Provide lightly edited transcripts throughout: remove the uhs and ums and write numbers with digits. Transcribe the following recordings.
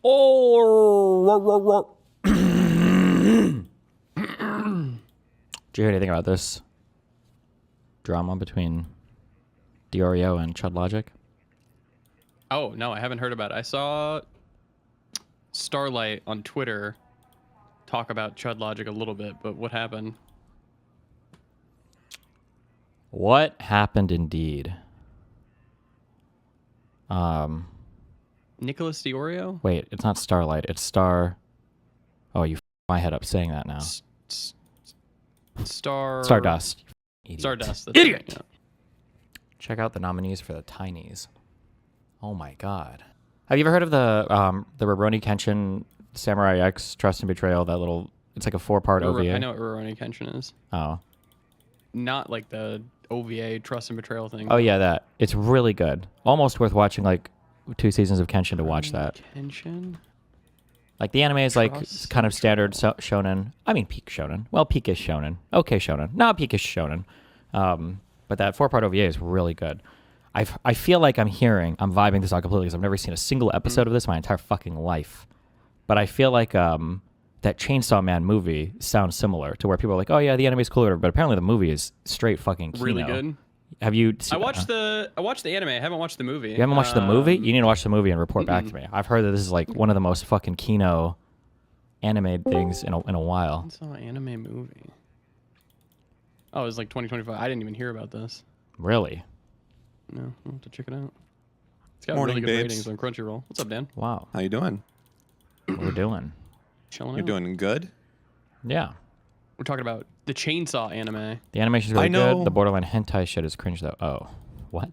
Oh. Did you hear anything about this drama between Diorio and Chud Logic? Oh, no, I haven't heard about it. I saw Starlight on Twitter talk about Chud Logic a little bit, but what happened? What happened indeed? Nicholas Diorio? Wait, it's not Starlight. It's Star. Oh, you my head up saying that now. Stardust. Idiot. Stardust. That's idiot. Right, yeah. Check out the nominees for the Tinies. Oh my God. Have you ever heard of the Rurouni Kenshin Samurai X Trust and Betrayal? That little. It's like a 4-part OVA. I know what Rurouni Kenshin is. Oh. Not like the OVA Trust and Betrayal thing. Oh yeah, that. It's really good. Almost worth watching like 2 seasons of Kenshin to watch that. Kenshin? Like the anime is like kind of standard shonen. I mean peak shonen. Well, peak-ish shonen. Okay shonen. Not peak-ish shonen. But that 4-part OVA is really good. I feel like I'm vibing this out completely because I've never seen a single episode of this my entire fucking life. But I feel like that Chainsaw Man movie sounds similar to where people are like, oh yeah, the anime's cooler, but apparently the movie is straight fucking Kino. Really good. Have you seen I watched the anime. I haven't watched the movie. You haven't watched the movie? You need to watch the movie and report back to me. I've heard that this is like one of the most fucking Kino animated things in a while. I saw an anime movie. Oh, it was like 2025. I didn't even hear about this. Really? No, I'll have to check it out. It's got Morning, really good babes. ratings on Crunchyroll. What's up, Dan? Wow. How you doing? What we're doing? Chilling You're out. doing good? Yeah. We're talking about the Chainsaw anime. The animation's really I know- good. The borderline hentai shit is cringe though. Oh. What?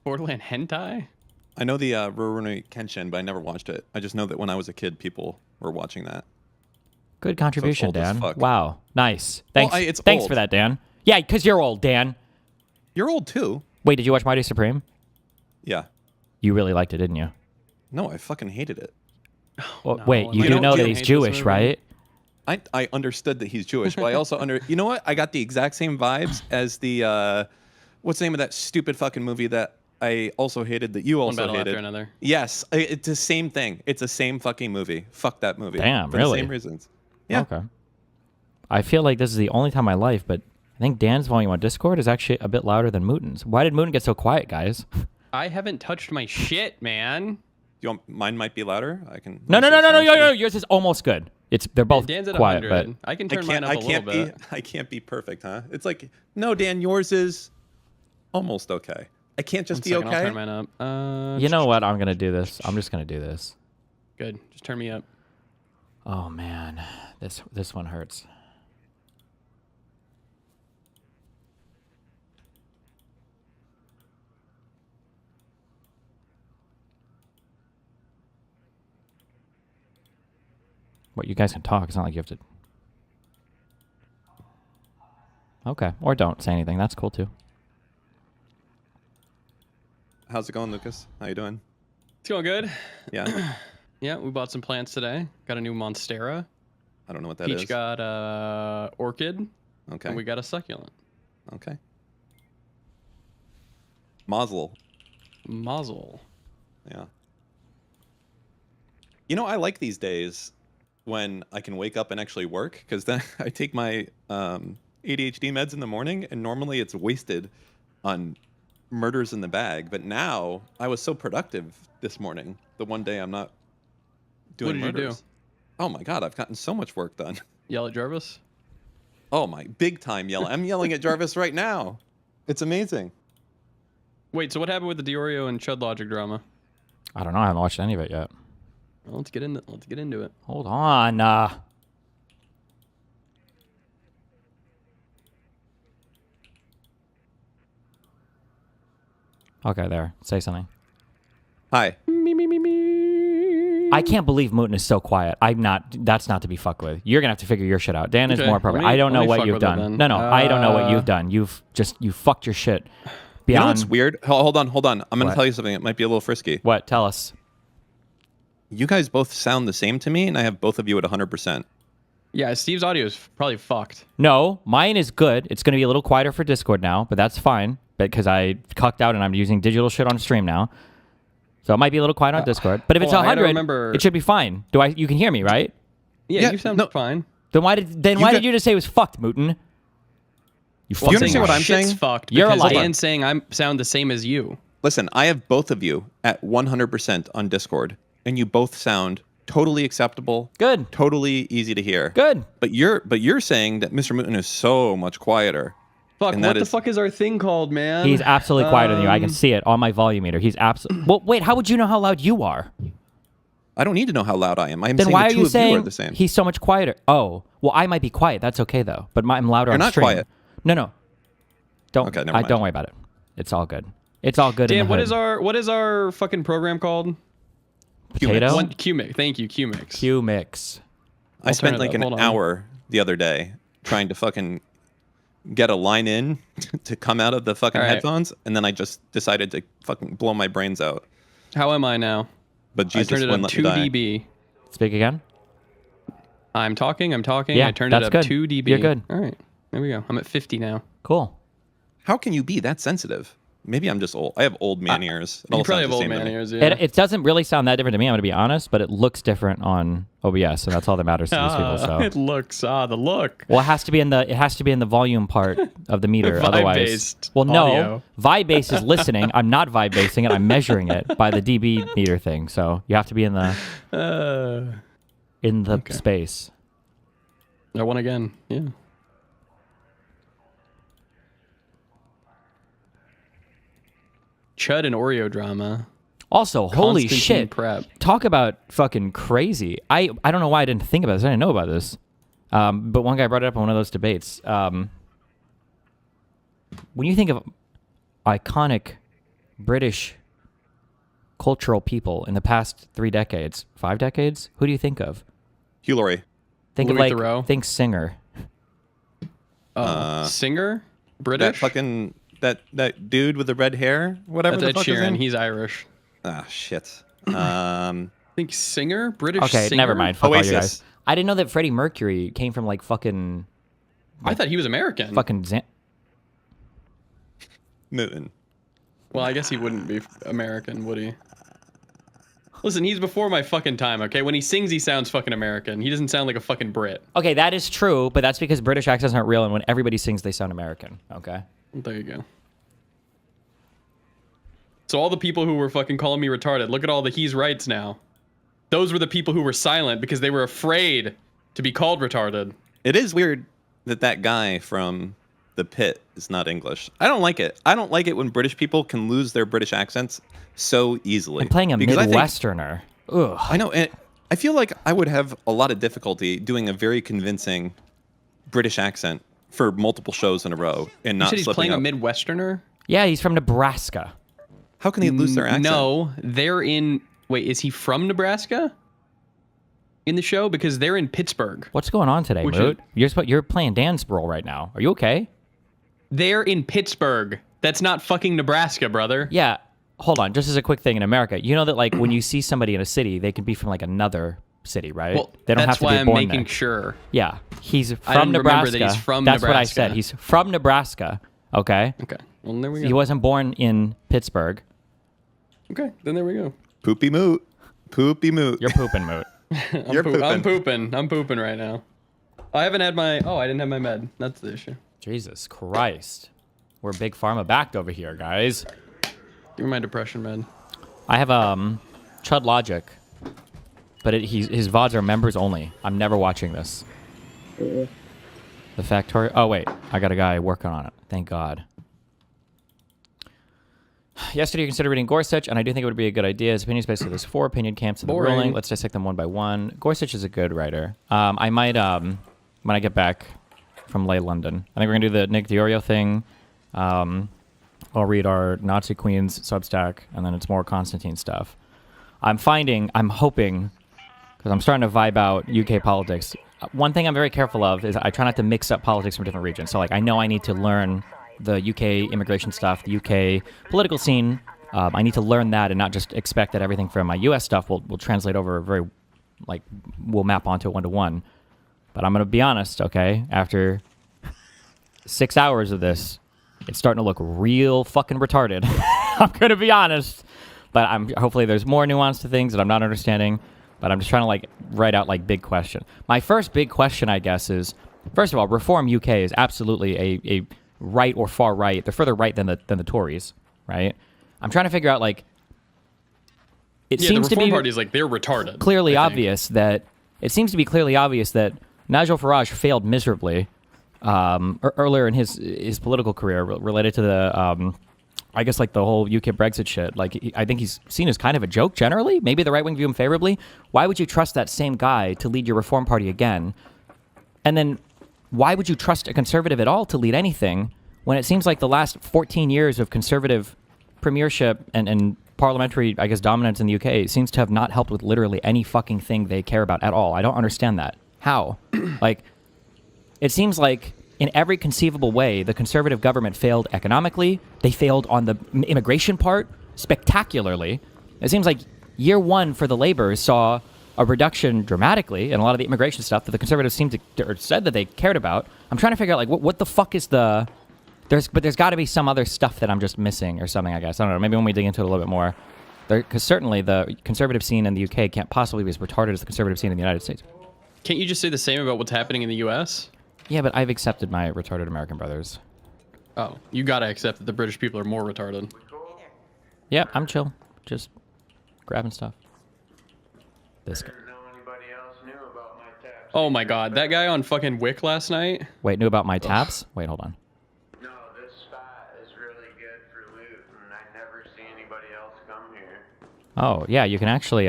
Borderland hentai? I know the Rurouni Kenshin, but I never watched it. I just know that when I was a kid, people were watching that. Good contribution, old as Dan. fuck. Wow. Nice. Thanks. Well, it's Thanks old. for that, Dan. Yeah, because you're old, Dan. You're old too. Wait, did you watch Mighty Supreme? Yeah. You really liked it, didn't you? No, I fucking hated it. Well, No, wait, you you do don't- know you that don't he's hate this Jewish, movie? right? I understood that he's Jewish, but I also you know what? I got the exact same vibes as the what's the name of that stupid fucking movie that I also hated that you One also battle hated? after another. Yes, it's the same thing. It's the same fucking movie. Fuck that movie. Damn, for really? the same reasons. Yeah. Okay. I feel like this is the only time in my life, but I think Dan's volume on Discord is actually a bit louder than Mouton's. Why did Mouton get so quiet, guys? I haven't touched my shit, man. Mine might be louder. I can. No. Yours is almost good. They're both Dan's at quiet, 100. but I can turn mine up a little bit. I can't be perfect, huh? It's like, no, Dan, yours is almost okay. I can't just be One second, I'll okay. turn mine up. you know what? I'm gonna do this. I'm just gonna do this. Good. Just turn me up. Oh man, this one hurts. What, you guys can talk. It's not like you have to. Okay, or don't say anything. That's cool too. How's it going, Lucas? How you doing? It's going good. Yeah. Yeah, we bought some plants today. Got a new monstera. I don't know what that is. Peach got a orchid. Okay. And we got a succulent. Okay. Mazel. Mazel. Yeah. You know, I like these days when I can wake up and actually work, because then I take my ADHD meds in the morning, and normally it's wasted on murders in the bag. But now I was so productive this morning. The one day I'm not doing What did you murders. do? Oh my God, I've gotten so much work done. Yell at Jarvis? Oh my, big time yelling. I'm yelling at Jarvis right now. It's amazing. Wait, so what happened with the Diorio and Chud Logic drama? I don't know. I haven't watched any of it yet. Well, let's get into it. Hold on. Okay, there. Say something. Hi. I can't believe Mouton is so quiet. That's not to be fucked with. You're gonna have to figure your shit out. Dan is Okay, more appropriate. let me- I don't let know me what fuck you've with it done. then. No, I don't know what you've done. You fucked your shit You know beyond. what's weird? Hold on. I'm going What? to tell you something. It might be a little frisky. What? Tell us. You guys both sound the same to me, and I have both of you at 100%. Yeah, Steve's audio is probably fucked. No, mine is good. It's gonna be a little quieter for Discord now, but that's fine because I cucked out and I'm using digital shit on stream now. So it might be a little quiet on Discord. But if it's I gotta 100, remember- it should be fine. You can hear me, right? Yeah, you sound fine. Then why did you just say it was fucked, Mouton? You you understand what I'm Shit's saying? fucked You're a because liar. Dan's saying I sound the same as you. Listen, I have both of you at 100% on Discord, and you both sound totally acceptable. Good. Totally easy to hear. Good. But you're saying that Mr. Mouton is so much quieter. Fuck, And what that the is- fuck is our thing called, man? He's absolutely quieter than you. I can see it on my volume meter. He's absolutely. Well, wait. How would you know how loud you are? I don't need to know how loud I am. I'm Then saying why the are two you of you saying are the same. he's so much quieter? Oh, well, I might be quiet. That's okay though. But I'm louder You're on not stream. quiet. No. Don't. Okay, never mind. Don't worry about it. It's all good. It's all good. Dan, in the hood. what is our fucking program called? Potato? QMix. Thank you, QMix. Q mix. I spent turn it like up. an Hold on. hour the other day trying to fucking get a line in to come out of the fucking All right. headphones, and then I just decided to fucking blow my brains out. How am I now? But Jesus I turned it wouldn't up let 2 me die. dB. Speak again. I'm talking. Yeah, I turned that's it up good. 2 dB. You're good. All right. There we go. I'm at 50 now. Cool. How can you be that sensitive? Maybe I'm just old. I have old man ears. It all You probably sounds have the old same to man me. ears, yeah. It doesn't really sound that different to me. I'm going to be honest, but it looks different on OBS, and that's all that matters to these people. So. It looks, the look. Well, it has to be in the volume part of the meter. Vibe Otherwise, based well, no, audio. vibe base is listening. I'm not vibe basing it. I'm measuring it by the dB meter thing. So you have to be in the space. I won again. Yeah. Chud and Oreo drama. Also, holy Constantine shit! Prep. Talk about fucking crazy. I don't know why I didn't think about this. I didn't know about this. But one guy brought it up in one of those debates. When you think of iconic British cultural people in the past 3 decades, 5 decades, who do you think of? Hugh Laurie. Think Louis of like Theroux. think singer. Singer? That British? fucking that dude with the red hair, whatever That's the Ed fuck his Sheeran. name. He's Irish. Ah, shit. I think singer? British Okay, singer? never mind. Fuck all you guys. Oasis. I didn't know that Freddie Mercury came from like fucking I thought he was American. Mouton. Well, I guess he wouldn't be American, would he? Listen, he's before my fucking time, okay? When he sings, he sounds fucking American. He doesn't sound like a fucking Brit. Okay, that is true, but that's because British accents aren't real, and when everybody sings, they sound American. Okay. There you go. So all the people who were fucking calling me retarded, look at all the he's rights now. Those were the people who were silent because they were afraid to be called retarded. It is weird that guy from The Pit is not English. I don't like it. I don't like it when British people can lose their British accents so easily. I'm playing a Because I think- Midwesterner. Ugh. I know, and I feel like I would have a lot of difficulty doing a very convincing British accent for multiple shows in a row and You not said he's slipping playing up. a Midwesterner? Yeah, he's from Nebraska. How can they lose their accent? No, they're in... Wait, is he from Nebraska? In the show? Because they're in Pittsburgh. What's going on today, Which Moot? You're playing Dan's role right now. Are you okay? They're in Pittsburgh. That's not fucking Nebraska, brother. Yeah. Hold on. Just as a quick thing in America, you know that like when you see somebody in a city, they can be from like another city, right? Well, they don't that's have to why be I'm born making there. sure. Yeah, he's I from didn't remember Nebraska. that he's from That's what I Nebraska. said. He's from Nebraska. Okay. Okay. Well, there we go. He wasn't born in Pittsburgh. Okay, then there we go. Poopy Moot. Poopy Moot. You're pooping, Moot. You're pooping. I'm pooping. I'm pooping right now. I haven't had my... Oh, I didn't have my med. That's the issue. Jesus Christ. We're big pharma backed over here, guys. Give me my depression med. I have Chud Logic, but his VODs are members only. I'm never watching this. The Factorio. Oh wait, I got a guy working on it. Thank God. Yesterday, you considered reading Gorsuch, and I do think it would be a good idea. His opinions basically there's 4 opinion camps in the Boring. ruling. Let's dissect them one by one. Gorsuch is a good writer. I might when I get back from Ley London, I think we're gonna do the Nick Diorio thing. I'll read our Nazi Queens Substack, and then it's more Constantine stuff. I'm hoping, because I'm starting to vibe out UK politics. One thing I'm very careful of is I try not to mix up politics from different regions. So, like, I know I need to learn the UK immigration stuff, the UK political scene. I need to learn that and not just expect that everything from my US stuff will translate over will map onto it one-to-one. But I'm going to be honest, okay? After 6 hours of this, it's starting to look real fucking retarded. I'm going to be honest. But hopefully there's more nuance to things that I'm not understanding. But I'm just trying to like write out like big question. My first big question, I guess, is first of all, Reform UK is absolutely a right or far right. They're further right than the Tories, right? I'm trying to figure out like it seems the to Reform be Party is like they're retarded. Clearly obvious that Nigel Farage failed miserably earlier in his political career related to the I guess like the whole UK Brexit shit. Like I think he's seen as kind of a joke generally. Maybe the right wing view him favorably. Why would you trust that same guy to lead your Reform Party again? And then why would you trust a conservative at all to lead anything when it seems like the last 14 years of conservative premiership and parliamentary, I guess, dominance in the UK seems to have not helped with literally any fucking thing they care about at all. I don't understand that. How? Like, it seems like in every conceivable way, the conservative government failed economically. They failed on the immigration part spectacularly. It seems like year one for the Labour saw a reduction dramatically in a lot of the immigration stuff that the conservatives seemed to or said that they cared about. I'm trying to figure out like what the fuck is the there's got to be some other stuff that I'm just missing or something. I guess I don't know. Maybe when we dig into it a little bit more, because certainly the conservative scene in the UK can't possibly be as retarded as the conservative scene in the United States. Can't you just say the same about what's happening in the US? Yeah, but I've accepted my retarded American brothers. Oh, you gotta accept that the British people are more retarded. Yeah, I'm chill. Just grabbing stuff. This guy. Oh my god, that guy on fucking Wick last night? Wait, knew about my taps? Wait, hold on. No, this spot is really good for loot, and I never see anybody else come here. Oh, yeah, you can actually,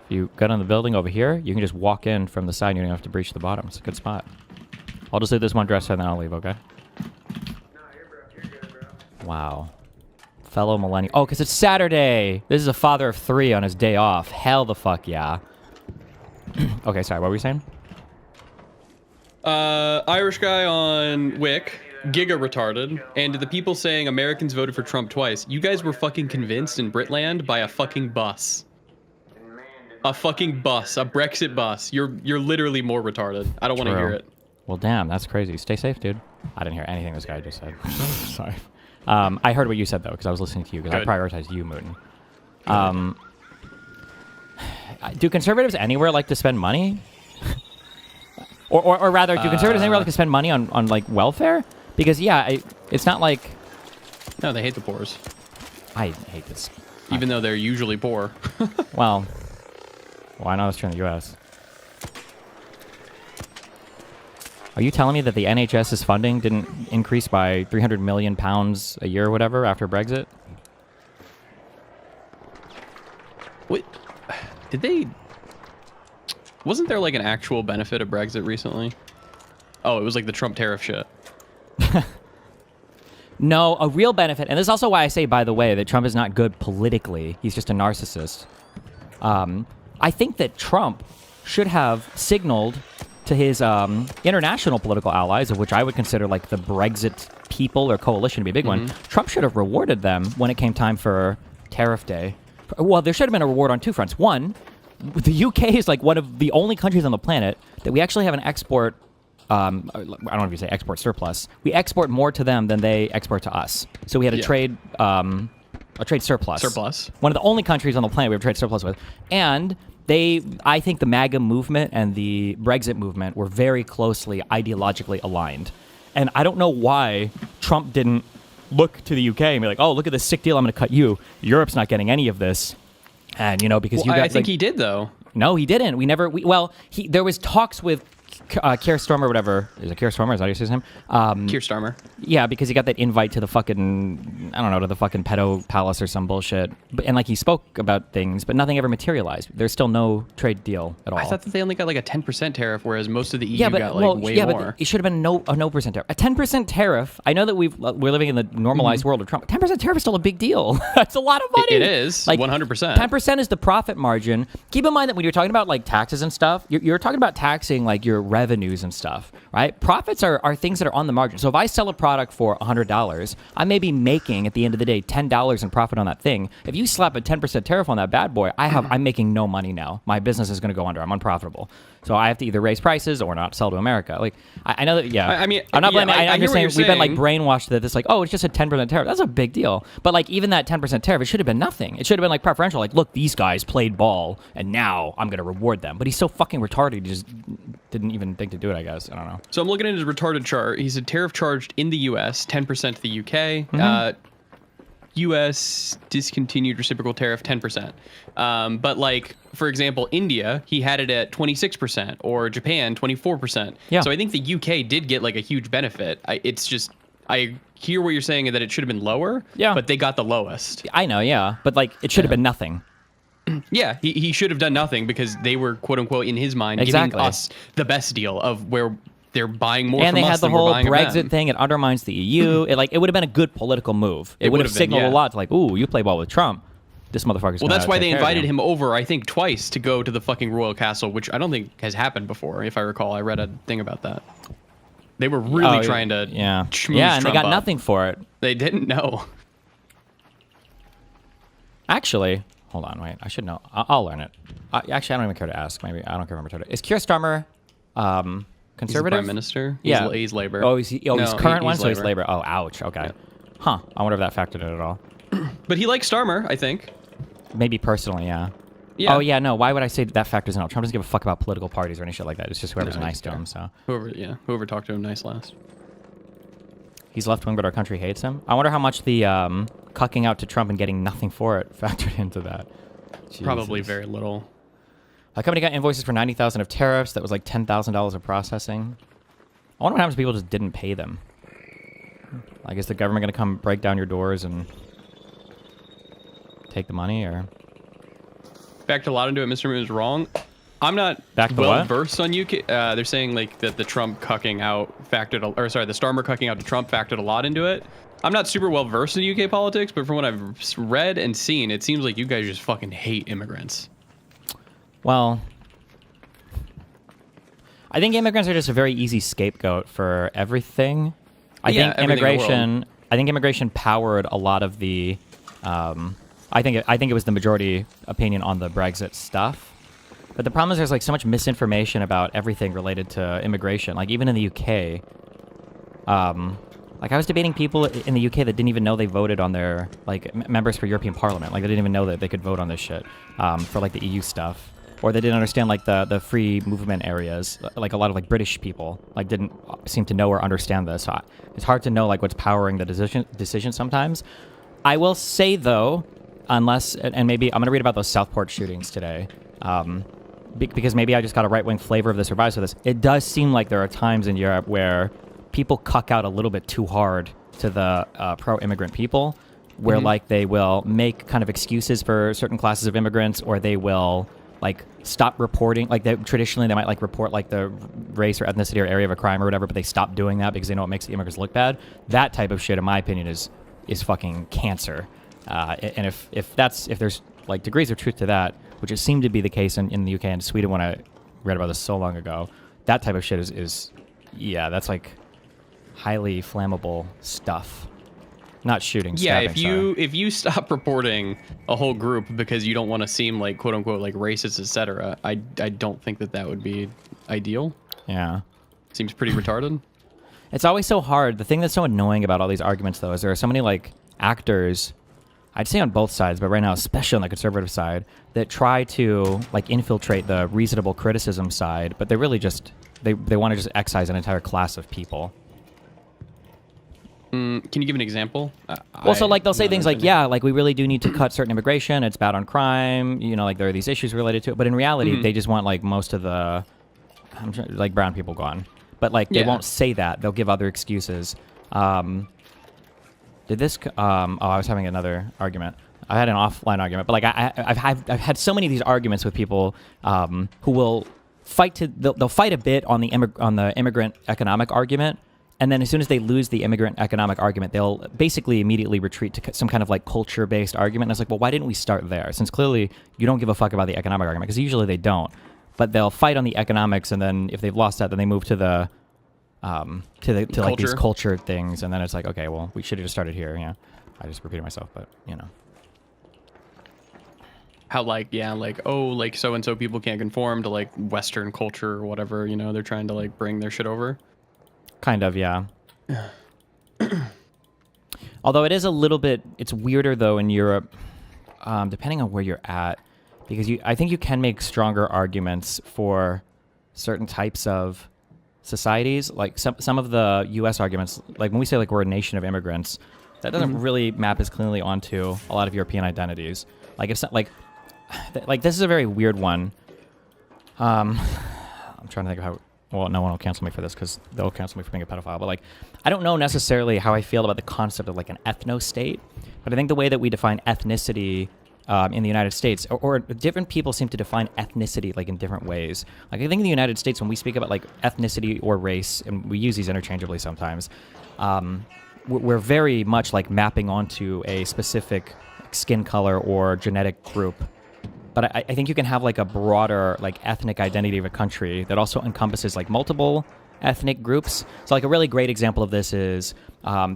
you get on the building over here, you can just walk in from the side, you don't have to breach the bottom. It's a good spot. I'll just leave this one dresser and then I'll leave, okay? No, you're good, bro. Wow. Fellow millennial. Oh, because it's Saturday. This is a father of 3 on his day off. Hell the fuck yeah. Okay, sorry, what were you saying? Irish guy on Wick, giga retarded, and to the people saying Americans voted for Trump twice, you guys were fucking convinced in Britland by a fucking bus. A fucking bus, a Brexit bus. You're literally more retarded. I don't want to hear it. Well, damn, that's crazy. Stay safe, dude. I didn't hear anything this guy just said. Sorry. I heard what you said, though, because I was listening to you, because I prioritized you, Mouton. Do conservatives anywhere like to spend money? or rather, do conservatives anywhere like to spend money on like, welfare? Because, yeah, it's not like... No, they hate the poors. I hate this. Even though they're usually poor. Well, why not? It's true in the U.S. Are you telling me that the NHS's funding didn't increase by £300 million a year or whatever after Brexit? What? Did they... Wasn't there like an actual benefit of Brexit recently? Oh, it was like the Trump tariff shit. No, a real benefit. And this is also why I say, by the way, that Trump is not good politically. He's just a narcissist. I think that Trump should have signaled to his international political allies, of which I would consider like the Brexit people or coalition to be a big one. Trump should have rewarded them when it came time for tariff day. Well, there should have been a reward on 2 fronts. One, the UK is like one of the only countries on the planet that we actually have an export, I don't know if you say export surplus. We export more to them than they export to us. So we had a trade surplus. One of the only countries on the planet we have a trade surplus with. And I think the MAGA movement and the Brexit movement were very closely ideologically aligned. And I don't know why Trump didn't look to the UK and be like, oh, look at this sick deal I'm going to cut you. Europe's not getting any of this. And, you know, because you got... I think he did, though. No, he didn't. There was talks with Keir Starmer or whatever. Is it Keir Starmer? Is that how you say his name? Keir Starmer. Yeah, because he got that invite to the fucking, I don't know, to the fucking pedo palace or some bullshit. And like he spoke about things, but nothing ever materialized. There's still no trade deal at all. I thought that they only got like a 10% tariff, whereas most of the EU got way more. But it should have been a no percent tariff. A 10% tariff. I know that we're living in the normalized world of Trump. A 10% tariff is still a big deal. That's a lot of money. It is, like 100%. 10% is the profit margin. Keep in mind that when you're talking about like taxes and stuff, you're talking about taxing like your revenues and stuff, right? Profits are things that are on the margin. So if I sell a product for $100, I may be making at the end of the day $10 in profit on that thing. If you slap a 10% tariff on that bad boy, I'm making no money now. My business is going to go under. I'm unprofitable. So I have to either raise prices or not sell to America. Like I know that. Yeah, I mean, I'm not blaming. I I'm just hear saying what we've you're been like saying. brainwashed that it's like, oh, it's just a 10% tariff. That's a big deal. But like even that 10% tariff, it should have been nothing. It should have been like preferential. Like, look, these guys played ball, and now I'm going to reward them. But he's so fucking retarded. He just didn't even think to do it. I guess I don't know. So I'm looking at his retarded chart. He's a tariff charged in the U.S., 10% to the UK. U.S. discontinued reciprocal tariff 10%. But like, for example, India, he had it at 26%, or Japan 24%. Yeah. So I think the UK did get like a huge benefit. It's just, I hear what you're saying that it should have been lower. Yeah. But they got the lowest. I know, yeah, but like it should have been nothing. Yeah, he should have done nothing because they were, quote unquote, in his mind, Exactly. giving us the best deal of where they're buying more And from they us had the than we're whole buying of Brexit them. thing. It undermines the EU. It would have been a good political move. It would have would've been, signaled yeah. a lot to like, ooh, you play ball with Trump. This motherfucker's. Well, that's why they invited him. him over, I think, twice to go to the fucking royal castle, which I don't think has happened before, if I recall. I read a thing about that. They were really trying to schmooze and they Trump got up. nothing for it. They didn't know. Actually, hold on, wait. I should know. I'll learn it. Actually, I don't even care to ask. Maybe I don't care. Remember to. Is Keir Starmer He's the conservative? prime minister. Yeah, He's Labour. Oh, he's No, current one, he's so he's Labour. Oh, ouch. Okay. Huh. I wonder if that factored in at all. But he likes Starmer, I think. Maybe personally, yeah. Yeah. Oh yeah, no. Why would I say that factors in? Trump doesn't give a fuck about political parties or any shit like that. It's just whoever's No, he nice to doesn't him. care. So Whoever talked to him nice last. he's left wing, but our country hates him. I wonder how much the cucking out to Trump and getting nothing for it factored into that. Probably Jesus. very little. A company got invoices for $90,000 of tariffs. That was like $10,000 of processing. I wonder what happens if people just didn't pay them. Like, is the government going to come break down your doors and take the money, or? Back to Loudon, Mr. Moon is wrong. I'm not Back to well what? versed on UK. They're saying like that the Trump cucking out factored, the Starmer cucking out to Trump factored a lot into it. I'm not super well versed in UK politics, but from what I've read and seen, it seems like you guys just fucking hate immigrants. Well, I think immigrants are just a very easy scapegoat for everything. I think immigration powered a lot of the. I think it was the majority opinion on the Brexit stuff. But the problem is there's like so much misinformation about everything related to immigration. Like even in the UK, like I was debating people in the UK that didn't even know they voted on their like members for European Parliament. Like they didn't even know that they could vote on this shit for like the EU stuff, or they didn't understand like the free movement areas. Like a lot of like British people like didn't seem to know or understand this. So it's hard to know like what's powering the decision sometimes. I will say though, and maybe I'm gonna read about those Southport shootings today. Because maybe I just got a right-wing flavor of the survivors of this. It does seem like there are times in Europe where people cuck out a little bit too hard to the pro-immigrant people, where like they will make kind of excuses for certain classes of immigrants, or they will like stop reporting. Like traditionally they might like report like the race or ethnicity or area of a crime or whatever, but they stop doing that because they know it makes the immigrants look bad. That type of shit, in my opinion, is fucking cancer. And if there's like degrees of truth to that, which it seemed to be the case in the UK and Sweden when I read about this so long ago, that type of shit is that's like highly flammable stuff. Not shooting. Yeah, stabbing, if you stop reporting a whole group because you don't want to seem like quote unquote like racist, etc., I don't think that would be ideal. Yeah. Seems pretty retarded. It's always so hard. The thing that's so annoying about all these arguments though is there are so many like actors, I'd say on both sides, but right now especially on the conservative side, that try to like infiltrate the reasonable criticism side, but they really just they want to just excise an entire class of people. Can you give an example? Well, so like they'll say things like, yeah, like we really do need to cut certain immigration. It's bad on crime. You know, like there are these issues related to it. But in reality, they just want like most of the, like brown people gone. But like they won't say that. They'll give other excuses. Did this? I was having another argument. I had an offline argument, but like I've had so many of these arguments with people who will fight they'll fight a bit on the immigrant economic argument, and then as soon as they lose the immigrant economic argument, they'll basically immediately retreat to some kind of like culture-based argument. And it's like, well, why didn't we start there? Since clearly you don't give a fuck about the economic argument, because usually they don't. but they'll fight on the economics, and then if they've lost that, then they move to the like these culture things, and then it's like, okay, well, we should have just started here. Yeah, I just repeated myself, but you know. How like oh, like so and so people can't conform to like Western culture or whatever, you know, they're trying to like bring their shit over. Kind of, yeah. Although it is a little bit, it's weirder though in Europe, depending on where you're at, because I think you can make stronger arguments for certain types of societies. Like some of the U.S. arguments, like when we say like we're a nation of immigrants, that doesn't really map as clearly onto a lot of European identities. Like it's not like this is a very weird one. I'm trying to think of how. Well, no one will cancel me for this because they'll cancel me for being a pedophile. But like, I don't know necessarily how I feel about the concept of like an ethno-state. But I think the way that we define ethnicity in the United States, or different people seem to define ethnicity like in different ways. Like I think in the United States, when we speak about like ethnicity or race, and we use these interchangeably sometimes, we're very much like mapping onto a specific skin color or genetic group. But I think you can have like a broader like ethnic identity of a country that also encompasses like multiple ethnic groups. So like a really great example of this is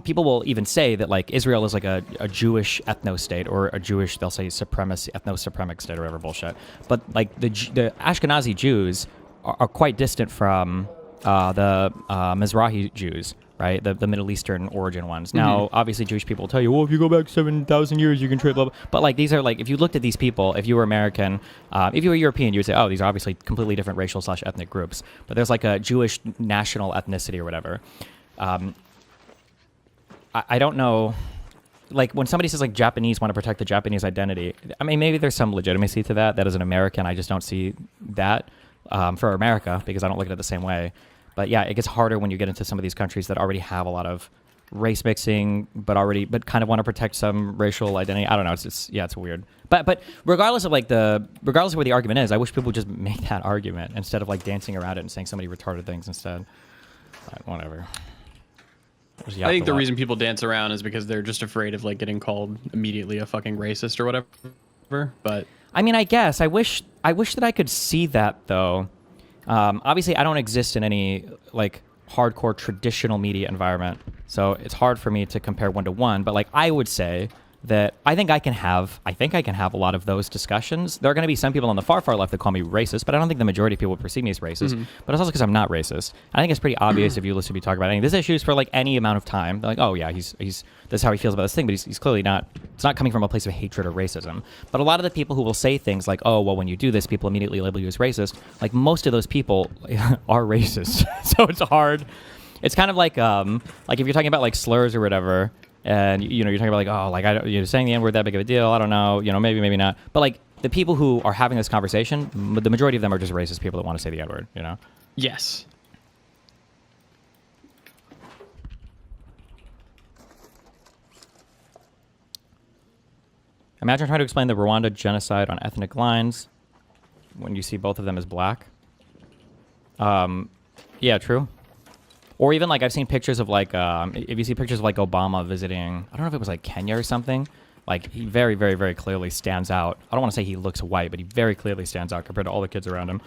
people will even say that like Israel is like a Jewish ethno-state, or a Jewish, they'll say ethno-supremic state or whatever bullshit. But like the Ashkenazi Jews are quite distant from the Mizrahi Jews, right? The Middle Eastern origin ones. Now, obviously, Jewish people will tell you, well, if you go back 7,000 years, you can trade, blah, blah. But like, these are like, if you looked at these people, if you were American, if you were European, you would say, oh, these are obviously completely different racial / ethnic groups. But there's like a Jewish national ethnicity or whatever. I don't know. Like when somebody says like Japanese want to protect the Japanese identity, I mean, maybe there's some legitimacy to that. That as an American, I just don't see that for America because I don't look at it the same way. But yeah, it gets harder when you get into some of these countries that already have a lot of race mixing, but kind of want to protect some racial identity. I don't know. It's weird. But regardless of where the argument is, I wish people would just make that argument instead of like dancing around it and saying so many retarded things instead. But whatever. I think the reason people dance around is because they're just afraid of like getting called immediately a fucking racist or whatever. But I mean, I guess I wish that I could see that though. Obviously, I don't exist in any like hardcore traditional media environment, so it's hard for me to compare one to one. But like, I would say that I think I can have a lot of those discussions. There are going to be some people on the far left that call me racist, but I don't think the majority of people would perceive me as racist. But it's also because I'm not racist. I think it's pretty obvious if you listen to me talk about any of these issues for like any amount of time. They're like, oh yeah, he's this is how he feels about this thing, but he's clearly not. It's not coming from a place of hatred or racism. But a lot of the people who will say things like, oh well, when you do this, people immediately label you as racist. Like most of those people are racist, so it's hard. It's kind of like if you're talking about like slurs or whatever. And you know, you're talking about like, oh, like you're saying the N-word that big of a deal. I don't know, you know, maybe not. But like the people who are having this conversation, the majority of them are just racist people that want to say the N-word. You know? Yes. Imagine trying to explain the Rwanda genocide on ethnic lines when you see both of them as black. Yeah, true. Or even like I've seen pictures of like if you see pictures of like Obama visiting, I don't know if it was like Kenya or something. Like he very, very, very clearly stands out. I don't want to say he looks white, but he very clearly stands out compared to all the kids around him.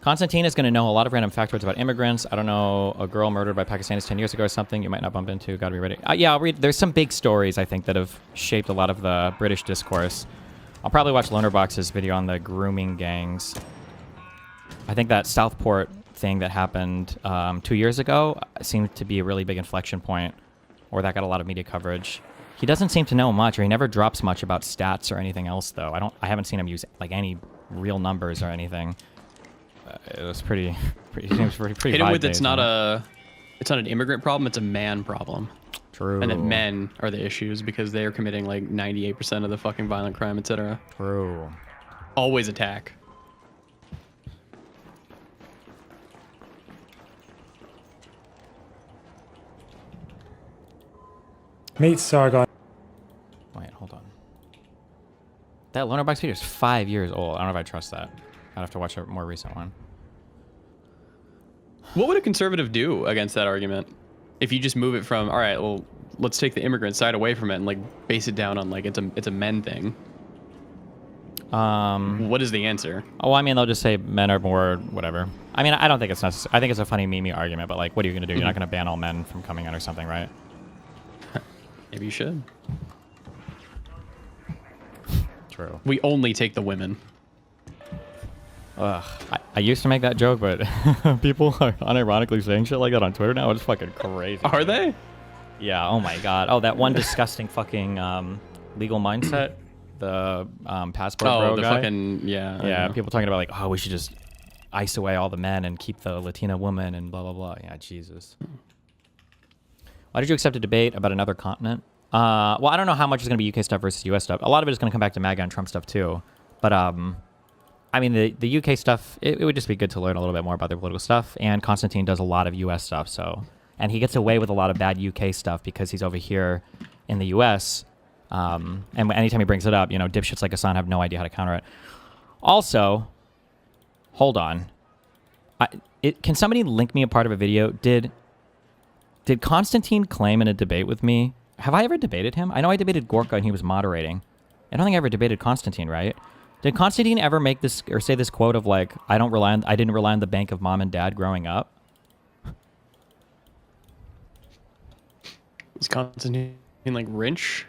Constantine is going to know a lot of random factoids about immigrants. I don't know, a girl murdered by Pakistanis 10 years ago or something you might not bump into. Got to be ready. Yeah, I'll read. There's some big stories, I think, that have shaped a lot of the British discourse. I'll probably watch Lonerbox's video on the grooming gangs. I think that Southport thing that happened 2 years ago seemed to be a really big inflection point, or that got a lot of media coverage. He doesn't seem to know much, or he never drops much about stats or anything else, though. I haven't seen him use like any real numbers or anything. It was pretty hit him with it's not an immigrant problem, it's a man problem. True. And that men are the issues because they are committing like 98% of the fucking violent crime, etc. True. Always attack. Meet Sargon. Wait, hold on. That Lonerbox video is 5 years old. I don't know if I trust that. I'd have to watch a more recent one. What would a conservative do against that argument? if you just move it from, all right, well, let's take the immigrant side away from it and like base it down on like it's a men thing. What is the answer? Oh, I mean, they'll just say men are more whatever. I mean, I don't think it's necessary. I think it's a funny meme argument, but like, what are you gonna do? You're not gonna ban all men from coming in or something, right? Maybe you should. True. We only take the women. Ugh. I used to make that joke, but people are unironically saying shit like that on Twitter now. It's fucking crazy. Are they? Yeah. Oh my god. Oh, that one disgusting fucking legal mindset. The passport bro the guy. fucking Yeah. People talking about like, oh, we should just ice away all the men and keep the Latina woman and blah blah blah. Yeah, Jesus. Why did you accept a debate about another continent? Well, I don't know how much is going to be UK stuff versus US stuff. A lot of it is going to come back to MAGA and Trump stuff too. But I mean, the UK stuff, it would just be good to learn a little bit more about their political stuff. And Constantine does a lot of US stuff, so, and he gets away with a lot of bad UK stuff because he's over here in the US. And anytime he brings it up, you know, dipshits like Hassan have no idea how to counter it. Also, hold on. Can somebody link me a part of a video? Did Constantine claim in a debate with me? Have I ever debated him? I know I debated Gorka and he was moderating. I don't think I ever debated Constantine, right? Did Constantine ever make this or say this quote of like, I didn't rely on the bank of mom and dad growing up? Was Constantine like Wrench?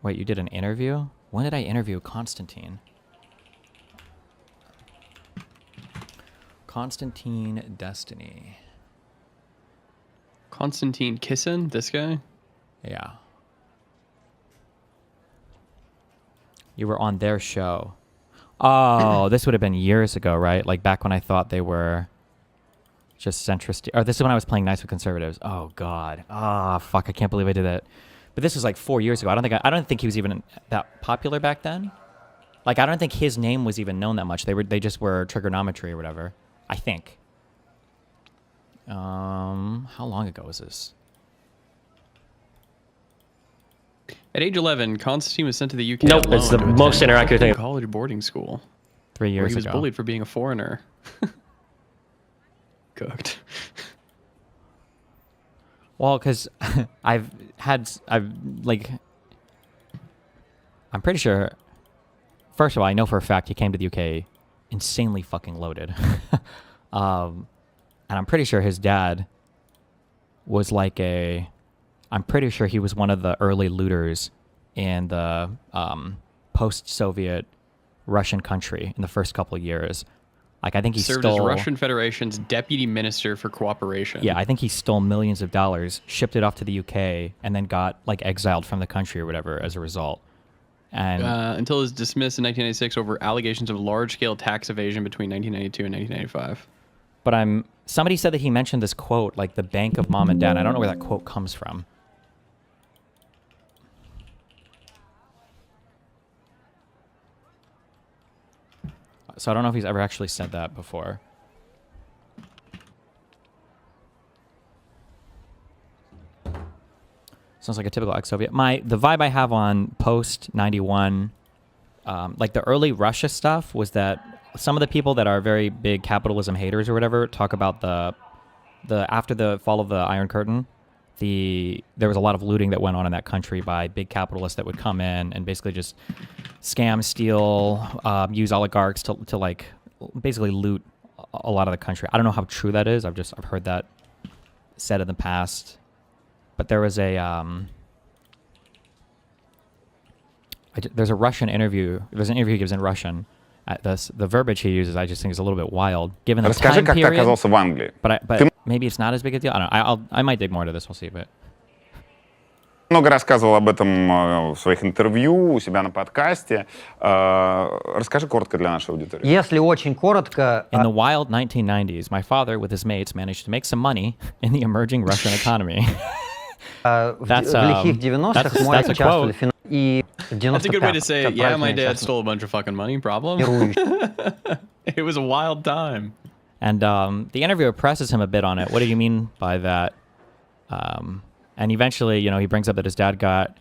Wait, you did an interview? When did I interview Constantine? Constantine Destiny. Constantine Kissin? This guy? Yeah. You were on their show. Oh, this would have been years ago, right? Like back when I thought they were just centrist. Or this is when I was playing nice with conservatives. Oh God. Ah, fuck. I can't believe I did that. But this was like 4 years ago. I don't think he was even that popular back then. Like I don't think his name was even known that much. They just were trigonometry or whatever. I think. How long ago was this? At age 11, Constantine was sent to the UK. Nope, alone it's the to most attend interactive thing. college boarding school. 3 years Where he was ago. bullied for being a foreigner. Cooked. Well, because I'm pretty sure. First of all, I know for a fact he came to the UK insanely fucking loaded. And I'm pretty sure his dad was like I'm pretty sure he was one of the early looters in the post-Soviet Russian country in the first couple of years. Like I think he served stole as Russian Federation's deputy minister for cooperation. Yeah, I think he stole millions of dollars, shipped it off to the UK, and then got like exiled from the country or whatever as a result. And until he was dismissed in 1996 over allegations of large-scale tax evasion between 1992 and 1995. But somebody said that he mentioned this quote, like the bank of mom and dad. I don't know where that quote comes from. So I don't know if he's ever actually said that before. Sounds like a typical ex-Soviet. The vibe I have on post 91, like the early Russia stuff, was that some of the people that are very big capitalism haters or whatever talk about the after the fall of the Iron Curtain, there was a lot of looting that went on in that country by big capitalists that would come in and basically just scam, steal, use oligarchs to like basically loot a lot of the country. I don't know how true that is. I've heard that said in the past. But there was there's a Russian interview. There's an interview he gives in Russian. The verbiage he uses, I just think is a little bit wild, given the Расскажи, time как ты period. оказался в Англии. But maybe it's not as big a deal. I don't know. I might dig more into this. We'll see. But Много рассказывал об этом в своих интервью, у себя на подкасте. Расскажи коротко для нашей аудитории. Если очень коротко, in the wild 1990s, my father with his mates managed to make some money in the emerging Russian economy. в лихих 90-х мы that's a участвовали quote. и в That's a good way to say it. Yeah, my dad правильно stole a bunch of fucking money. Problem? It was a wild time. And the interviewer presses him a bit on it. What do you mean by that? And eventually, he brings up that his dad got,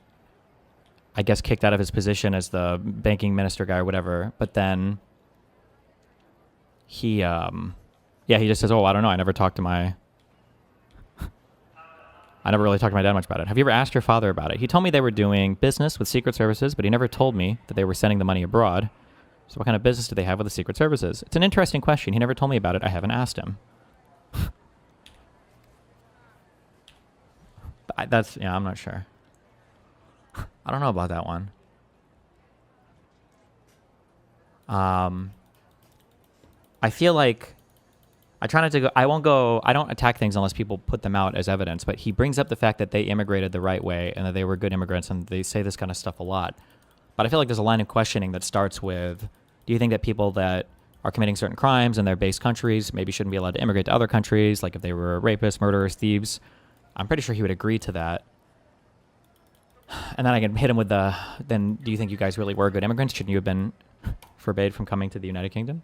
I guess, kicked out of his position as the banking minister guy or whatever. But then he just says, "Oh, I don't know. I never talked to my I never really talked to my dad much about it. Have you ever asked your father about it? He told me they were doing business with Secret Services, but he never told me that they were sending the money abroad. So what kind of business do they have with the Secret Services? It's an interesting question. He never told me about it. I haven't asked him. I'm not sure. I don't know about that one. I feel like I try not to go. I don't attack things unless people put them out as evidence. But he brings up the fact that they immigrated the right way and that they were good immigrants, and they say this kind of stuff a lot. But I feel like there's a line of questioning that starts with, do you think that people that are committing certain crimes in their base countries maybe shouldn't be allowed to immigrate to other countries, like if they were rapists, murderers, thieves? I'm pretty sure he would agree to that. And then I can hit him with then do you think you guys really were good immigrants? Shouldn't you have been forbade from coming to the United Kingdom?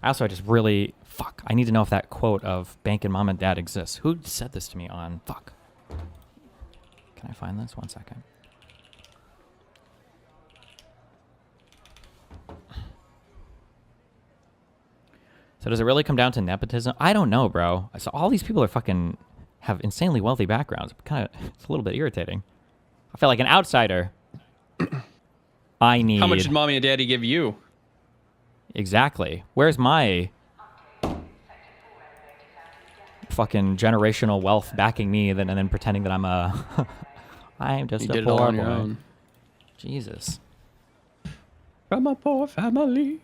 I just really, I need to know if that quote of banking mom and dad exists. Who said this to me on, Can I find this? 1 second. So does it really come down to nepotism? I don't know, bro. So all these people are have insanely wealthy backgrounds. It's a little bit irritating. I feel like an outsider. I need... How much did mommy and daddy give you? Exactly. Where's my fucking generational wealth backing me and then pretending that I'm I'm just a poor boy. Jesus. From a poor family.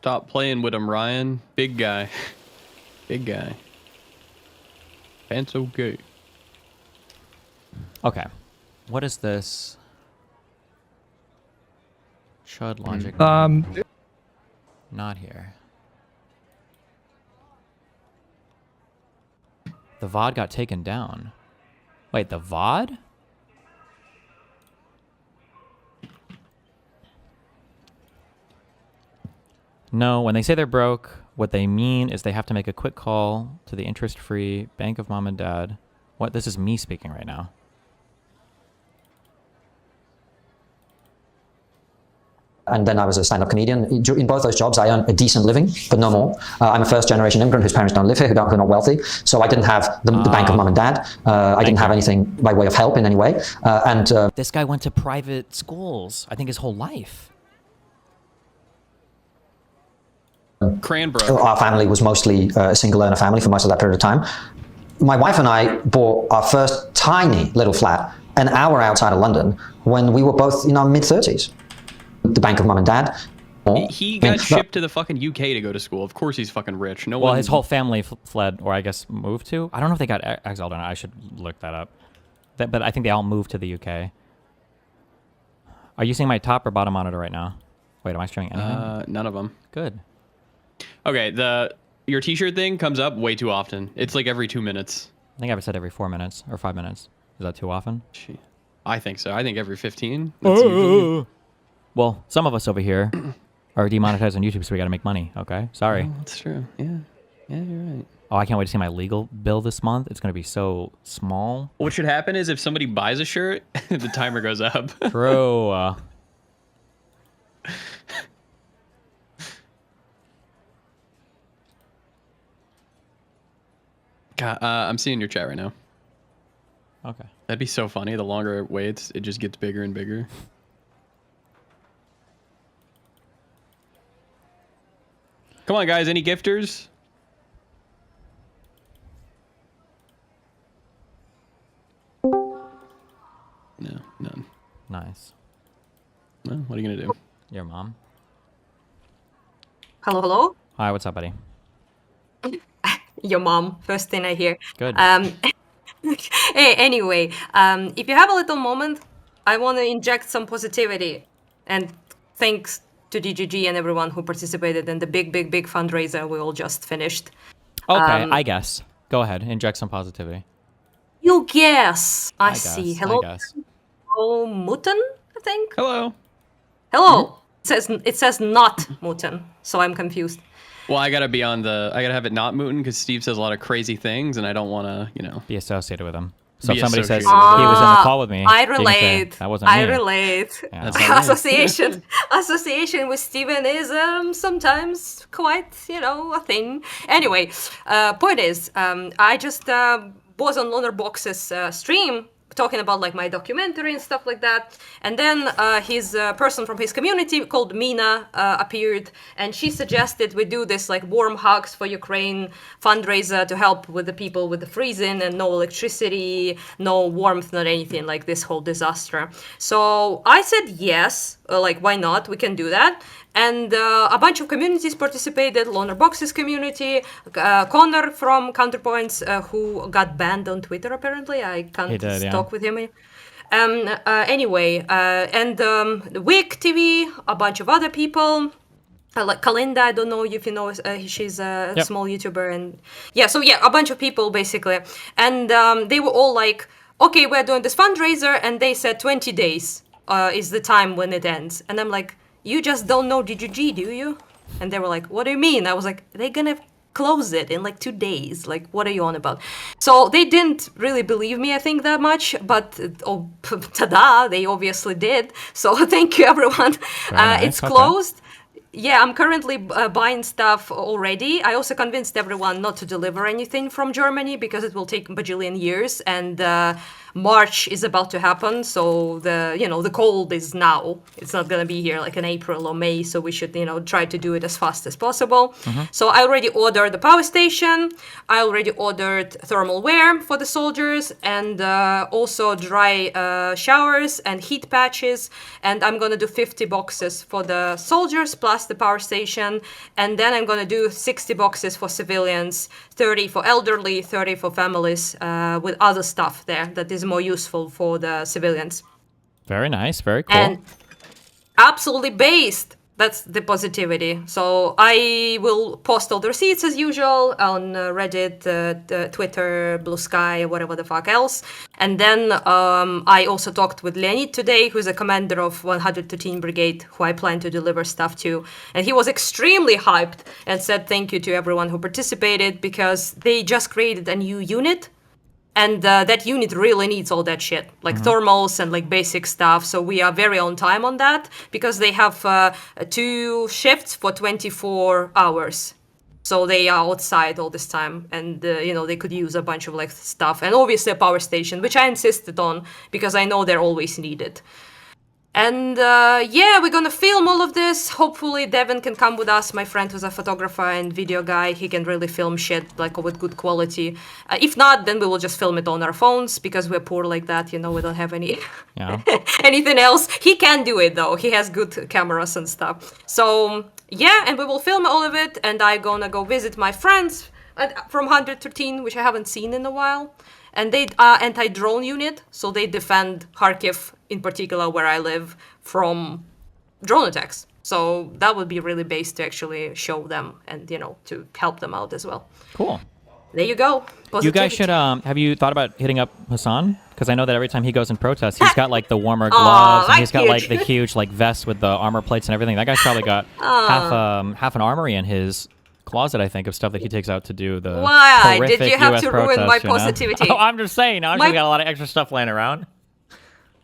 Stop playing with him, Ryan. Big guy. Big guy. Pants okay. Okay. What is this? Chud logic. Not here. The VOD got taken down. Wait, the VOD? No, when they say they're broke, what they mean is they have to make a quick call to the interest-free bank of mom and dad. What? This is me speaking right now. And then I was a stand-up comedian. In both those jobs, I earned a decent living, but no more. I'm a first-generation immigrant whose parents don't live here, who are not wealthy. So I didn't have the bank of mom and dad. I didn't have anything by way of help in any way. This guy went to private schools, I think, his whole life. Cranbrook. Our family was mostly a single earner family for most of that period of time. My wife and I bought our first tiny little flat an hour outside of London when we were both in our mid-30s. The bank of mom and dad. He got shipped to the fucking UK to go to school. Of course he's fucking rich. Well, his whole family fled, or I guess moved to. I don't know if they got exiled or not. I should look that up. But I think they all moved to the UK. Are you seeing my top or bottom monitor right now? Wait, am I showing anything? None of them. Good. Okay, your t-shirt thing comes up way too often. It's like every 2 minutes. I think I've said every 4 minutes or 5 minutes. Is that too often? I think so. I think every 15. That's usually... Well, some of us over here are demonetized on YouTube, so we got to make money. Okay, sorry. Oh, that's true. Yeah, you're right. Oh, I can't wait to see my legal bill this month. It's going to be so small. What should happen is if somebody buys a shirt, the timer goes up. True. God, I'm seeing your chat right now. Okay. That'd be so funny. The longer it waits, it just gets bigger and bigger. Come on, guys. Any gifters? No, none. Nice. Well, what are you going to do? Your mom? Hello, hello. Hi, what's up, buddy? Your mom, first thing I hear. Good. Hey, anyway, if you have a little moment, I want to inject some positivity. And thanks to DGG and everyone who participated in the big fundraiser we all just finished. Okay, I guess. Go ahead, inject some positivity. You guess. I guess, see. Hello. I guess. Oh, Mouton, I think. Hello. Hello. It says not Mouton, so I'm confused. Well, I gotta have it not Mouton because Steve says a lot of crazy things, and I don't want to, be associated with him. So if Be somebody says he associated was in the call with me, I you can say, relate. that wasn't me. I relate. Yeah. That's not me. Association with Steven is sometimes quite, a thing. Anyway, point is, I just was on Loner Box's stream talking about like my documentary and stuff like that, and then his person from his community called Mina appeared, and she suggested we do this like warm hugs for Ukraine fundraiser to help with the people with the freezing and no electricity, no warmth, not anything, like this whole disaster. So I said yes, like why not, we can do that. And a bunch of communities participated, Loner Box's community, Connor from Counterpoints, who got banned on Twitter apparently. I can't talk with him. Anyway, and Wick TV, a bunch of other people. Like Kalinda, I don't know if you know, she's a small YouTuber. And a bunch of people basically. And they were all like, okay, we're doing this fundraiser. And they said 20 days is the time when it ends. And I'm like, you just don't know DGG, do you? And they were like, what do you mean? I was like, they're gonna close it in like 2 days. Like, what are you on about? So they didn't really believe me, I think, that much. But, ta-da, they obviously did. So thank you, everyone. Nice. It's closed. Yeah, I'm currently buying stuff already. I also convinced everyone not to deliver anything from Germany because it will take a bajillion years, and March is about to happen, so the cold is now. It's not gonna be here like in April or May, so we should try to do it as fast as possible. So I already ordered the power station. I already ordered thermal wear for the soldiers, and also dry showers and heat patches. And I'm gonna do 50 boxes for the soldiers plus the power station, and then I'm gonna do 60 boxes for civilians, 30 for elderly, 30 for families, with other stuff there that is more useful for the civilians. Very nice, very cool. And absolutely based. That's the positivity. So I will post all the receipts as usual on Reddit, Twitter, Blue Sky, whatever the fuck else. And then I also talked with Leonid today, who's a commander of 113 Brigade, who I plan to deliver stuff to. And he was extremely hyped and said thank you to everyone who participated because they just created a new unit. And that unit really needs all that shit, like thermals and like basic stuff. So we are very on time on that because they have 2 shifts for 24 hours. So they are outside all this time, and they could use a bunch of like stuff, and obviously a power station, which I insisted on because I know they're always needed. And we're gonna film all of this. Hopefully Devin can come with us, my friend who's a photographer and video guy. He can really film shit like with good quality. If not, then we will just film it on our phones because we're poor like that, we don't have any anything else. He can do it though. He has good cameras and stuff. So and we will film all of it, and I'm gonna go visit my friends from 113, which I haven't seen in a while. And they are anti-drone unit, so they defend Kharkiv, in particular where I live, from drone attacks. So that would be really based to actually show them and, to help them out as well. Cool. There you go. Positivity. You guys should, have you thought about hitting up Hassan? Because I know that every time he goes in protest, he's got like the warmer gloves, and he's got like the huge like vest with the armor plates and everything. That guy's probably got half an armory in his closet, I think, of stuff that he takes out to do the Why did you have US to ruin my protests, positivity? Oh, I'm just saying. Now we got a lot of extra stuff laying around.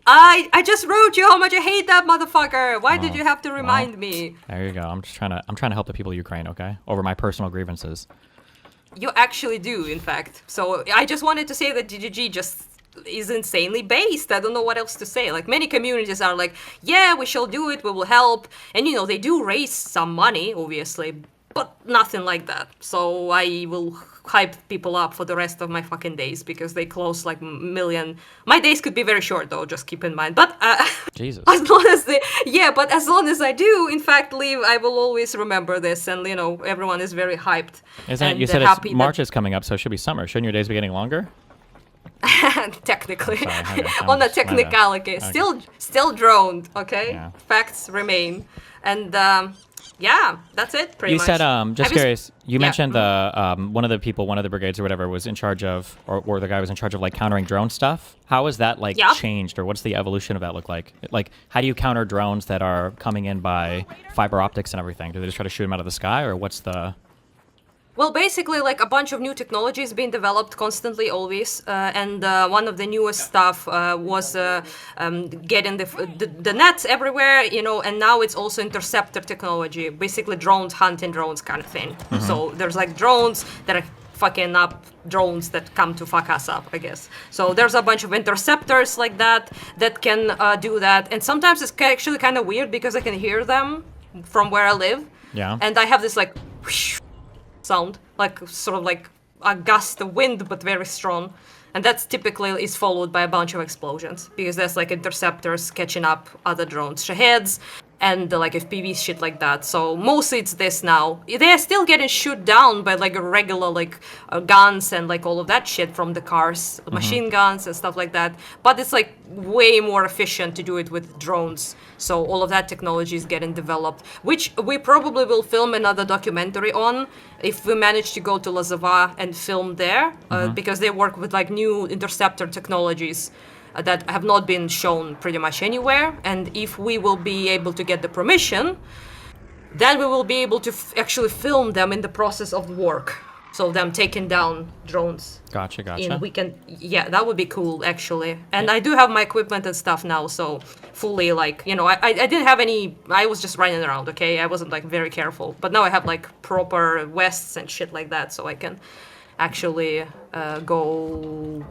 I just wrote you how much I hate that motherfucker. Why did you have to remind me? There you go. I'm trying to help the people of Ukraine, okay? Over my personal grievances. You actually do, in fact. So I just wanted to say that GGG just is insanely based. I don't know what else to say. Like, many communities are like, yeah, we shall do it, we will help. And, they do raise some money, obviously, but nothing like that. So I will hype people up for the rest of my fucking days because they close like million. My days could be very short though, just keep in mind. But Jesus. As long as I do, in fact, leave, I will always remember this, and everyone is very hyped. You said March is coming up, so it should be summer. Shouldn't your days be getting longer? Technically, on a technicality, still droned. Okay, facts remain. And yeah, that's it. Pretty You much. said, just curious. You Yeah. mentioned the one of the brigades or whatever was in charge of, or the guy was in charge of like countering drone stuff. How has that like Yeah. changed, or what's the evolution of that look like? Like, how do you counter drones that are coming in by fiber optics and everything? Do they just try to shoot them out of the sky, or what's the? Well, basically, like a bunch of new technologies being developed constantly, always, and one of the newest stuff was getting the nets everywhere, you know, and now it's also interceptor technology, basically drones hunting drones kind of thing. So there's like drones that are fucking up drones that come to fuck us up, I guess. So there's a bunch of interceptors like that can do that, and sometimes it's actually kind of weird because I can hear them from where I live. Yeah. And I have this like whoosh sound, like sort of like a gust of wind, but very strong. And that's typically is followed by a bunch of explosions because there's like interceptors catching up other drones, Shaheds, and like FPV shit like that. So mostly it's this now. They are still getting shot down by like regular like guns and like all of that shit from the cars, machine guns and stuff like that. But it's like way more efficient to do it with drones. So all of that technology is getting developed, which we probably will film another documentary on if we manage to go to Lazava and film there, because they work with like new interceptor technologies that have not been shown pretty much anywhere. And if we will be able to get the permission, then we will be able to actually film them in the process of work. So them taking down drones. Gotcha. And we can, yeah, that would be cool actually. And I do have my equipment and stuff now, so fully like, you know, I didn't have any, I was just running around, okay? I wasn't like very careful. But now I have like proper vests and shit like that, so I can actually go,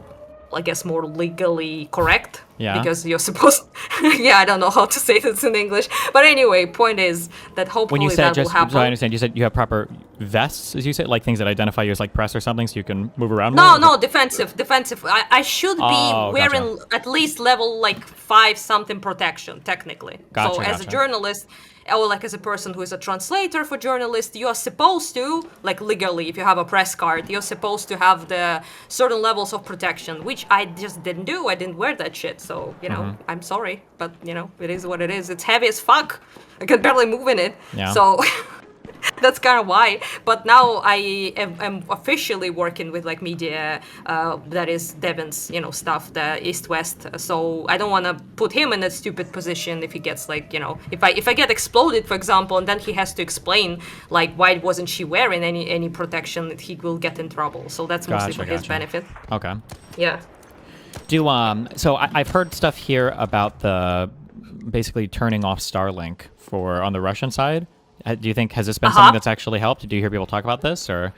I guess, more legally correct. Yeah. Because you're supposed yeah, I don't know how to say this in English. But anyway, point is that hopefully When you said that will happen. so I understand, you said you have proper vests, as you said, like things that identify you as like press or something, so you can move around. No, defensive. I should be Oh, wearing gotcha. at least level like 5 something protection, technically. Gotcha, so as a gotcha. journalist, or like as a person who is a translator for journalists, you are supposed to, like legally, if you have a press card, you're supposed to have the certain levels of protection, which I just didn't do. I didn't wear that shit, so, you know, I'm sorry, but, you know, it is what it is. It's heavy as fuck. I can barely move in it. Yeah. So... That's kind of why. But now I am officially working with like media that is Devin's, you know, stuff, the East-West. So I don't want to put him in a stupid position if he gets like, you know, if I get exploded, for example, and then he has to explain like why wasn't she wearing any protection, he will get in trouble. So that's mostly for his benefit. Okay. Yeah. So I've heard stuff here about the basically turning off Starlink on the Russian side. Do you think, has this been something that's actually helped? Do you hear people talk about this, or?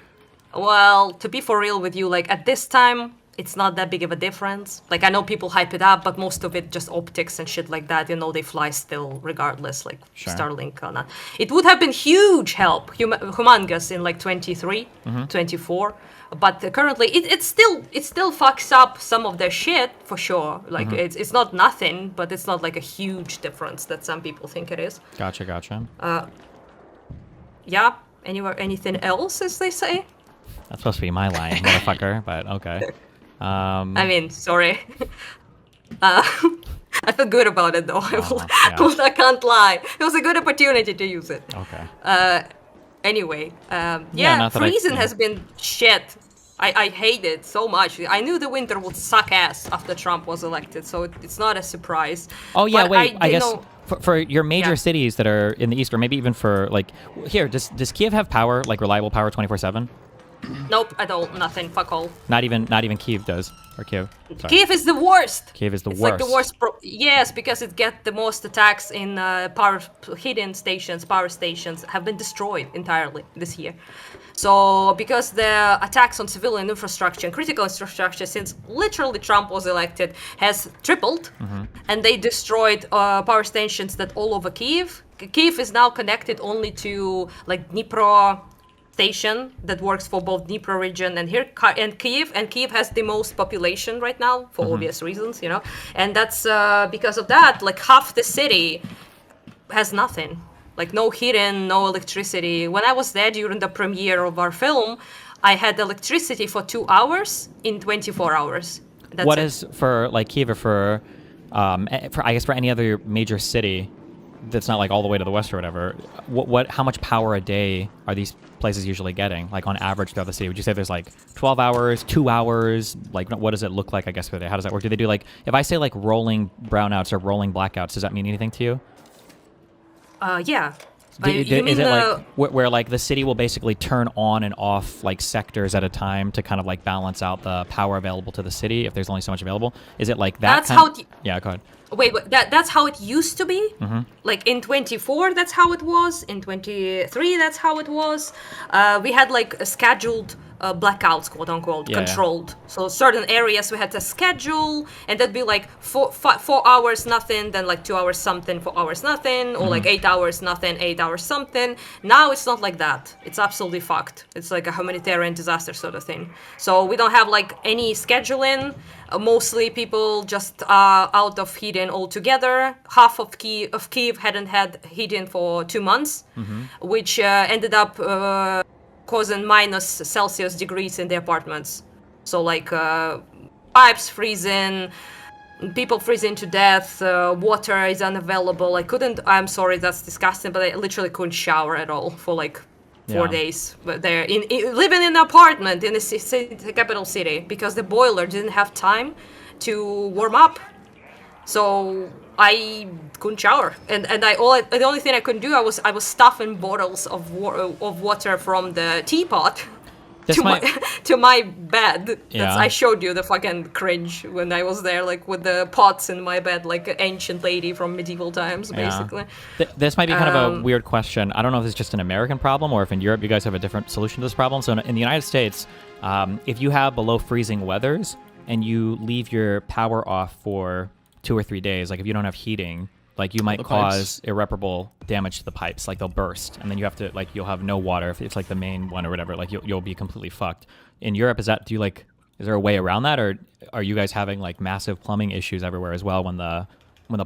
Well, to be for real with you, like at this time, it's not that big of a difference. Like I know people hype it up, but most of it just optics and shit like that. You know, they fly still regardless, like Sure. Starlink or not. It would have been huge help, humongous in like 23, 24. But currently, it still fucks up some of their shit for sure. Like it's not nothing, but it's not like a huge difference that some people think it is. Gotcha. Yeah. Anything else, as they say? That's supposed to be my line, motherfucker, but okay. I mean, sorry. I feel good about it, though. I can't lie. It was a good opportunity to use it. Okay. Anyway, not that freezing has been shit. I hate it so much. I knew the winter would suck ass after Trump was elected, so it's not a surprise. Oh, yeah, But wait, I guess... know- For your major Yeah. cities that are in the east, or maybe even for like here, does Kiev have power, like reliable power, 24/7? Nope, I don't. Nothing. Fuck all. Not even Kiev does, or Kiev. Sorry. Kiev is the worst. Kiev is the It's worst. like the worst. Yes, because it get the most attacks in hidden stations. Power stations have been destroyed entirely this year. So because the attacks on civilian infrastructure and critical infrastructure since literally Trump was elected has tripled, and they destroyed power stations that all over Kiev. Kiev is now connected only to like Dnipro station that works for both Dnipro region and Kiev, and Kiev has the most population right now for obvious reasons, you know, and that's because of that, like half the city has nothing, like no heating, no electricity. When I was there during the premiere of our film, I had electricity for 2 hours in 24 hours. What is for like Kiev or for I guess for any other major city? that's not like all the way to the west or whatever, how much power a day are these places usually getting, like on average throughout the city? Would you say there's like 12 hours, 2 hours? Like, what does it look like, I guess, for the day? How does that work? Do they do like, if I say like rolling brownouts or rolling blackouts, does that mean anything to you? Yeah. Is it like where like the city will basically turn on and off like sectors at a time to kind of like balance out the power available to the city if there's only so much available? Is it like that? Yeah, go ahead. Wait, that's how it used to be? Like in 24, that's how it was. In 23, that's how it was. We had like a scheduled blackouts, quote unquote, controlled. So certain areas we had to schedule, and that'd be like 4 hours nothing, then like 2 hours something, 4 hours nothing, or like 8 hours nothing, 8 hours something. Now it's not like that. It's absolutely fucked. It's like a humanitarian disaster sort of thing. So we don't have like any scheduling. Mostly people just are out of heating altogether. Half of Kyiv hadn't had heating for 2 months, which ended up causing minus Celsius degrees in the apartments. So like pipes freezing, people freezing to death, water is unavailable. I'm sorry, that's disgusting, but I literally couldn't shower at all for like 4 days. But they're living in an apartment in the capital city because the boiler didn't have time to warm up. So I couldn't shower, and the only thing I couldn't do, I was stuffing bottles of water from the teapot to my bed. I showed you the fucking cringe when I was there, like with the pots in my bed, like an ancient lady from medieval times, basically. This might be kind of a weird question. I don't know if it's just an American problem or if in Europe you guys have a different solution to this problem. So in the United States, if you have below freezing weathers and you leave your power off for 2 or 3 days, like if you don't have heating, like you might cause irreparable damage to the pipes, like they'll burst, and then you have to, like, you'll have no water if it's like the main one or whatever, like you'll be completely fucked. In Europe, is there a way around that, or are you guys having like massive plumbing issues everywhere as well when the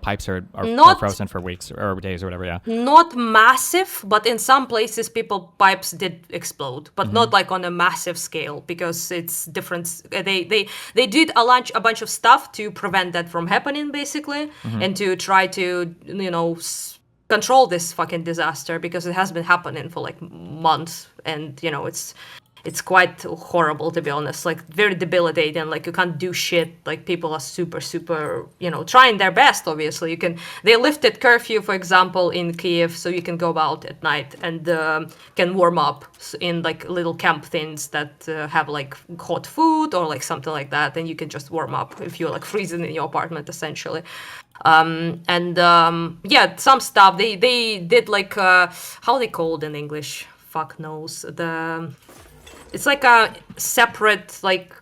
pipes are frozen for weeks or days or whatever? Not massive, but in some places pipes did explode, but not like on a massive scale, because it's different. They did a bunch of stuff to prevent that from happening, basically, and to try to control this fucking disaster, because it has been happening for like months, and it's quite horrible, to be honest. Like, very debilitating. Like, you can't do shit. Like, people are super, trying their best, obviously. They lifted curfew, for example, in Kyiv, so you can go out at night and can warm up in, like, little camp things that have, like, hot food or, like, something like that. And you can just warm up if you're, like, freezing in your apartment, essentially. Some stuff. They did, like, how they called in English? Fuck knows. It's like a separate, like,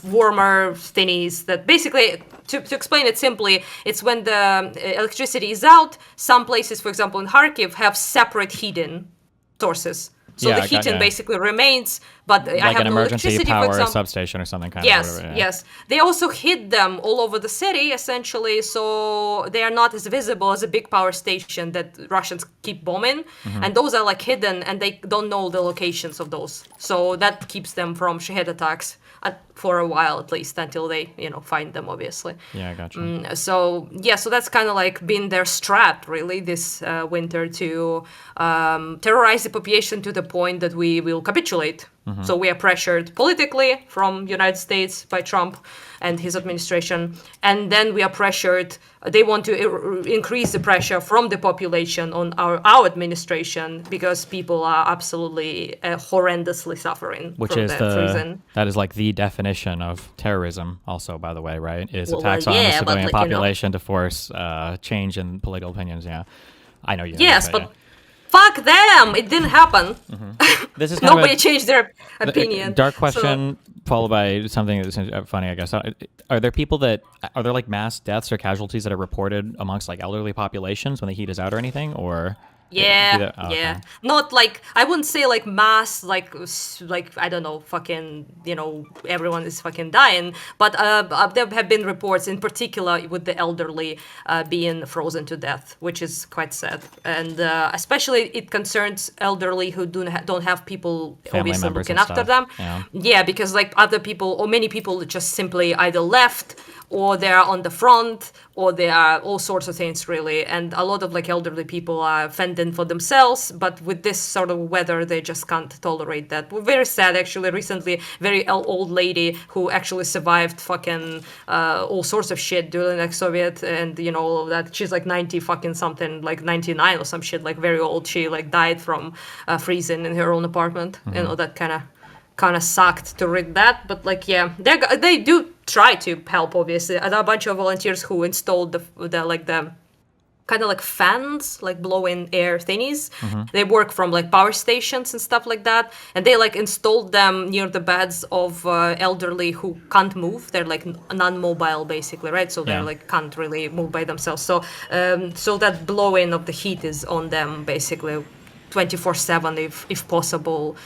warmer thingies that basically, to explain it simply, it's when the electricity is out, some places, for example, in Kharkiv, have separate heating sources. So the heating basically remains, but like I have an no emergency electricity, power for example. Substation or something kind Yes, of. yes. They also hid them all over the city, essentially, so they are not as visible as a big power station that Russians keep bombing. And those are, like, hidden, and they don't know the locations of those. So that keeps them from Shahed attacks for a while, at least, until they, find them, obviously. Yeah, I gotcha. So that's kind of like been their strat, really, this winter, to terrorize the population to the point that we will capitulate. So we are pressured politically from United States by Trump and his administration, and then we are pressured. They want to increase the pressure from the population on our administration, because people are absolutely horrendously suffering. Which from is that is like the definition of terrorism, also, by the way, right? Is attacks on the civilian population to force change in political opinions. Yeah, I know you. Yes, but fuck them! It didn't happen. This is nobody changed their opinion. Dark question followed by something that's funny, I guess. Are there like mass deaths or casualties that are reported amongst like elderly populations when the heat is out or anything, or? Yeah, Oh, yeah. okay. Not like, I wouldn't say like mass, like I don't know, fucking, everyone is fucking dying. But there have been reports, in particular with the elderly being frozen to death, which is quite sad. And especially it concerns elderly who don't have people Family obviously members looking and after stuff. them. Yeah. Yeah, because like other people or many people just simply either left or they're on the front, or they are all sorts of things really. And a lot of like elderly people are fending for themselves, but with this sort of weather, they just can't tolerate that. We're very sad actually. Recently, very old lady who actually survived fucking all sorts of shit during like Soviet and all of that. She's like 90 fucking something, like 99 or some shit, like very old. She like died from freezing in her own apartment. That kind of sucked to read that, but like they do try to help. Obviously, there are a bunch of volunteers who installed the kind of like fans, like blowing air thingies. They work from like power stations and stuff like that, and they like installed them near the beds of elderly who can't move. They're like non-mobile basically, right? So they're like can't really move by themselves. So so that blowing of the heat is on them basically 24/7 if possible.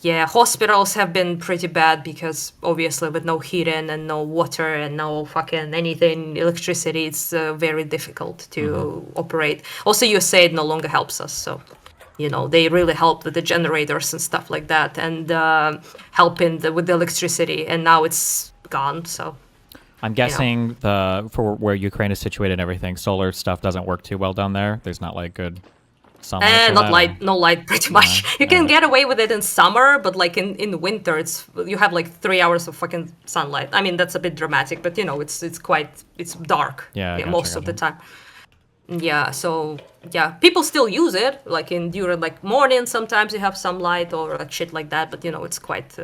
Yeah, hospitals have been pretty bad because obviously with no heating and no water and no fucking anything, electricity, it's very difficult to operate. Also, USAID no longer helps us, so they really helped with the generators and stuff like that, and helping with the electricity, and now it's gone. So I'm guessing for where Ukraine is situated and everything, solar stuff doesn't work too well down there. There's not like good sunlight. No light, pretty much. You can get away with it in summer, but like in winter, you have like 3 hours of fucking sunlight. I mean, that's a bit dramatic, but it's dark. Most of the time. Yeah, so people still use it, like during like morning. Sometimes you have some light or like shit like that, but it's quite.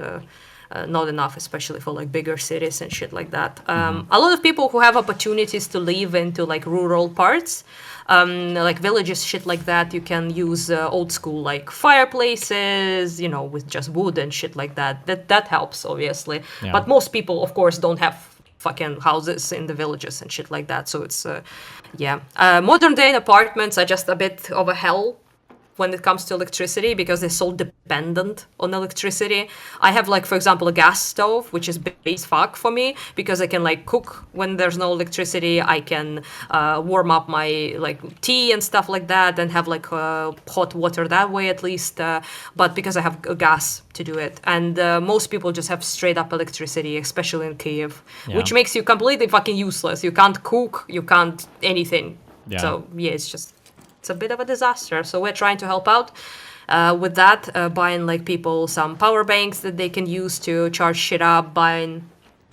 Not enough, especially for like bigger cities and shit like that. A lot of people who have opportunities to live into like rural parts, like villages, shit like that, you can use old school like fireplaces, with just wood and shit like that. That helps, obviously. Yeah. But most people, of course, don't have fucking houses in the villages and shit like that. So it's, modern day apartments are just a bit of a hell when it comes to electricity because they're so dependent on electricity. I have like, for example, a gas stove, which is base fuck for me because I can like cook when there's no electricity. I can warm up my like tea and stuff like that and have like hot water that way at least. But because I have gas to do it. And most people just have straight up electricity, especially in Kyiv, which makes you completely fucking useless. You can't cook, you can't anything. Yeah. So it's a bit of a disaster. So we're trying to help out with that, buying like people some power banks that they can use to charge shit up, buying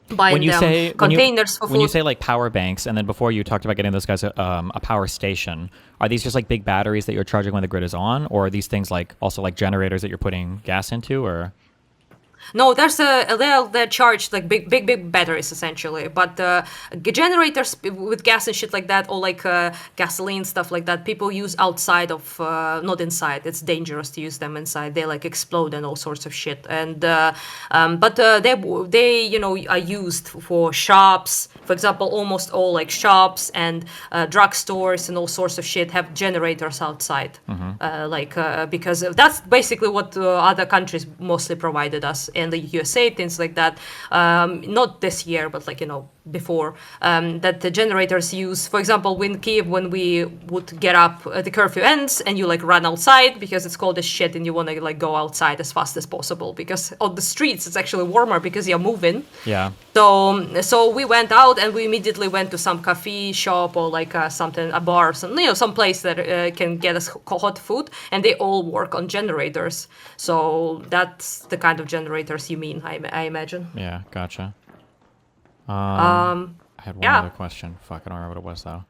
containers for food. When you say like power banks, and then before you talked about getting those guys a power station, are these just like big batteries that you're charging when the grid is on, or are these things like also like generators that you're putting gas into, or? No, they're charged like big batteries essentially, but generators with gas and shit like that, or like gasoline stuff like that, people use outside of, not inside. It's dangerous to use them inside. They like explode and all sorts of shit. And but they are used for shops. For example, almost all like shops and drugstores and all sorts of shit have generators outside, because that's basically what other countries mostly provided us. And the USA, things like that, not this year, but like, before, that the generators use, for example, in Kyiv, when we would get up, the curfew ends and you like run outside because it's cold as shit and you want to like go outside as fast as possible because on the streets it's actually warmer because you're moving. Yeah. So we went out and we immediately went to some cafe shop or like a bar, some place that can get us hot food, and they all work on generators. So that's the kind of generators you mean, I imagine. Yeah, gotcha. I had one other question. Fuck, I don't remember what it was though.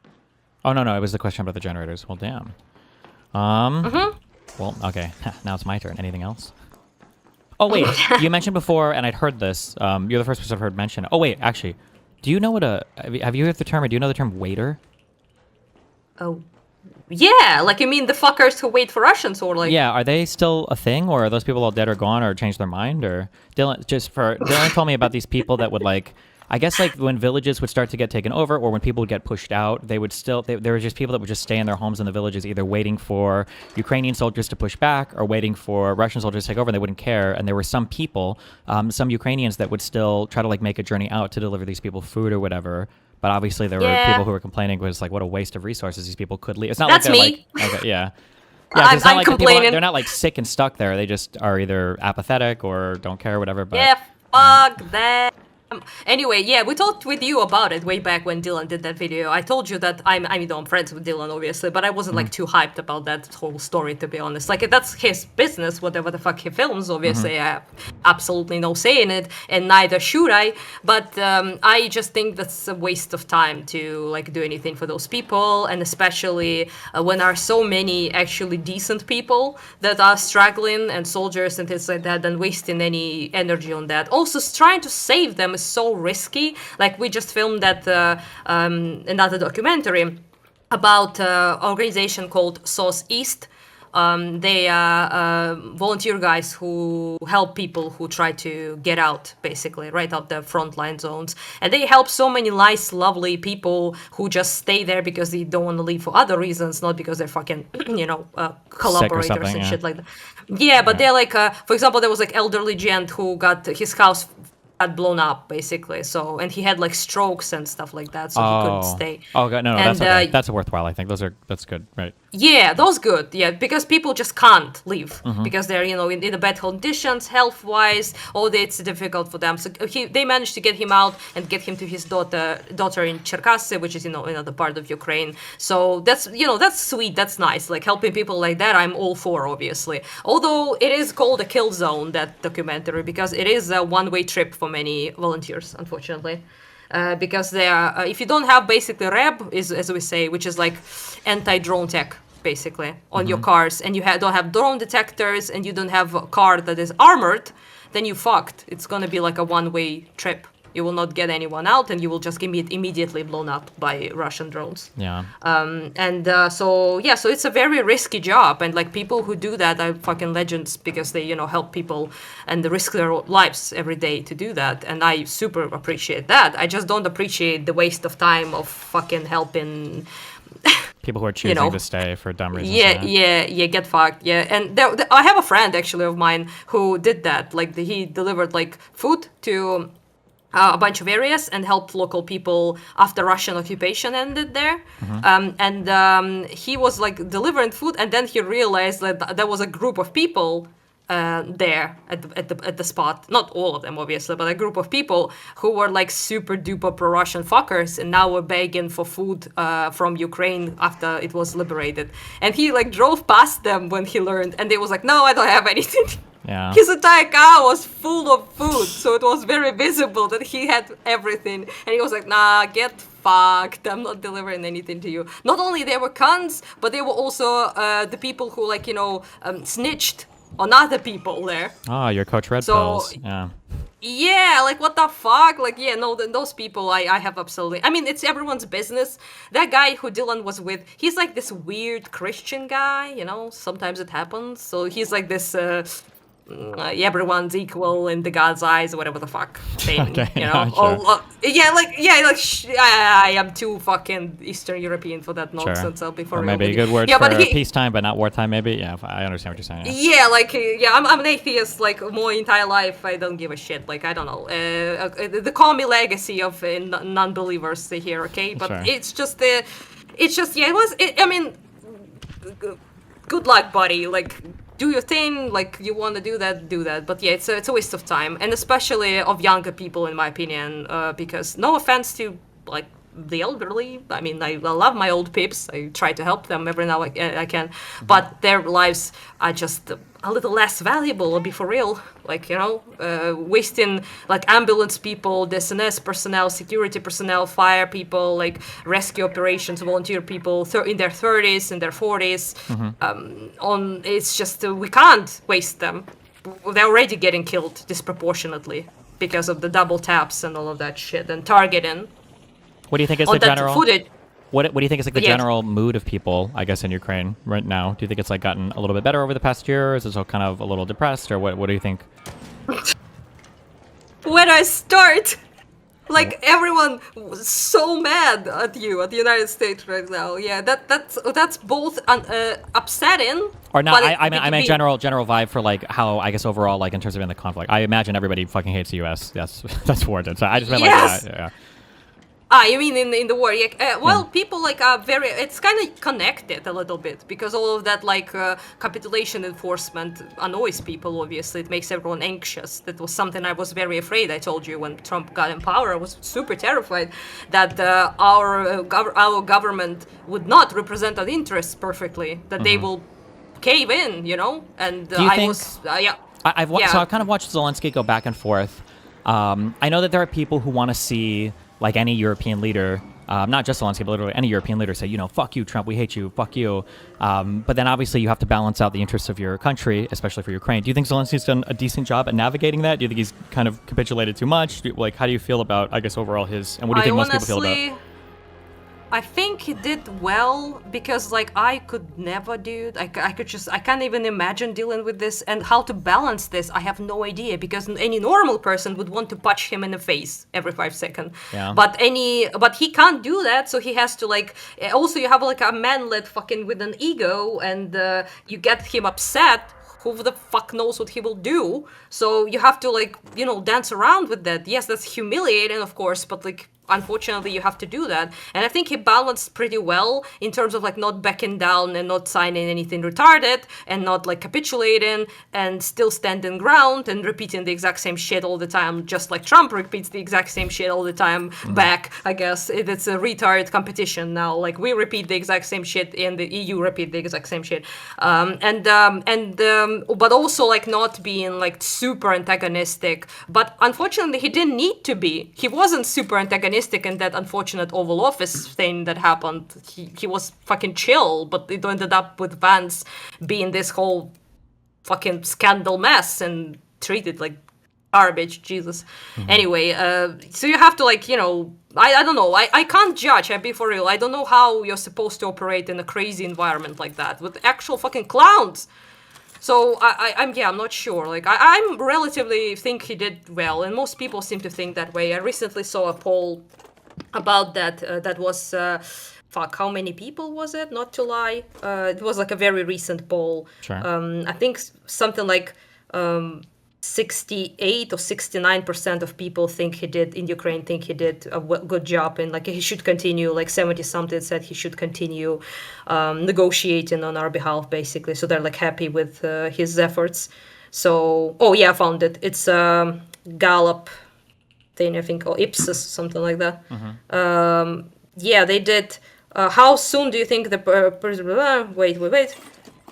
Oh no, it was the question about the generators. Well, damn. Well, okay. Now it's my turn. Anything else? Oh wait, you mentioned before, and I'd heard this. You're the first person I've heard mention. Oh wait, actually, do you know what have you heard the term, or do you know the term waiter? Oh, yeah. Like, you mean the fuckers who wait for Russians, or like? Yeah, are they still a thing, or are those people all dead or gone, or changed their mind, or Dylan? Dylan told me about these people that would like I guess like when villages would start to get taken over, or when people would get pushed out, they would still. There were just people that would just stay in their homes in the villages, either waiting for Ukrainian soldiers to push back or waiting for Russian soldiers to take over, and they wouldn't care. And there were some people, some Ukrainians, that would still try to like make a journey out to deliver these people food or whatever. But obviously, there were people who were complaining was like, what a waste of resources these people could leave. It's not That's like they're me. like, okay, yeah. Yeah, it's not I'm like complaining. they're not like sick and stuck there. They just are either apathetic or don't care or whatever. But Yeah, fuck that. Anyway, yeah, we talked with you about it way back when Dylan did that video. I told you that I'm friends with Dylan, obviously, but I wasn't like too hyped about that whole story, to be honest. Like, that's his business, whatever the fuck he films, obviously. I have absolutely no say in it, and neither should I. But I just think that's a waste of time to like do anything for those people, and especially when there are so many actually decent people that are struggling, and soldiers and things like that, and wasting any energy on that. Also, trying to save them is so risky. Like, we just filmed that another documentary about an organization called SOS East. They are volunteer guys who help people who try to get out, basically, right out the frontline zones. And they help so many nice, lovely people who just stay there because they don't want to leave for other reasons, not because they're fucking, collaborators and shit like that. Yeah, but they're like, for example, there was like elderly gent who got his house got blown up, basically. So, and he had like strokes and stuff like that, so he couldn't stay. Oh, God, no, and, that's okay. That's worthwhile, I think. That's good, right? Yeah, those good. Yeah, because people just can't leave because they're, in the bad conditions, health-wise. It's difficult for them. So they managed to get him out and get him to his daughter in Cherkasy, which is, another part of Ukraine. So that's sweet. That's nice. Like, helping people like that, I'm all for, obviously. Although it is called a kill zone, that documentary, because it is a one-way trip for many volunteers, unfortunately. Because they are, if you don't have basically REB, as we say, which is like anti-drone tech, basically, on your cars, and you don't have drone detectors, and you don't have a car that is armored, then you fucked. It's gonna be like a one-way trip. You will not get anyone out, and you will just get immediately blown up by Russian drones. Yeah. So it's a very risky job, and like people who do that are fucking legends because they, help people and they risk their lives every day to do that, and I super appreciate that. I just don't appreciate the waste of time of fucking helping people who are choosing to stay for dumb reasons. Yeah, get fucked. Yeah, and I have a friend actually of mine who did that. Like he delivered like food to a bunch of areas and helped local people after Russian occupation ended there. He was like delivering food, and then he realized that there was a group of people there at the spot. Not all of them, obviously, but a group of people who were like super duper pro-Russian fuckers, and now were begging for food from Ukraine after it was liberated. And he like drove past them when he learned, and they was like, "No, I don't have anything." Yeah. His entire car was full of food, so it was very visible that he had everything. And he was like, "Nah, get fucked. I'm not delivering anything to you." Not only they were cunts, but they were also the people who like snitched on other people there. Oh, your Coach Red Pills. Yeah. Yeah, like what the fuck? Like, yeah, no, those people I have absolutely... I mean, it's everyone's business. That guy who Dylan was with, he's like this weird Christian guy, sometimes it happens. So he's like this... everyone's equal in the God's eyes, or whatever the fuck thing, Okay, sure. I am too fucking Eastern European for that nonsense. Sure. I'll be for or real. Maybe a good word for peacetime, but not wartime. Maybe. Yeah, I understand what you're saying. Yeah, I'm an atheist. Like my entire life, I don't give a shit. Like I don't know. The call me legacy of non-believers here, okay? But sure. It's just good luck, buddy. Like. Do your thing, like you want to do that. But yeah, it's a waste of time, and especially of younger people, in my opinion. Because no offense to like the elderly, I mean, I love my old peeps. I try to help them every now I can, but their lives are just a little less valuable. I'll be for real. Like wasting like ambulance people, DSNS personnel, security personnel, fire people, like rescue operations, volunteer people in their 30s and their 40s. It's just we can't waste them. They're already getting killed disproportionately because of the double taps and all of that shit and targeting. What do you think is the general? Footage. What do you think is like the general mood of people, I guess, in Ukraine right now? Do you think it's like gotten a little bit better over the past year, or is it still kind of a little depressed, or what do you think? Where do I start? Like everyone was so mad at you at the United States right now. Yeah, that's both upsetting. Or not? But I meant general vibe for like how I guess overall like in terms of in the conflict. I imagine everybody fucking hates the U.S. That's warranted. So I just meant Yes. like yeah. You mean in the war? Yeah. Well, people like are very. It's kind of connected a little bit because all of that like capitulation enforcement annoys people. Obviously, it makes everyone anxious. That was something I was very afraid. I told you when Trump got in power, I was super terrified that our government would not represent our interests perfectly. That they will cave in, you know. And Do you think, was yeah. So I've kind of watched Zelensky go back and forth. I know that there are people who want to see like any European leader, not just Zelensky, but literally any European leader say, you know, fuck you, Trump, we hate you, fuck you. But then obviously you have to balance out the interests of your country, especially for Ukraine. Do you think Zelensky's done a decent job at navigating that? Do you think he's kind of capitulated too much? Like, how do you feel about, I guess, overall his, and what do you think most people feel about? I think he did well because like I could never do it. I can't even imagine dealing with this and how to balance this. I have no idea because any normal person would want to punch him in the face every 5 seconds. Yeah. But he can't do that, so he has to like. Also, you have like a manlet fucking with an ego, and you get him upset. Who the fuck knows what he will do? So you have to like, you know, dance around with that. Yes, that's humiliating, of course, but like unfortunately you have to do that. And I think he balanced pretty well in terms of like not backing down and not signing anything retarded and not like capitulating and still standing ground and repeating the exact same shit all the time, just like Trump repeats the exact same shit all the time back. I guess it's a retard competition now. Like we repeat the exact same shit and the EU repeat the exact same shit. But also like not being like super antagonistic. But unfortunately he didn't need to be. He wasn't super antagonistic in that unfortunate Oval Office thing that happened. He was fucking chill, but it ended up with Vance being this whole fucking scandal mess and treated like garbage. Jesus. Anyway, so you have to like, you know, I don't know. I can't judge. I'll be for real. I don't know how you're supposed to operate in a crazy environment like that with actual fucking clowns. So I'm not sure. Like I'm relatively think he did well, and most people seem to think that way. I recently saw a poll about that. That was how many people was it? Not to lie, it was like a very recent poll. Sure. I think something like 68 or 69% of people in Ukraine think he did a good job, and like he should continue. Like 70 something said he should continue negotiating on our behalf, basically. So they're like happy with his efforts. So I found it. It's Gallup thing, I think, or Ipsos, something like that. They did. How soon do you think the wait.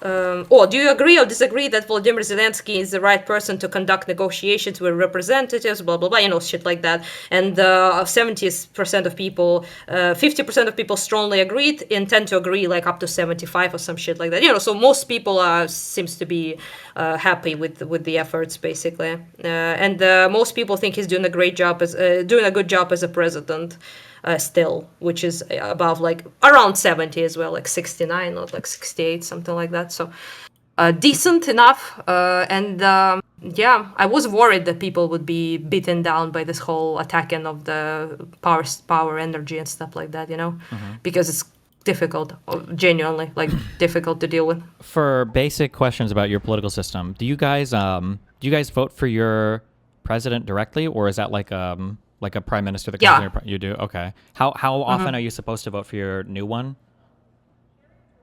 Do you agree or disagree that Volodymyr Zelensky is the right person to conduct negotiations with representatives, blah, blah, blah, you know, shit like that. And 70% of people, 50% of people strongly agreed and tend to agree like up to 75 or some shit like that. You know, so most people seems to be happy with the efforts, basically. And most people think he's doing a good job as a president. Still, which is above like around 70 as well, like 69, not like 68, something like that. So decent enough. I was worried that people would be beaten down by this whole attacking of the power, energy and stuff like that, you know, because it's difficult, genuinely, like difficult to deal with. For basic questions about your political system, do you guys vote for your president directly, or is that like a prime minister that comes in you do? Okay. How often are you supposed to vote for your new one?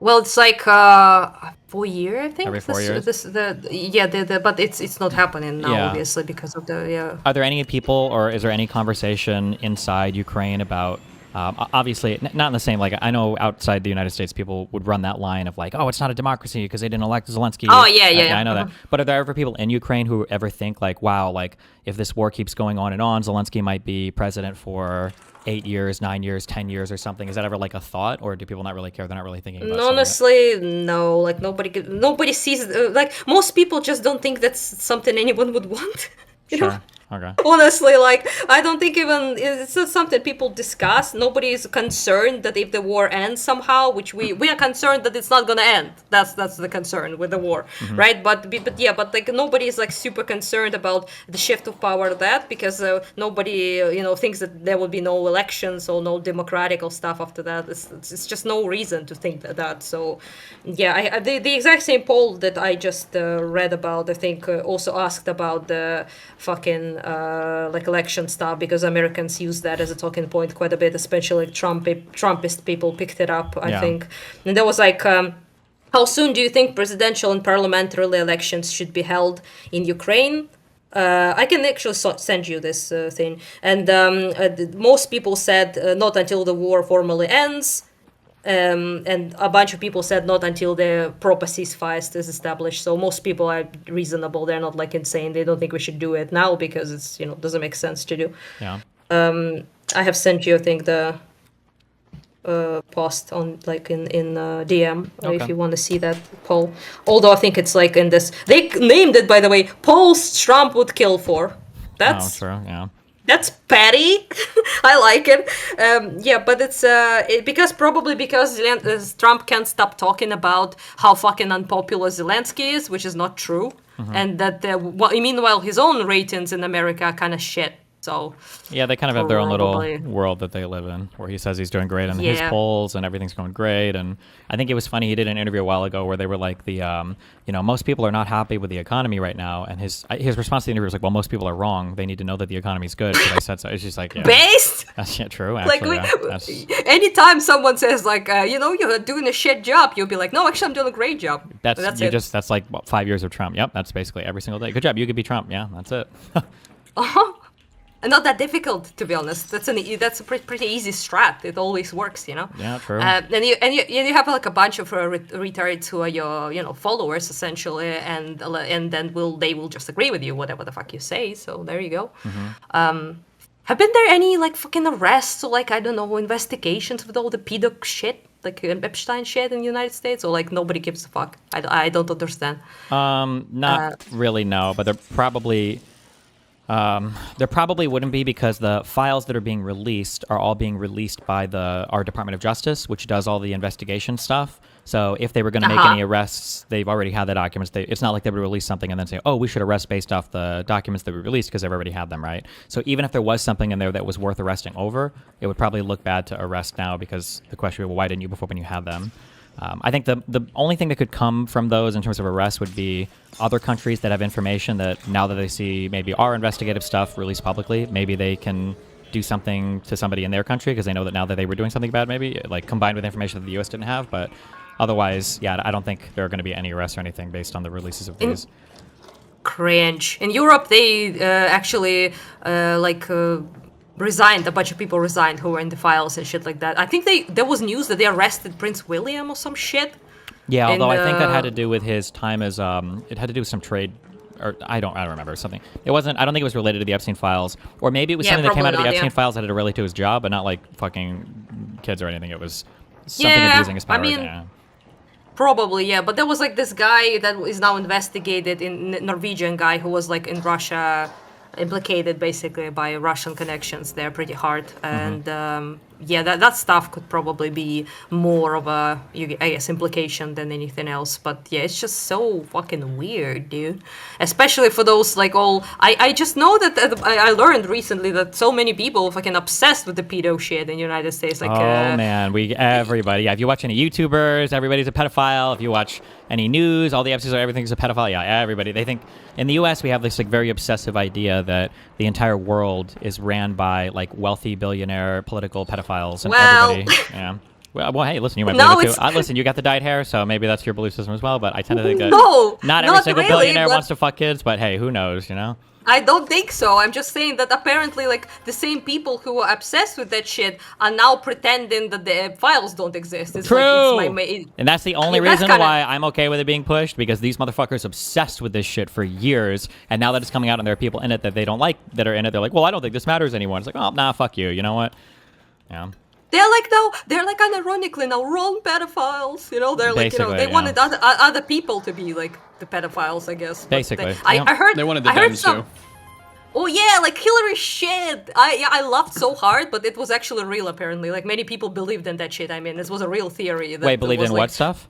Well, it's like 4 years, I think. Every 4 years? But it's not happening now, obviously, because of the, Are there any people, or is there any conversation inside Ukraine about, obviously, not in the same, like, I know outside the United States, people would run that line of like, oh, it's not a democracy because they didn't elect Zelensky. Oh, yeah. I know that. But are there ever people in Ukraine who ever think like, wow, like, if this war keeps going on and on, Zelensky might be president for 8 years, 9 years, 10 years or something? Is that ever like a thought, or do people not really care? They're not really thinking about it? Honestly, no. Like nobody sees like most people just don't think that's something anyone would want. You know? Okay. Honestly, like, I don't think even it's not something people discuss. Nobody is concerned that if the war ends somehow, which we are concerned that it's not gonna end. That's the concern with the war, right? But like nobody is like super concerned about the shift of power that because nobody thinks that there will be no elections or no democratic or stuff after that. It's just no reason to think that. So yeah, the exact same poll that I just read about, I think also asked about the fucking like election stuff because Americans use that as a talking point quite a bit, especially like Trumpist people picked it up, I think. And there was like, how soon do you think presidential and parliamentary elections should be held in Ukraine? I can actually send you this thing. And most people said not until the war formally ends. And a bunch of people said not until the proper ceasefire is established. So most people are reasonable. They're not like insane. They don't think we should do it now because it's doesn't make sense to do. Yeah. I have sent you, I think, the post on like in DM if you want to see that poll. Although I think it's like in this. They named it, by the way, polls Trump would kill for. That's true. Yeah. That's petty. I like it. But it's because Trump can't stop talking about how fucking unpopular Zelensky is, which is not true, and that meanwhile his own ratings in America are kind of shit. So yeah, they kind of have their own little world that they live in, where he says he's doing great on his polls and everything's going great. And I think it was funny, he did an interview a while ago where they were like, most people are not happy with the economy right now. And his response to the interview was like, well, most people are wrong. They need to know that the economy's good. So I said so. It's just like, yeah, based. That's true. Actually, anytime someone says like, you're doing a shit job, you'll be like, no, actually, I'm doing a great job. That's like 5 years of Trump. Yep, that's basically every single day. Good job. You could be Trump. Yeah, that's it. Not that difficult, to be honest. That's a pretty easy strat. It always works, Yeah, true. And you have like a bunch of retards who are your followers essentially, and then they will just agree with you whatever the fuck you say. So there you go. Have been there any like fucking arrests or like I don't know investigations with all the pedo shit like Epstein shit in the United States, or like nobody gives a fuck? I don't understand. Not really, no, but they're probably. There probably wouldn't be because the files that are being released are all being released by our Department of Justice, which does all the investigation stuff. So if they were going to make any arrests, they've already had the documents. It's not like they would release something and then say, oh, we should arrest based off the documents that we released because they've already had them, right? So even if there was something in there that was worth arresting over, it would probably look bad to arrest now because the question would be, well, why didn't you before when you had them? I think the only thing that could come from those in terms of arrests would be other countries that have information that now that they see maybe our investigative stuff released publicly, maybe they can do something to somebody in their country because they know that now that they were doing something bad, maybe like combined with information that the U.S. didn't have. But otherwise, yeah, I don't think there are going to be any arrests or anything based on the releases of these. Cringe. In Europe, they actually resigned. A bunch of people resigned who were in the files and shit like that. I think there was news that they arrested Prince William or some shit. Yeah, although I think that had to do with his time as it had to do with some trade, or I don't remember something. It wasn't. I don't think it was related to the Epstein files, or maybe it was something that came out of the Epstein files that had to relate to his job, but not like fucking kids or anything. It was something abusing his powers. Probably, yeah. But there was like this guy that is now investigated, Norwegian guy who was like in Russia, implicated basically by Russian connections there pretty hard. And that stuff could probably be more of a, I guess, implication than anything else. But yeah, it's just so fucking weird, dude. Especially for those like I just know that I learned recently that so many people are fucking obsessed with the pedo shit in the United States. Like, man, everybody. Yeah, if you watch any YouTubers, everybody's a pedophile. If you watch any news, all the episodes, everything's a pedophile. Yeah, everybody. They think in the U.S. we have this like very obsessive idea that the entire world is ran by like wealthy billionaire political pedophiles and everybody. Yeah. Well, hey, listen, you might believe it too. Listen, you got the dyed hair, so maybe that's your belief system as well. But I tend to think that not every single billionaire wants to fuck kids. But hey, who knows? I don't think so. I'm just saying that apparently, like, the same people who are obsessed with that shit are now pretending that the files don't exist. It's True! Like, and that's the only reason why I'm okay with it being pushed, because these motherfuckers obsessed with this shit for years, and now that it's coming out and there are people in it that they don't like that are in it, they're like, well, I don't think this matters anymore. It's like, oh, nah, fuck you. You know what? Yeah. They're like unironically now wrong pedophiles. They're like, they wanted other people to be like the pedophiles, I guess. Basically. I heard they wanted the Dems too. Oh yeah, like Hillary shit. I laughed so hard, but it was actually real apparently. Like many people believed in that shit. I mean, this was a real theory. That Wait, believed was, in like, what stuff?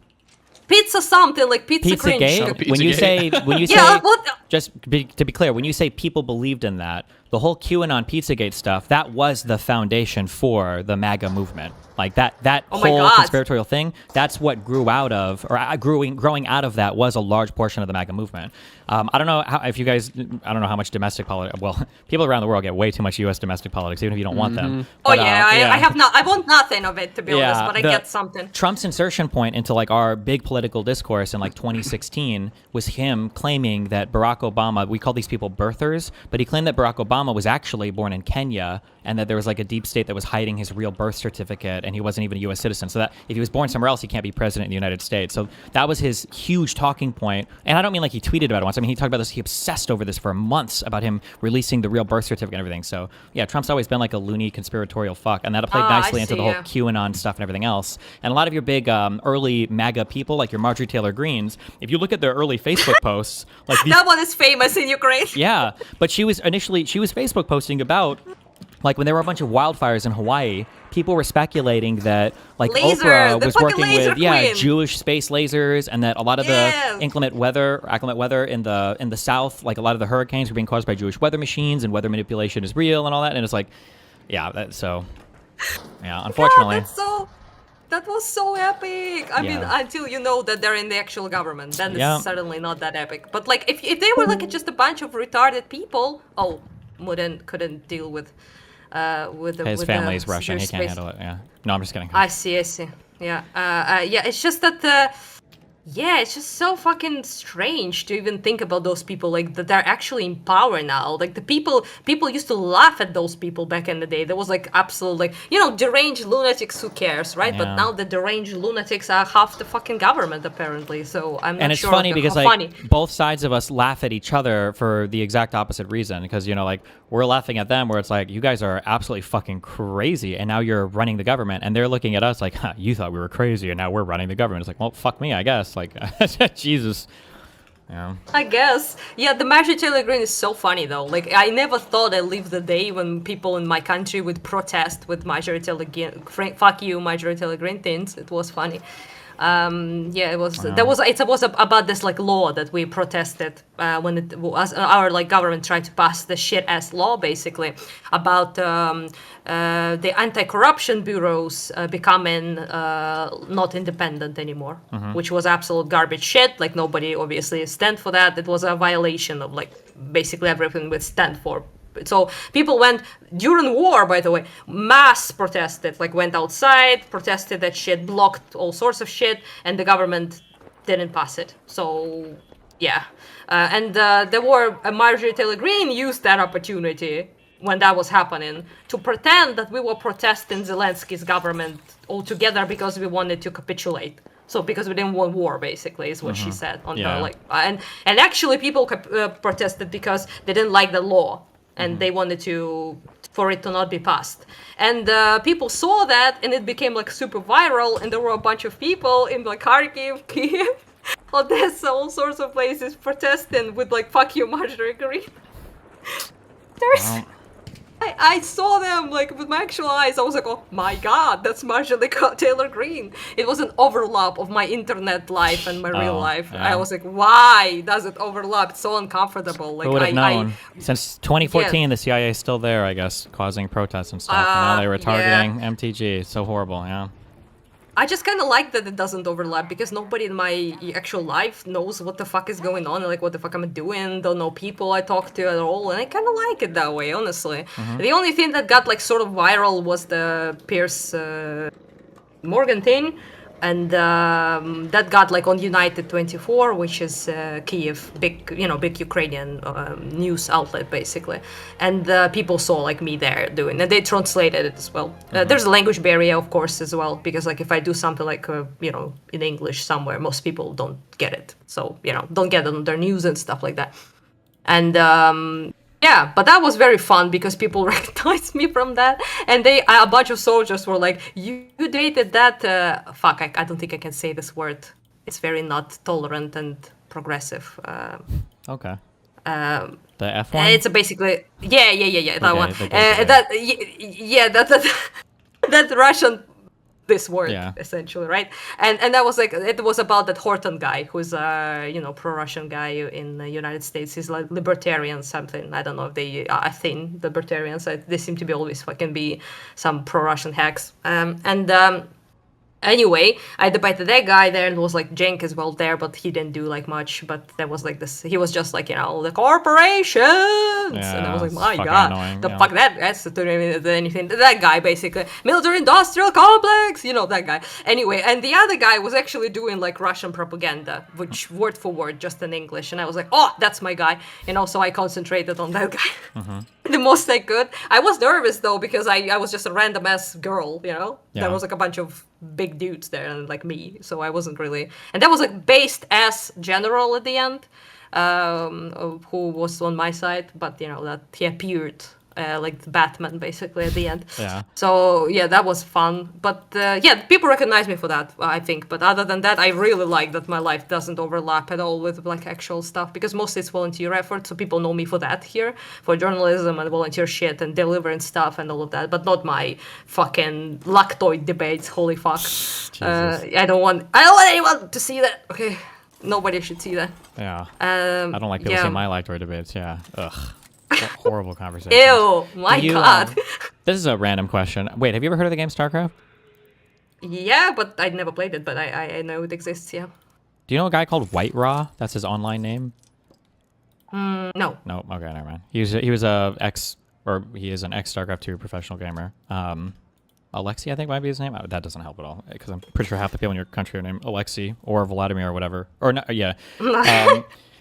Pizza something like pizza cringe. Pizzagate. When you say Yeah, what? to be clear, when you say people believed in that, the whole QAnon Pizzagate stuff, that was the foundation for the MAGA movement. Like that Oh my whole God. conspiratorial thing, that's what grew out of, or growing out of that was a large portion of the MAGA movement. I don't know if you guys, I don't know how much domestic politics, well, people around the world get way too much U.S. domestic politics, even if you don't want them. Oh But, yeah, I want nothing of it, to be honest, but I the- get something. Trump's insertion point into like our big political discourse in like 2016 was him claiming that Barack Obama, we call these people birthers, but he claimed that Barack Obama was actually born in Kenya and that there was like a deep state that was hiding his real birth certificate and he wasn't even a U.S. citizen. So that if he was born somewhere else, he can't be president of the United States. So that was his huge talking point. And I don't mean like he tweeted about it once. I mean, he talked about this, he obsessed over this for months about him releasing the real birth certificate and everything. So yeah, Trump's always been like a loony conspiratorial fuck. And that played nicely into the whole QAnon stuff and everything else. And a lot of your big early MAGA people, like your Marjorie Taylor Greens, if you look at their early Facebook posts, like these, That one is famous in Ukraine. yeah, but she was Facebook posting about like when there were a bunch of wildfires in Hawaii, people were speculating that like Laser, Oprah the was fucking working laser with queen. Jewish space lasers, and that a lot of Yes. the acclimate weather in the South, like a lot of the hurricanes were being caused by Jewish weather machines, and weather manipulation is real and all that. And it's like, yeah, unfortunately. Yeah, that was so epic. I mean, Yeah. until you know that they're in the actual government, then Yeah. it's certainly not that epic. But like, if they were like just a bunch of retarded people, couldn't deal with His family's the Russian. He Jewish can't space. handle it. Yeah. No, I'm just kidding. I see. Yeah. Yeah. It's just that. Yeah, it's just so fucking strange to even think about those people, like that they're actually in power now. Like the people used to laugh at those people back in the day. There was like absolute, like, deranged lunatics, who cares, right? Yeah. But now the deranged lunatics are half the fucking government apparently. So I'm not And it's sure funny because how like funny. both sides of us laugh at each other for the exact opposite reason. Because like we're laughing at them where it's like, you guys are absolutely fucking crazy, and now you're running the government, and they're looking at us like, huh, you thought we were crazy, and now we're running the government. It's like, well, fuck me, I guess. Like, Jesus. Yeah. I guess. Yeah, the Marjorie Taylor Greene is so funny though. Like, I never thought I'd live the day when people in my country would protest with Marjorie Taylor Greene, fuck you, Marjorie Taylor Greene things. It was funny. Yeah, it was. It was about this like law that we protested when it was our like government tried to pass the shit ass law basically about the anti-corruption bureaus becoming not independent anymore, which was absolute garbage shit. Like nobody obviously stand for that. It was a violation of like basically everything we stand for. So people went during war, by the way, mass protested, like went outside, protested that shit, blocked all sorts of shit, and the government didn't pass it. So yeah, and there were Marjorie Taylor Greene used that opportunity when that was happening to pretend that we were protesting Zelensky's government altogether because we wanted to capitulate. So because we didn't want war, basically, is what she said on her like, and actually people protested because they didn't like the law. And they wanted for it to not be passed. And people saw that, and it became like super viral. And there were a bunch of people in like Kharkiv, Kiev, Odessa, all sorts of places protesting with like "fuck you, Marjorie Greene." I saw them like with my actual eyes. I was like, oh my god, that's Marjorie Taylor Greene. It was an overlap of my internet life and my real life. Yeah. I was like, why does it overlap? It's so uncomfortable. Like, Who would have known? Since 2014, the CIA is still there, I guess, causing protests and stuff. And now they were targeting MTG. It's so horrible, yeah. I just kind of like that it doesn't overlap because nobody in my actual life knows what the fuck is going on, like what the fuck I'm doing, don't know people I talk to at all, and I kind of like it that way, honestly. The only thing that got like sort of viral was the Piers Morgan thing, and that got like on United 24, which is Kiev, big Ukrainian news outlet basically, and people saw like me there doing, and they translated it as well. There's a language barrier, of course, as well, because like if I do something like in English somewhere, most people don't get it, so don't get it on their news and stuff like that, and. Yeah, but that was very fun because people recognized me from that, and a bunch of soldiers were like, "You dated that?" Fuck, I don't think I can say this word. It's very not tolerant and progressive. Okay. The F one? It's basically that Okay, one. the gay That Russian this word Yeah. essentially, right? And that was like it was about that Horton guy who's pro-Russian guy in the United States. He's like libertarian something. I don't know if they are a thing. Libertarians, they seem to be always fucking be some pro-Russian hacks. Anyway, I debated that guy there, and was like Cenk as well there, but he didn't do like much. But there was like this, he was just like, the corporations, and I was like, it's my fucking god, annoying, the yeah. fuck that's to anything. That guy basically, military-industrial complex, that guy. Anyway, and the other guy was actually doing like Russian propaganda, which word for word, just in English, and I was like, oh, that's my guy, so I concentrated on that guy. The most I could. I was nervous though because I was just a random ass girl, Yeah. There was like a bunch of big dudes there and like me, so I wasn't really. And that was like based as general at the end, who was on my side, but that he appeared like Batman basically at the end. Yeah. So yeah, that was fun. But people recognize me for that, I think. But other than that, I really like that my life doesn't overlap at all with like actual stuff, because mostly it's volunteer effort. So people know me for that here, for journalism and volunteer shit and deliverance stuff and all of that. But not my fucking lactoid debates. Holy fuck! I don't want anyone to see that. Okay, nobody should see that. Yeah. I don't like people seeing my Lactoid debates. Yeah. Ugh. Horrible conversation. Ew, my god. This is a random question. Wait, have you ever heard of the game StarCraft? Yeah, but I never played it, but I know it exists, yeah. Do you know a guy called White Raw? That's his online name? No. No, okay, never mind. He is an ex StarCraft 2 professional gamer. Alexi, I think might be his name. That doesn't help at all, because I'm pretty sure half the people in your country are named Alexi or Vladimir or whatever. Or no, yeah.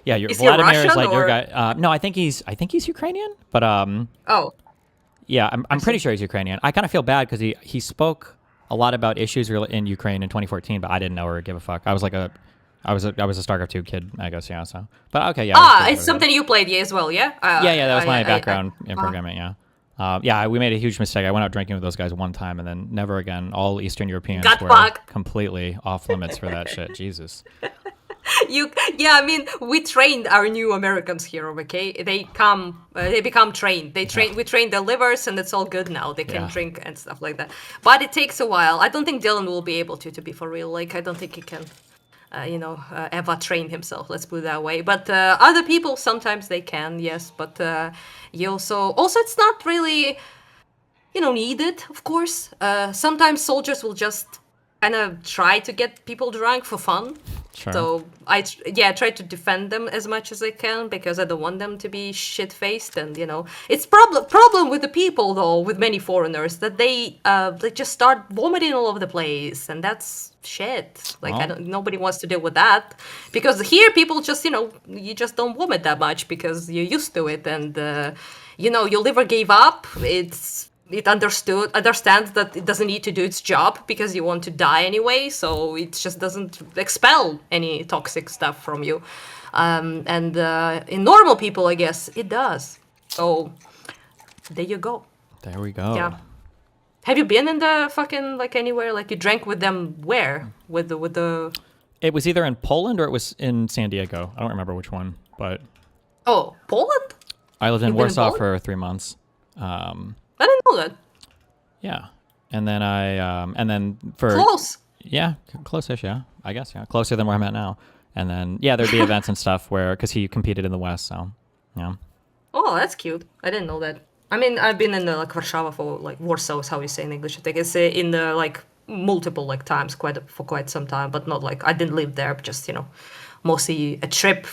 Yeah, Is Vladimir he is Russian, like your or? guy. No, I think he's Ukrainian, but Oh. yeah, I'm pretty sure he's Ukrainian. I kind of feel bad because he spoke a lot about issues in Ukraine in 2014, but I didn't know or give a fuck. I was a StarCraft 2 kid, I guess, yeah. So, but okay, yeah. It's something you played as well, yeah? Yeah, that was my background in programming, yeah. Yeah, we made a huge mistake. I went out drinking with those guys one time, and then never again. All Eastern Europeans Got were fucked. completely off limits for that shit. Jesus. We trained our new Americans here, okay? They become trained. We train their livers, and it's all good now. They can drink and stuff like that. But it takes a while. I don't think Dylan will be able to be for real. Like, I don't think he can, ever train himself. Let's put it that way. But other people, sometimes they can, yes. But you also, it's not really, needed, of course. Sometimes soldiers will just kind of try to get people drunk for fun. Sure. So I try to defend them as much as I can, because I don't want them to be shit-faced. And it's problem with the people though, with many foreigners, that they just start vomiting all over the place, and that's shit. Like, nobody wants to deal with that, because here people just you just don't vomit that much because you're used to it, and your liver gave up. It understands that it doesn't need to do its job because you want to die anyway, so it just doesn't expel any toxic stuff from you. And in normal people, I guess, it does. So there you go. There we go. Yeah. Have you been in the fucking, like, anywhere? Like, you drank with them where? With the... It was either in Poland or it was in San Diego. I don't remember which one, but... Oh, Poland? I lived in You've been in Warsaw Poland? for 3 months. I didn't know that. Yeah. And then and then for... Close. Yeah, close-ish, yeah. I guess, yeah. Closer than where I'm at now. And then, yeah, there'd be events and stuff because he competed in the West, so, yeah. Oh, that's cute. I didn't know that. I mean, I've been in Warsaw for, Warsaw is how you say in English. I think it's in the, multiple, times for quite some time, but not, I didn't live there, just, mostly a trip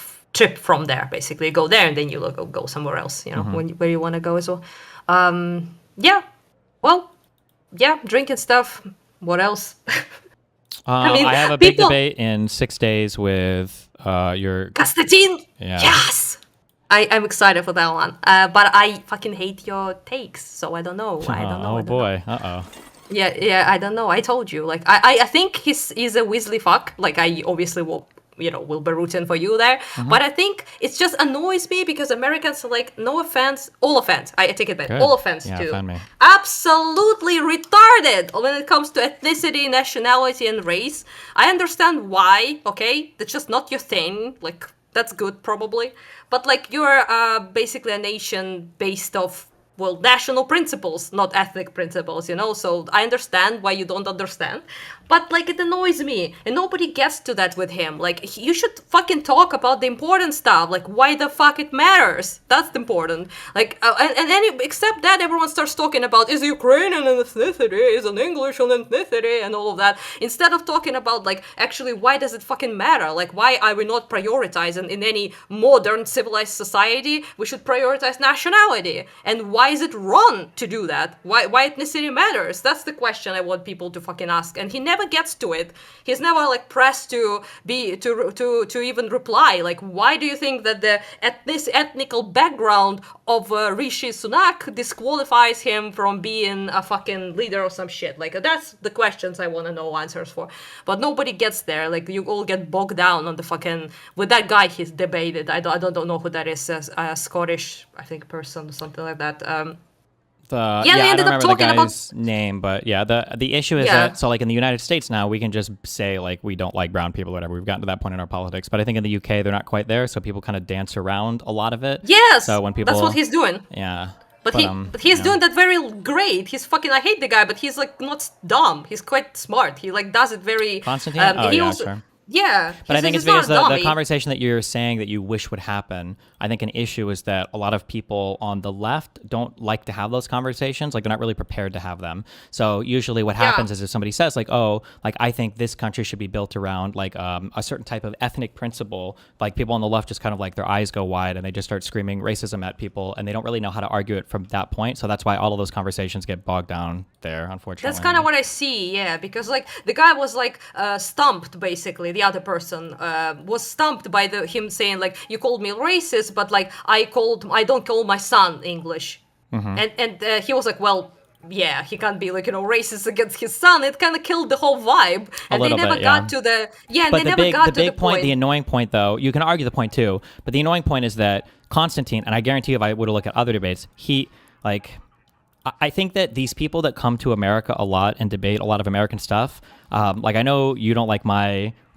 from there, basically. You go there, and then you go somewhere else, where you want to go as well. Yeah. Well, yeah, drinking stuff. What else? I have a big debate in 6 days with your... Constantine! Yeah. Yes! I'm excited for that one. But I fucking hate your takes, so I don't know. Oh, boy. Uh-oh. Yeah, I don't know. I told you. I think he's a Weasley fuck. I obviously will be rooting for you there. Mm-hmm. But I think it just annoys me because Americans are no offense, all offense. I take it back. Good. All offense yeah, too. Offend me. Absolutely retarded when it comes to ethnicity, nationality, and race. I understand why, okay? That's just not your thing. That's good, probably. But like you're basically a nation based off national principles, not ethnic principles, you know? So I understand why you don't understand. But, like, it annoys me. And nobody gets to that with him. Like, you should fucking talk about the important stuff. Like, why the fuck it matters. That's important. Like, except that, everyone starts talking about, is Ukrainian an ethnicity? Is an English an ethnicity? And all of that. Instead of talking about, like, actually, why does it fucking matter? Like, why are we not prioritizing in any modern civilized society? We should prioritize nationality. And why is it wrong to do that? Why ethnicity matters? That's the question I want people to fucking ask. And he never gets to it. He's never like pressed to even reply. Like, why do you think that the ethnical background of Rishi Sunak disqualifies him from being a fucking leader or some shit? Like, that's the questions I want to know answers for. But nobody gets there. Like, you all get bogged down on the fucking with that guy he's debated. I don't know who that is. A Scottish, I think, person or something like that. They ended I don't up remember talking the guy's name, but yeah, the issue is that, so like in the United States now, we can just say like we don't like brown people or whatever. We've gotten to that point in our politics, but I think in the UK they're not quite there, so people kind of dance around a lot of it. Yes, so when people, that's what he's doing. Yeah. But he's doing that very great. He's fucking, I hate the guy, but he's like not dumb. He's quite smart. He like does it very. Constantine? Sure. Yeah, but I think it's because the conversation that you're saying that you wish would happen, I think an issue is that a lot of people on the left don't like to have those conversations. Like, they're not really prepared to have them. So usually what happens is if somebody says like, oh, like I think this country should be built around like a certain type of ethnic principle, like people on the left just kind of like their eyes go wide and they just start screaming racism at people and they don't really know how to argue it from that point. So that's why all of those conversations get bogged down there, unfortunately. That's kind of what I see, yeah, because like the guy was like stumped basically. The other person was stumped by him saying like, you called me racist, but like I don't call my son English. And he was like, well, yeah, he can't be like, you know, racist against his son. It kind of killed the whole vibe. And they never got to the big point. The annoying point, though, you can argue the point too, but the annoying point is that Constantine, and I guarantee you if I would have looked at other debates, I think that these people that come to America a lot and debate a lot of American stuff, like I know you don't like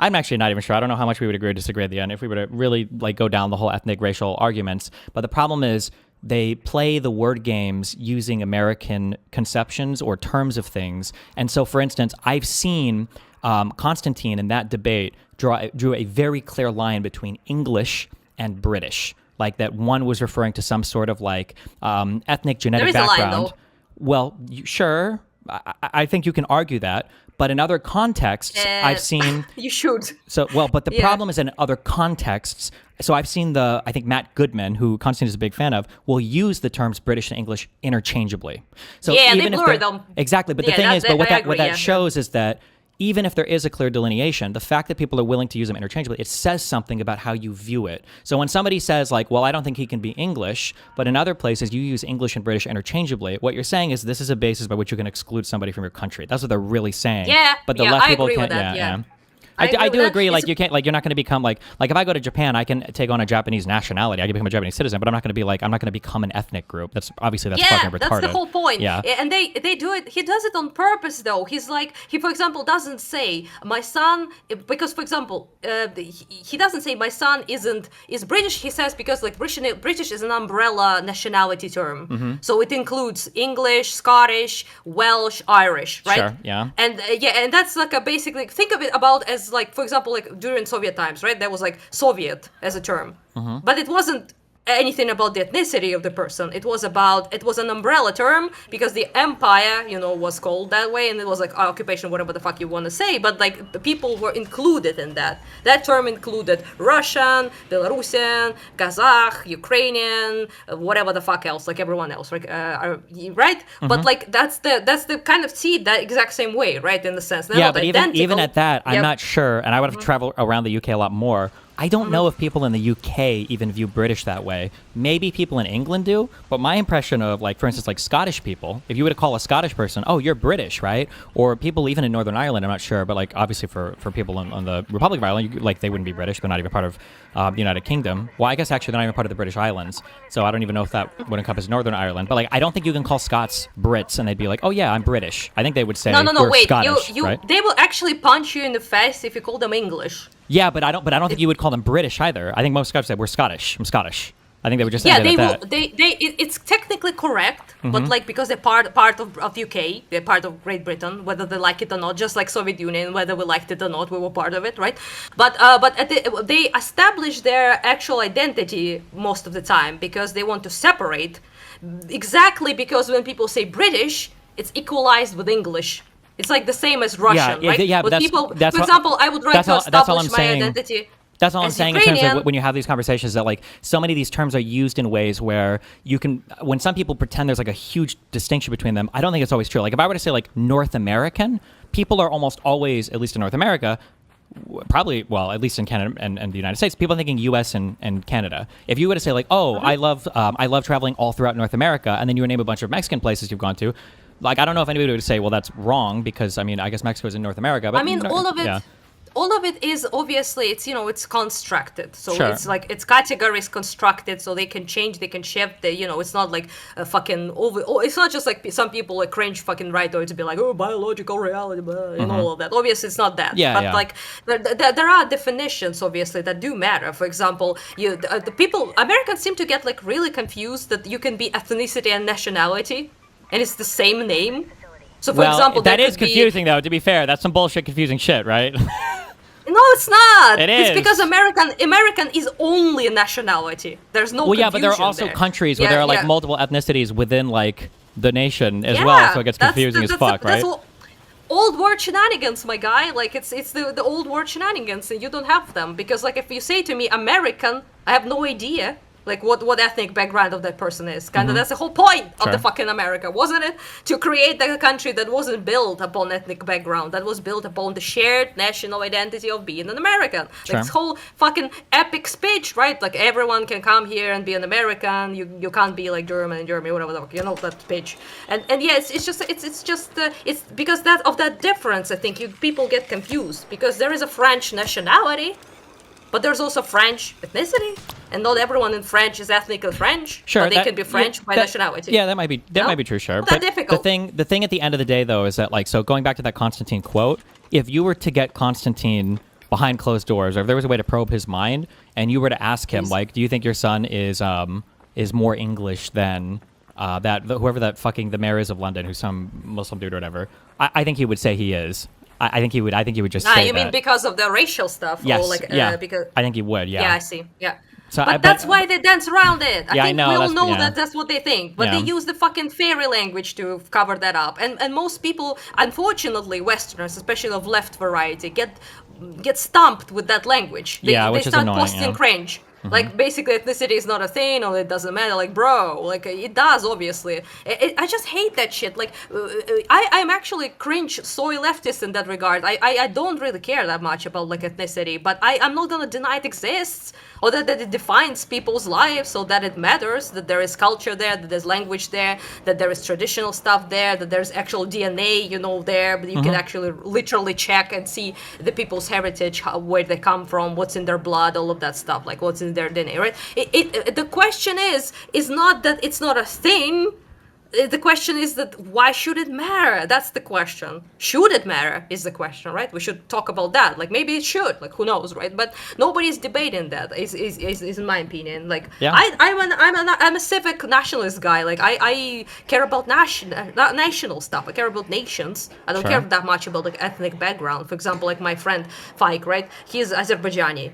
I'm actually not even sure. I don't know how much we would agree or disagree at the end if we were to really like go down the whole ethnic racial arguments. But the problem is they play the word games using American conceptions or terms of things. And so, for instance, I've seen Constantine in that debate drew a very clear line between English and British. Like that one was referring to some sort of like ethnic genetic background. A line, well, sure. I think you can argue that. But in other contexts, I've seen... You should. So, well, but the problem is in other contexts. So I've seen I think Matt Goodman, who Constantine is a big fan of, will use the terms British and English interchangeably. So yeah, even they blur them. Exactly. But the thing is, what that shows is that even if there is a clear delineation, the fact that people are willing to use them interchangeably, it says something about how you view it. So when somebody says like, well, I don't think he can be English, but in other places you use English and British interchangeably, what you're saying is this is a basis by which you can exclude somebody from your country. That's what they're really saying. Yeah, but the left people agree can't. With that, yeah. I do agree. Like you can't, like you're not going to become like if I go to Japan, I can take on a Japanese nationality. I can become a Japanese citizen, but I'm not going to be like I'm not going to become an ethnic group. That's fucking retarded. That's the whole point. Yeah, and they do it. He does it on purpose though. He's like for example doesn't say my son because for example he doesn't say my son is British. He says because like British is an umbrella nationality term, so it includes English, Scottish, Welsh, Irish, right? Sure. Yeah. And and that's like a basically think of it about as like for example like during Soviet times, right? There was like Soviet as a term, but it wasn't anything about the ethnicity of the person. It was an umbrella term because the empire, you know, was called that way, and it was like occupation, whatever the fuck you want to say. But like the people were included in that. That term included Russian, Belarusian, Kazakh, Ukrainian, whatever the fuck else, like everyone else, right? Right? But like that's the kind of seed that exact same way, right? In the sense. They're but even at that, I'm not sure, and I would have to travel around the UK a lot more. I don't know if people in the UK even view British that way. Maybe people in England do, but my impression of, like, for instance, like Scottish people, if you were to call a Scottish person, oh, you're British, right? Or people even in Northern Ireland, I'm not sure, but like obviously for people on the Republic of Ireland, like they wouldn't be British. They're not even part of the United Kingdom. Well, I guess actually they're not even part of the British Islands, so I don't even know if that would encompass Northern Ireland. But like, I don't think you can call Scots Brits and they'd be like, oh yeah, I'm British. I think they would say, no, we're wait, Scottish, right? They will actually punch you in the face if you call them English. Yeah, but I don't think you would call them British either. I think most Scots said we're Scottish. I'm Scottish. I think they would just end it at that. It's technically correct, but like because they're part of UK, they're part of Great Britain, whether they like it or not, just like Soviet Union, whether we liked it or not, we were part of it, right? But they establish their actual identity most of the time because they want to separate. Exactly because when people say British, it's equalized with English. It's like the same as Russian, right? Yeah, but for example, I would write to establish my identity. That's all I'm saying in terms of when you have these conversations that like so many of these terms are used in ways where you can, when some people pretend there's like a huge distinction between them, I don't think it's always true. Like if I were to say like North American, people are almost always, at least in North America, probably, well, at least in Canada and the United States, people are thinking US and Canada. If you were to say like, oh, I love traveling all throughout North America, and then you would name a bunch of Mexican places you've gone to, like I don't know if anybody would say, well, that's wrong because I mean, I guess Mexico is in North America. But I mean, all of it. Yeah. All of it is obviously it's constructed, so sure. It's like it's categories constructed, so they can change, they can shift. It's not like a fucking it's not just like some people like cringe fucking right or to be like biological reality and all of that. Obviously, it's not that. Yeah, but like there are definitions obviously that do matter. For example, the people Americans seem to get like really confused that you can be ethnicity and nationality, and it's the same name. So for example, that is confusing though. To be fair, that's some bullshit, confusing shit, right? No, it's not. It is. It's because American is only a nationality. There's no. Well, yeah, but there are also countries where there are like multiple ethnicities within like the nation as well, so it gets confusing as fuck, right? Old word shenanigans, my guy. Like it's the old word shenanigans, and you don't have them because like if you say to me American, I have no idea. Like what ethnic background of that person is. Kinda that's the whole point of the fucking America, wasn't it? To create a country that wasn't built upon ethnic background, that was built upon the shared national identity of being an American. Like this whole fucking epic speech, right? Like everyone can come here and be an American. You can't be like German in Germany, whatever the fuck, you know that speech. And yeah, it's because of that difference. I think people get confused because there is a French nationality. But there's also French ethnicity, and not everyone in French is ethnically French. Sure, but they can be French by nationality. Yeah, that might be true. Sure, but difficult. The thing at the end of the day, though, is that like so going back to that Constantine quote, if you were to get Constantine behind closed doors, or if there was a way to probe his mind, and you were to ask him, like, do you think your son is more English than whoever that fucking the mayor is of London, who's some Muslim dude or whatever? I think he would say he is. I think he would just say that. You mean because of the racial stuff? Yes. Or like, because I think he would. Yeah. Yeah, I see. Yeah. So, but that's why they dance around it. I think we all know that that's what they think. But they use the fucking fairy language to cover that up. And most people, unfortunately, Westerners, especially of left variety, get stumped with that language. They start posting cringe. Like basically ethnicity is not a thing, or it doesn't matter. Like bro, like it does obviously. I just hate that shit. Like I'm actually cringe soy leftist in that regard. I don't really care that much about like ethnicity, but I'm not gonna deny it exists or that it defines people's lives, or that it matters, that there is culture there, that there's language there, that there is traditional stuff there, that there's actual DNA, there, but you can actually literally check and see the people's heritage, where they come from, what's in their blood, all of that stuff, like what's in their DNA, right? The question is not that it's not a thing. The question is that why should it matter? That's the question. Should it matter is the question, right? We should talk about that. Like maybe it should. Like who knows, right? But nobody's debating that. Is in my opinion. Like I'm a civic nationalist guy. Like I care about national stuff. I care about nations. I don't care that much about like ethnic background. For example, like my friend Faik, right? He's Azerbaijani.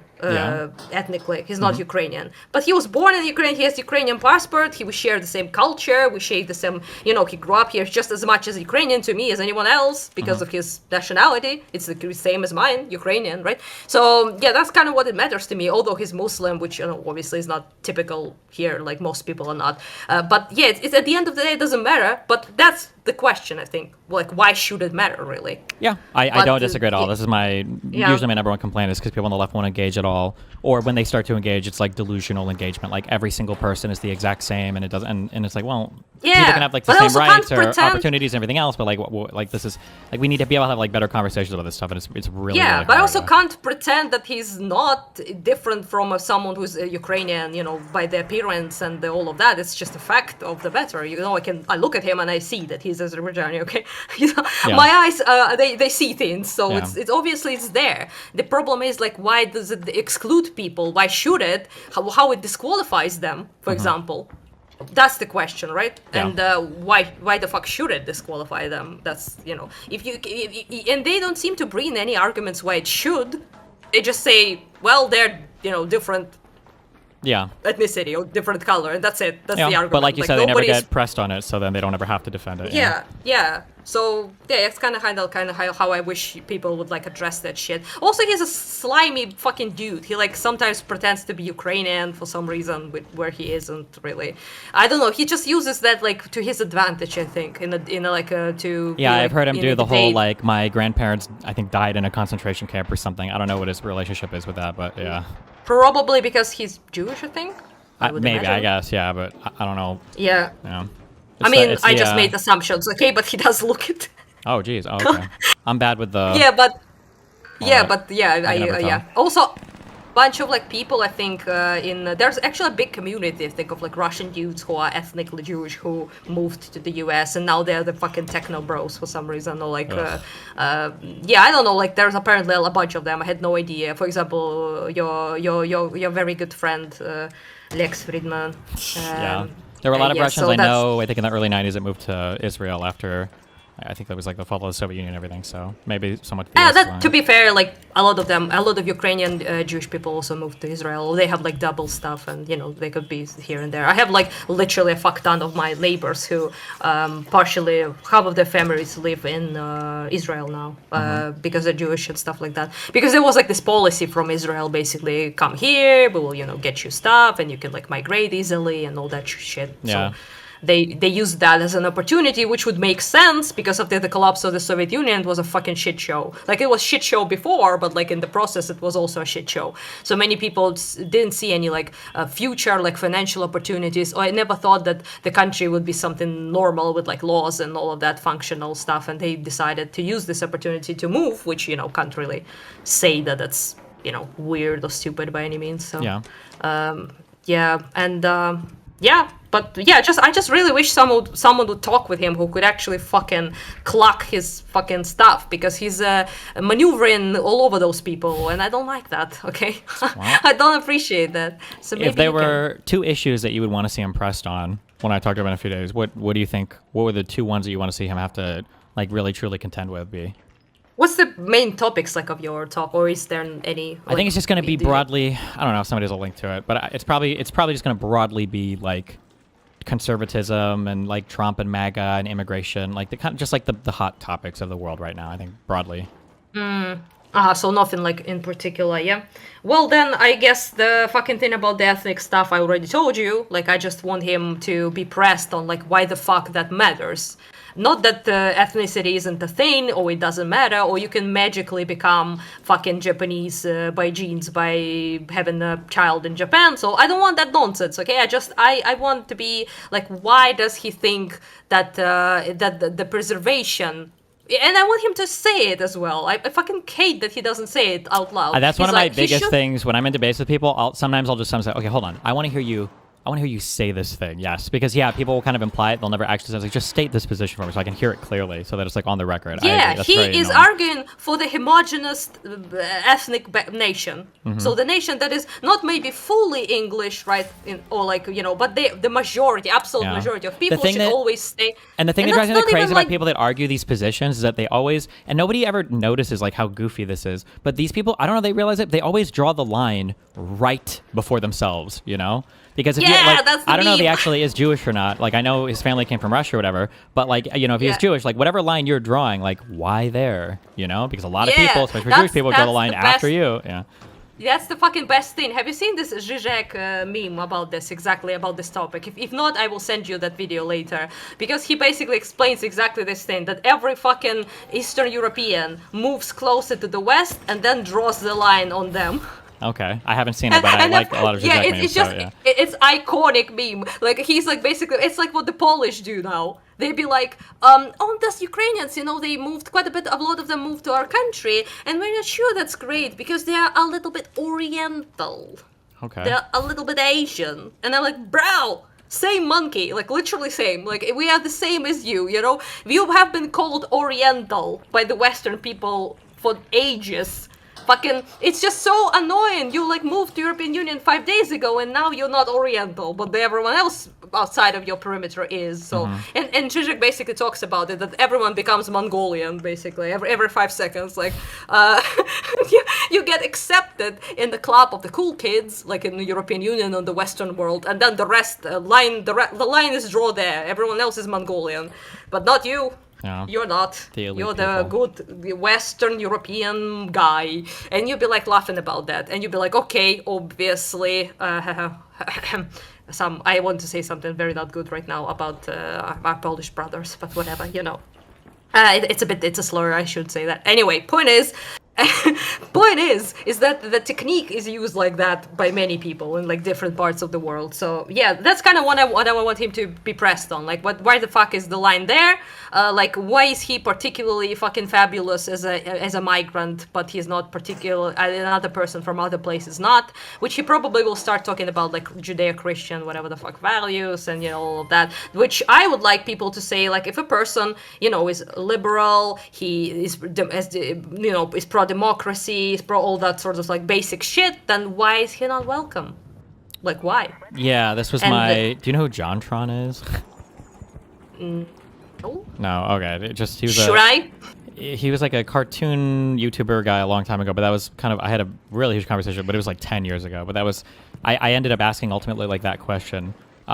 Ethnically, he's not Ukrainian, but he was born in Ukraine. He has Ukrainian passport. We share the same culture. We share the same. He grew up here just as much as Ukrainian to me as anyone else because of his nationality. It's the same as mine, Ukrainian, right? So yeah, that's kind of what it matters to me. Although he's Muslim, which obviously is not typical here, like most people are not. But yeah, it's at the end of the day, it doesn't matter. But that's the question, I think. Like, why should it matter, really? Yeah, I don't disagree at all. This is usually my number one complaint is because people on the left won't engage at all, or when they start to engage, it's like delusional engagement. Like every single person is the exact same, and it doesn't. And it's like, well, people can have like the same rights or opportunities and everything else, but like this is like we need to be able to have like better conversations about this stuff, and it's really really but hard, also can't pretend that he's not different from someone who's Ukrainian, by the appearance and all of that. It's just a fact of the matter. I look at him and I see that he's He's Azerbaijani, okay? My eyes, they see things, so it's obviously it's there. The problem is like, why does it exclude people? Why should it? How it disqualifies them, for example? That's the question, right? Yeah. And why the fuck should it disqualify them? That's if and they don't seem to bring any arguments why it should. They just say, well, they're different ethnicity or different color, and that's it. That's the argument. But like you said, they never get pressed on it, so then they don't ever have to defend it. Yeah. So it's kind of how I wish people would like address that shit. Also, he's a slimy fucking dude. He like sometimes pretends to be Ukrainian for some reason, where he isn't really. I don't know. He just uses that like to his advantage. I think to. Yeah, I've heard him do the whole like my grandparents I think died in a concentration camp or something. I don't know what his relationship is with that, but yeah. Probably because he's Jewish, I think. Maybe, imagine. I guess, yeah, but I don't know. Yeah. Yeah. I mean, I just made assumptions, okay? But he does look it. Oh, geez. Oh, okay. I'm bad with the... Yeah. Also, bunch of like people, I think, there's actually a big community, I think, of like Russian youths who are ethnically Jewish who moved to the US, and now they're the fucking techno bros for some reason, or like, I don't know, like there's apparently a bunch of them. I had no idea. For example, your very good friend, Lex Friedman. There were a lot of Russians I know, I think in the early 90s that moved to Israel after, I think that was like the fall of the Soviet Union and everything, so maybe somewhat... to be fair, like a lot of Ukrainian Jewish people also moved to Israel. They have like double stuff, and they could be here and there. I have like literally a fuck ton of my neighbors who partially, half of their families live in Israel now because they're Jewish and stuff like that. Because there was like this policy from Israel, basically, come here, we will get you stuff, and you can like migrate easily and all that shit. Yeah. So, they used that as an opportunity, which would make sense because of the collapse of the Soviet Union. It was a fucking shit show. Like, it was shit show before, but like in the process, it was also a shit show. So many people didn't see any like future like financial opportunities, or I never thought that the country would be something normal with like laws and all of that functional stuff. And they decided to use this opportunity to move, which can't really say that that's weird or stupid by any means. So I just really wish someone would talk with him who could actually fucking clock his fucking stuff, because he's maneuvering all over those people, and I don't like that, okay? I don't appreciate that. So maybe if there were two issues that you would want to see him pressed on when I talked to him in a few days, what do you think, what would the two ones that you want to see him have to like really truly contend with be? What's the main topics like of your talk, or is there any? Like, I think it's just going to be broadly. I don't know if somebody has a link to it, but it's probably just going to broadly be like conservatism and like Trump and MAGA and immigration, like the kind of just like the hot topics of the world right now. I think broadly. So nothing like in particular, yeah. Well, then I guess the fucking thing about the ethnic stuff I already told you. Like, I just want him to be pressed on like why the fuck that matters. Not that ethnicity isn't a thing, or it doesn't matter, or you can magically become fucking Japanese by genes by having a child in Japan. So I don't want that nonsense, okay? I want to be like, why does he think that that the preservation? And I want him to say it as well. I fucking hate that he doesn't say it out loud. That's one of my biggest things when I'm in debates with people. Sometimes I'll just say, okay, hold on. I want to hear you say this thing, yes, because people will kind of imply it. They'll never actually say, like, just state this position for me so I can hear it clearly, so that it's like on the record. Yeah, he is arguing for the homogenous ethnic nation. Mm-hmm. So the nation that is not maybe fully English, right, but the majority, absolute majority of people should always stay. And the thing that drives me crazy about people that argue these positions is that they always, and nobody ever notices like how goofy this is, but these people, I don't know, they realize it, they always draw the line right before themselves, Because if I don't know if he actually is Jewish or not. Like, I know his family came from Russia or whatever, but like, if he's Jewish, like whatever line you're drawing, like why there, Because a lot of people, especially Jewish people, draw the line after you. Yeah. That's the fucking best thing. Have you seen this Zizek meme about this, exactly about this topic? If not, I will send you that video later. Because he basically explains exactly this thing, that every fucking Eastern European moves closer to the West and then draws the line on them. Okay, I haven't seen it, but I like a lot of Zizek memes. It's iconic meme. Like, he's like basically, it's like what the Polish do now. They'd be like, those Ukrainians, they moved quite a lot of them moved to our country, and we're not sure that's great because they are a little bit Oriental. Okay. They're a little bit Asian. And I'm like, bro, Same monkey, like literally same. Like we are the same as you, you know? We have been called Oriental by the Western people for ages. Fucking, it's just so annoying. You like moved to European Union 5 days ago and now you're not Oriental, but everyone else outside of your perimeter is. So, and Zizek basically talks about it, that everyone becomes Mongolian, basically, every 5 seconds. Like, you get accepted in the club of the cool kids, like in the European Union and the Western world, and then the rest, the line is drawn there. Everyone else is Mongolian, but not you. Yeah. You're not. You're the people. good Western European guy. And you'd be like laughing about that. And you'd be like, okay, obviously. I want to say something very not good right now about our Polish brothers, but whatever, you know. It's a slur, I should say that. Anyway, point is that the technique is used like that by many people in like different parts of the world. So yeah, that's kind of what I want him to be pressed on. Like, why the fuck is the line there? Like, why is he particularly fucking fabulous as a migrant, but he's not particular? Another person from other places not, which he probably will start talking about, like Judeo-Christian, whatever the fuck values, and you know, all of that. Which I would like people to say, like, if a person, you know, is liberal, he is, you know, is pro-democracy, is pro all that sort of like basic shit, then why is he not welcome? Like, why? Yeah, this was do you know who JonTron is? No, okay. Just he was he was like a cartoon YouTuber guy a long time ago, but that was kind of, I had a really huge conversation, but it was like 10 years ago. But that was, I ended up asking ultimately like that question,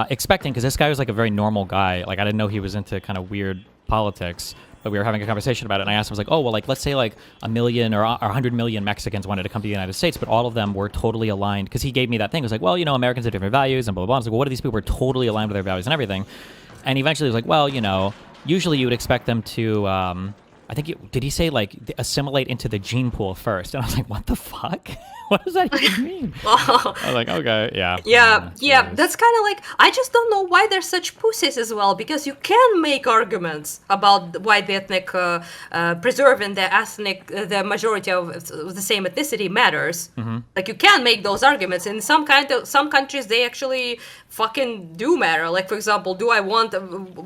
expecting, because this guy was like a very normal guy. Like, I didn't know he was into kind of weird politics, but we were having a conversation about it, and I asked him, I was like, oh, well, like, let's say like 1 million or 100 million Mexicans wanted to come to the United States, but all of them were totally aligned, because he gave me that thing. It was like, well, you know, Americans have different values and blah, blah, blah. I was like, well, what are these people who are totally aligned with their values and everything? And eventually he was like, well, you know, usually you would expect them to, I think, did he say, like, assimilate into the gene pool first? And I was like, what the fuck? What does that even mean? I was like, okay, yeah. Yeah, that's kind of like, I just don't know why they're such pussies as well, because you can make arguments about why the ethnic, preserving the majority of the same ethnicity matters. Like, you can make those arguments. In some countries, they actually fucking do matter. Like, for example, do I want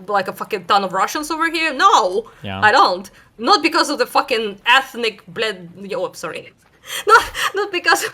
like a fucking ton of Russians over here? No, I don't. Not because of the fucking ethnic blood. Oh, sorry. Not because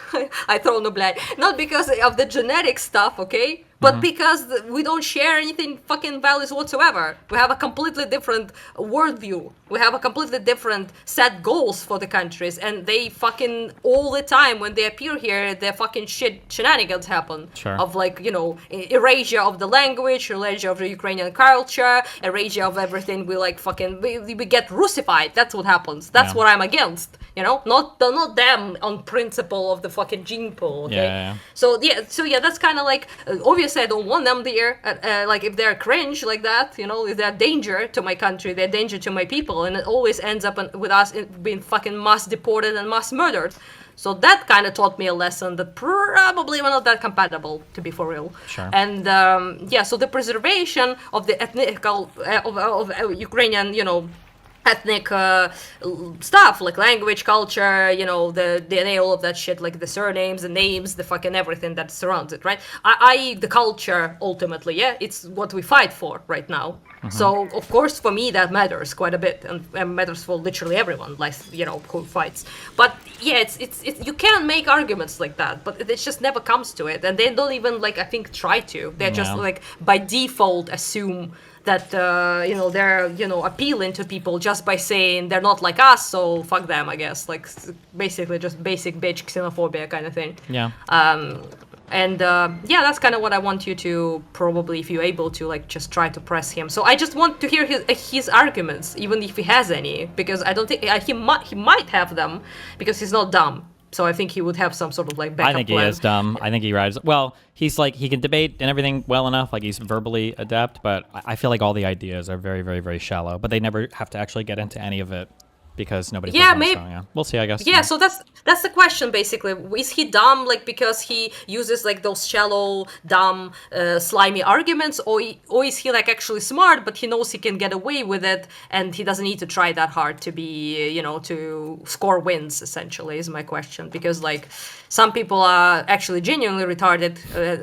I throw no blood. Not because of the genetic stuff, okay? But because we don't share anything fucking values whatsoever. We have a completely different worldview. We have a completely different set goals for the countries, and they fucking all the time when they appear here, their fucking shenanigans happen. Sure. Of like, you know, erasure of the language, erasure of the Ukrainian culture, erasure of everything. We like fucking we get Russified. That's what happens. That's what I'm against. You know, not them on principle of the fucking gene pool. Okay. Yeah. So yeah, that's kind of like obviously I don't want them there. Like if they're cringe like that, you know, if they're danger to my country, they're danger to my people, and it always ends up with us being fucking mass deported and mass murdered. So that kind of taught me a lesson that probably were not that compatible, to be for real. Sure. And so the preservation of the ethnical of Ukrainian, you know, ethnic stuff like language, culture, you know, the DNA, all of that shit, like the surnames, the names, the fucking everything that surrounds it, right? I the culture ultimately, yeah, it's what we fight for right now. So of course for me that matters quite a bit, and matters for literally everyone, like, you know, who fights. But yeah, it's you can make arguments like that, but it just never comes to it, and they don't even like I think try to. They're just like by default assume that you know, they're, you know, appealing to people just by saying they're not like us, so fuck them, I guess. Like basically just basic bitch xenophobia kind of thing. Yeah. Yeah, that's kind of what I want you to probably, if you're able to, like just try to press him. So I just want to hear his arguments, even if he has any, because I don't think he might have them, because he's not dumb. So I think he would have some sort of like backup I think plan. he is dumb. I think he rides. Well, he's like, he can debate and everything well enough. Like he's verbally adept, but I feel like all the ideas are very, very, very shallow. But they never have to actually get into any of it because nobody's Yeah, listening, maybe. so, yeah, we'll see, I guess. Yeah, so that's the question basically. Is he dumb like because he uses like those shallow, dumb, slimy arguments, or is he like actually smart, but he knows he can get away with it, and he doesn't need to try that hard to be, to score wins? Essentially, is my question. Because like some people are actually genuinely retarded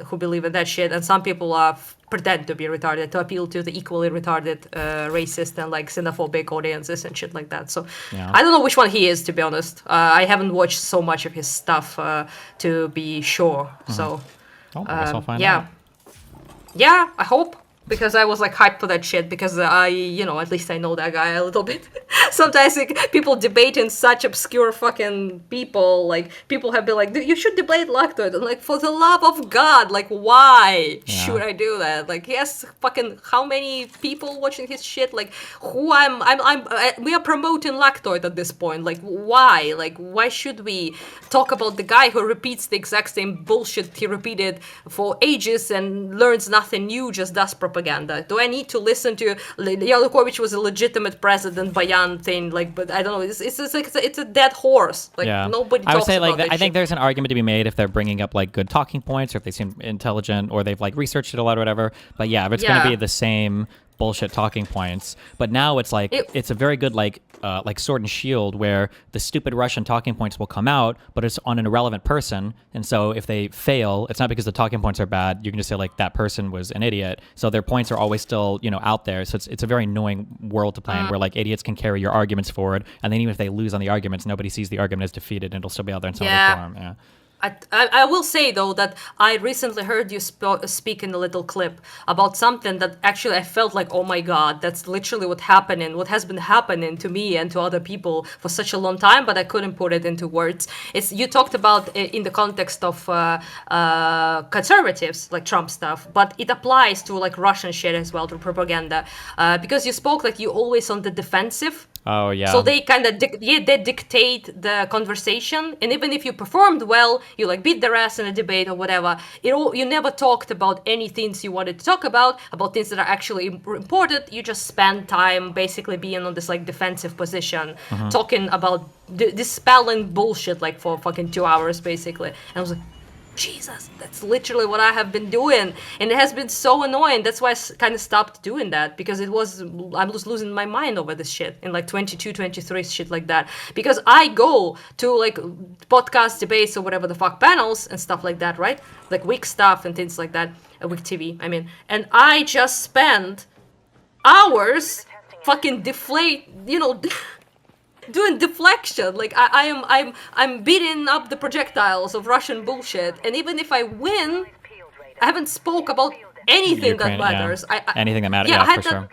who believe in that shit, and some people are pretend to be retarded to appeal to the equally retarded racist and like xenophobic audiences and shit like that. So I don't know which one he is, to be honest. I haven't watched so much of his stuff to be sure. So I guess I'll find out. Yeah, I hope. Because I was like hyped for that shit, because at least I know that guy a little bit. Sometimes like, people debate in such obscure fucking people, like people have been like, you should debate Lactoid. I'm like, for the love of God, like why should I do that? Like he has fucking how many people watching his shit? Like we are promoting Lactoid at this point. Like why? Like why should we talk about the guy who repeats the exact same bullshit he repeated for ages and learns nothing new, just does propaganda? Do I need to listen to Yanukovych was a legitimate president Bayan thing? Like, but I don't know. It's a dead horse. Like nobody. I would talks say about like that I think shit. there's an argument to be made if they're bringing up like good talking points, or if they seem intelligent, or they've like researched it a lot or whatever. But yeah, if it's going to be the same bullshit talking points. But now it's like it's a very good like sword and shield, where the stupid Russian talking points will come out, but it's on an irrelevant person. And so if they fail, it's not because the talking points are bad. You can just say like that person was an idiot. So their points are always still out there. So it's a very annoying world to play in, where like idiots can carry your arguments forward, and then even if they lose on the arguments, nobody sees the argument as defeated, and it'll still be out there in some other form. Yeah. I will say though that I recently heard you speak in a little clip about something that actually I felt like, oh my god, that's literally what has been happening to me and to other people for such a long time, but I couldn't put it into words. You talked about in the context of conservatives, like Trump stuff, but it applies to like Russian shit as well, to propaganda, because you spoke like you always on the defensive. Oh yeah. So they kind of they dictate the conversation, and even if you performed well, you like beat their ass in a debate or whatever. You never talked about any things you wanted to talk about things that are actually important. You just spend time basically being on this like defensive position, talking about dispelling bullshit like for fucking 2 hours basically. And I was like, Jesus, that's literally what I have been doing, and it has been so annoying. That's why I kind of stopped doing that, because I was losing my mind over this shit in like 22, 23, shit like that. Because I go to like podcast debates or whatever the fuck, panels and stuff like that, right? Like Week stuff and things like that, Week TV, I mean, and I just spend hours fucking doing deflection. Like I'm beating up the projectiles of Russian bullshit, and even if I win, I haven't spoke about anything Ukraine, that matters. Anything that matters, for sure.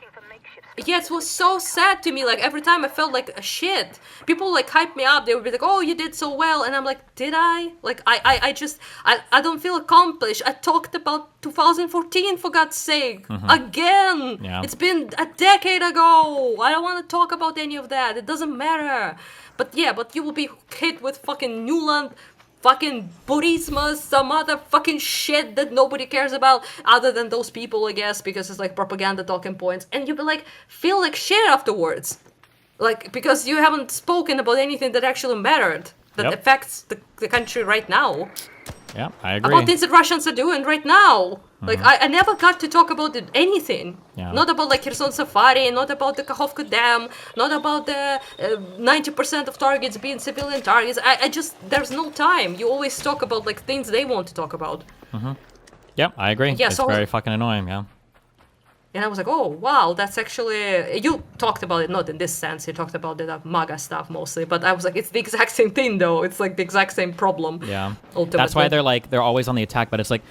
Yeah, it was so sad to me. Like every time I felt like a shit. People like hype me up. They would be like, "Oh, you did so well," and I'm like, "Did I?" Like I don't feel accomplished. I talked about 2014 for God's sake again. Yeah. It's been a decade ago. I don't want to talk about any of that. It doesn't matter. But you will be hit with fucking Newland, fucking Burisma, some other fucking shit that nobody cares about other than those people, I guess, because it's like propaganda talking points, and you'll be like, feel like shit afterwards, like because you haven't spoken about anything that actually mattered, that affects the country right now. Yeah, I agree. About things that Russians are doing right now. Like, I never got to talk about anything. Yeah. Not about, like, Kherson Safari, not about the Kakhovka Dam, not about the 90% of targets being civilian targets. I just, there's no time. You always talk about, like, things they want to talk about. Yep, I agree. Yeah, it's very fucking annoying, yeah. And I was like, oh, wow, that's actually... You talked about it, not in this sense. You talked about the MAGA stuff mostly. But I was like, it's the exact same thing, though. It's, like, the exact same problem. Yeah. Ultimately. That's why they're always on the attack. But it's like...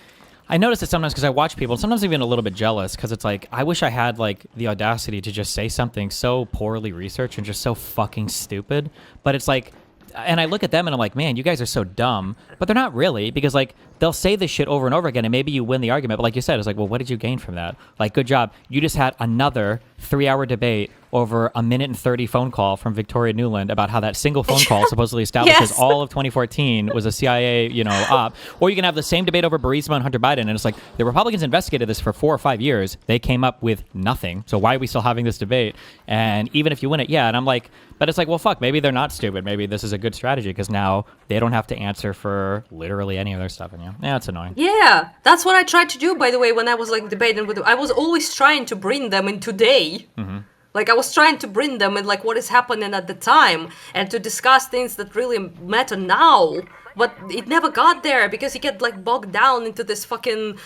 I notice it sometimes because I watch people, sometimes even a little bit jealous, because it's like, I wish I had, like, the audacity to just say something so poorly researched and just so fucking stupid. But it's like... And I look at them and I'm like, man, you guys are so dumb. But they're not really, because like they'll say this shit over and over again, and maybe you win the argument, but like you said, it's like, well, what did you gain from that? Like, good job. You just had another 3-hour debate over a 1:30 phone call from Victoria Nuland about how that single phone call supposedly establishes all of 2014 was a CIA, op. Or you can have the same debate over Burisma and Hunter Biden, and it's like, the Republicans investigated this for 4 or 5 years. They came up with nothing. So why are we still having this debate? And even if you win it, and I'm like, but it's like, well, fuck, maybe they're not stupid. Maybe this is a good strategy because now they don't have to answer for literally any of their stuff. And it's annoying. Yeah, that's what I tried to do, by the way, when I was like debating with them. I was always trying to bring them in today. Mm-hmm. Like, I was trying to bring them in, like, what is happening at the time and to discuss things that really matter now. But it never got there because you get, like, bogged down into this fucking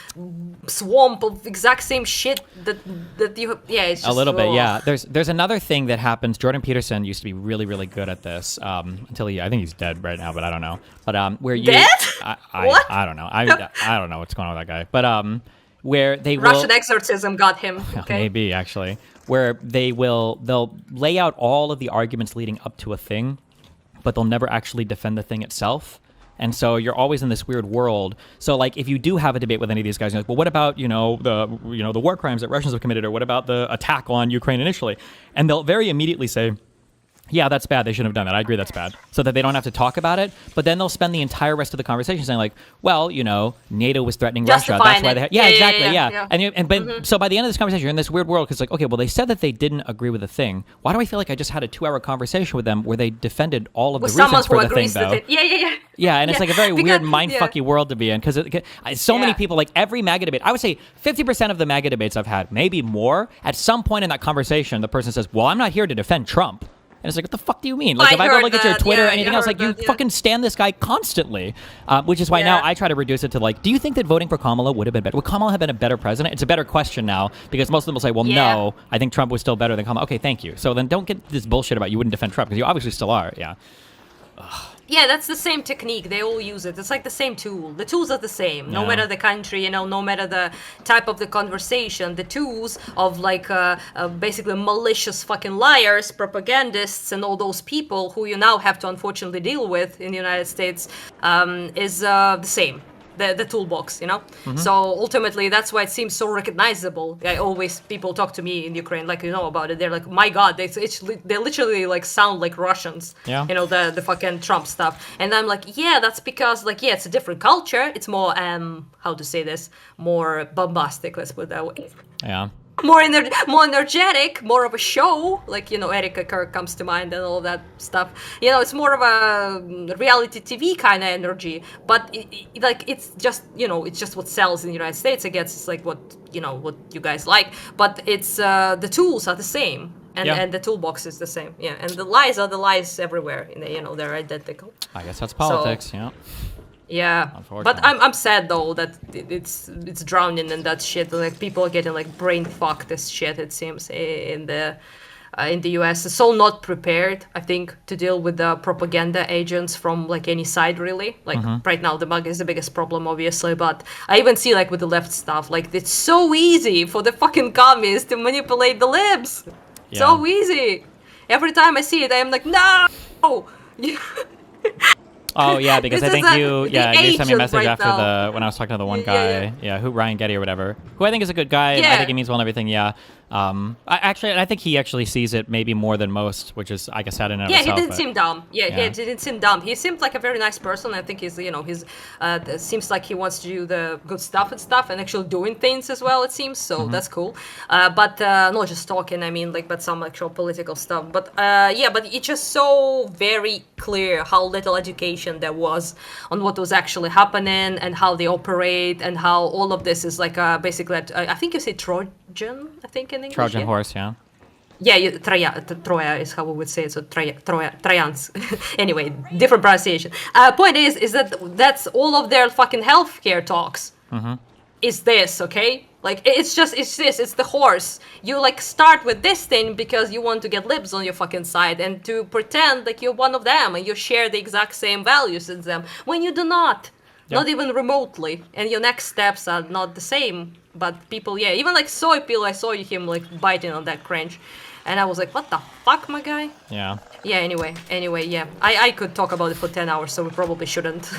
swamp of exact same shit that you... Yeah, it's just... A little bit, yeah. There's another thing that happens. Jordan Peterson used to be really, really good at this until I think he's dead right now, but I don't know. But where you... Dead? What? I don't know. I don't know what's going on with that guy. But where they Russian exorcism got him. Okay? Maybe, actually. Where they'll lay out all of the arguments leading up to a thing, but they'll never actually defend the thing itself. And so you're always in this weird world. So like if you do have a debate with any of these guys, you're like, well, what about, the war crimes that Russians have committed, or what about the attack on Ukraine initially? And they'll very immediately say, yeah, that's bad. They shouldn't have done that. I agree that's bad. So that they don't have to talk about it. But then they'll spend the entire rest of the conversation saying like, well, NATO was threatening Russia. That's why they exactly. And so by the end of this conversation, you're in this weird world because like, okay, well, they said that they didn't agree with the thing. Why do I feel like I just had a 2-hour conversation with them where they defended all of the reasons for the thing, though? Yeah, and it's like a very weird mindfucky world to be in because so many people, like every MAGA debate, I would say 50% of the MAGA debates I've had, maybe more, at some point in that conversation, the person says, well, I'm not here to defend Trump. And it's like, what the fuck do you mean? Like, if I go look at your Twitter or anything else, like, you fucking stand this guy constantly. Which is why now I try to reduce it to, like, do you think that voting for Kamala would have been better? Would Kamala have been a better president? It's a better question now, because most of them will say, well, no, I think Trump was still better than Kamala. Okay, thank you. So then don't get this bullshit about you wouldn't defend Trump, because you obviously still are, Yeah, that's the same technique. They all use it. It's like the same tool. The tools are the same. No matter the country, no matter the type of the conversation. The tools of like basically malicious fucking liars, propagandists, and all those people who you now have to unfortunately deal with in the United States is the same. The toolbox, So ultimately, that's why it seems so recognizable. People talk to me in Ukraine, like, about it. They're like, my God, they literally like sound like Russians. Yeah. The fucking Trump stuff. And I'm like, yeah, that's because like, it's a different culture. It's more, how to say this, more bombastic, let's put it that way. Yeah. More energetic, more of a show, like, Erika Kirk comes to mind and all that stuff. It's more of a reality TV kind of energy, but it's just, it's just what sells in the United States. I guess it's like what you guys like, but it's, the tools are the same. And the toolbox is the same. Yeah. And the lies are the lies everywhere. They're identical. I guess that's politics. Yeah, but I'm sad though that it's drowning in that shit. Like people are getting like brain fucked as shit. It seems in the US, so not prepared. I think to deal with the propaganda agents from like any side really. Like right now, the MAGA is the biggest problem, obviously. But I even see like with the left stuff, like it's so easy for the fucking commies to manipulate the libs. Yeah. So easy. Every time I see it, I am like, no. Oh yeah, because I think you sent me a message after when I was talking to the one guy, who Ryan Getty or whatever, who I think is a good guy. I think he means well and everything. Yeah, I think he actually sees it maybe more than most, which is I guess sad in and of itself. He didn't seem dumb. He didn't seem dumb. He seemed like a very nice person. I think he's seems like he wants to do the good stuff and actually doing things as well. It seems so that's cool. But not just talking. I mean, but some actual political stuff. But but it's just so very clear how little education there was on what was actually happening and how they operate and how all of this is like basically I think you say Trojan, I think in English. Trojan horse, yeah. Yeah, Troya is how we would say it, so Trojans. Anyway, different pronunciation. Point is that that's all of their fucking healthcare talks. Is this, okay? Like, it's the horse. You, like, start with this thing because you want to get libs on your fucking side and to pretend like you're one of them and you share the exact same values as them when you do not. not even remotely, and your next steps are not the same. But people, even like Soy Pill, I saw him like biting on that cringe, and I was like, what the fuck, my guy? Yeah. Yeah. Anyway, yeah. I could talk about it for 10 hours, so we probably shouldn't.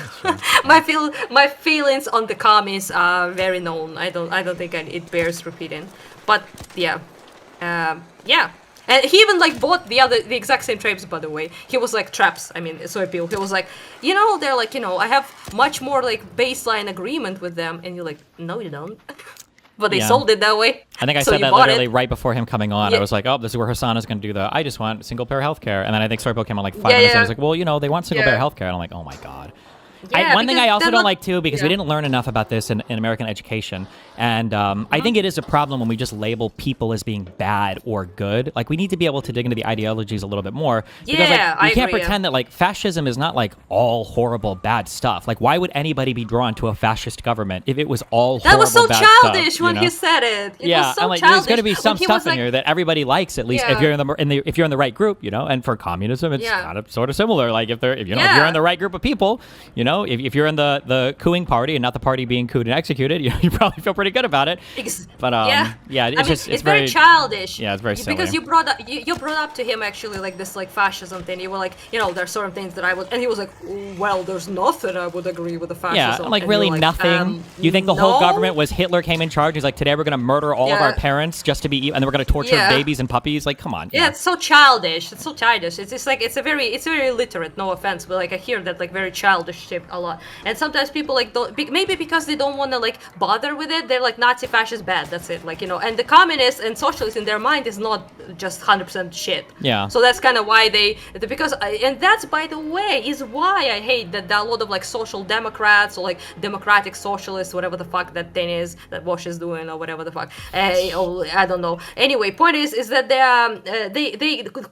My feelings on the commies are very known. I don't think it bears repeating. But yeah. And he even like bought the exact same traps, by the way. He was like traps. I mean, Soy Pill. He was like, they're like, I have much more like baseline agreement with them, and you're like, no, you don't. But they sold it that way. I think I said that literally right before him coming on. I was like, oh, this is where Hassan is going to do I just want single-payer healthcare. And then I think Soy Pill came on like 5 minutes and I was like, well, they want single-payer healthcare. And I'm like, oh my God. One thing I also don't like too, because we didn't learn enough about this in American education, and I think it is a problem when we just label people as being bad or good. Like, we need to be able to dig into the ideologies a little bit more. Because, we can't pretend that like fascism is not like all horrible bad stuff. Like, why would anybody be drawn to a fascist government if it was all horrible bad stuff? That was so childish when he said it. It was so and like, childish. there's going to be some stuff in here that everybody likes, at least if you're if you're in the right group, And for communism, it's kind of sort of similar. Like, if you're in the right group of people, if you're in the cooing party and not the party being cooed and executed, you probably feel pretty good about it. But it's very childish. Yeah, it's very silly. Because you brought up to him actually like this like fascism thing. You were like, there's certain things that I would, and he was like, well, there's nothing I would agree with the fascism. Yeah, like really nothing. You think the whole government was Hitler came in charge? He's like, today we're gonna murder all of our parents just to be, and then we're gonna torture babies and puppies. Like, come on. Yeah, it's so childish. It's so childish. It's just like it's very illiterate. No offense, but like I hear that like very childish shit a lot. And sometimes people like don't, maybe because they don't want to like bother with it, they're like Nazi fascist bad, that's it, like, and the communists and socialists in their mind is not just 100% shit. Yeah, so that's kind of why and that's, by the way, is why I hate that there are a lot of like social democrats or like democratic socialists, whatever the fuck that thing is that Wash is doing, or whatever the fuck, I don't know. Anyway, point is that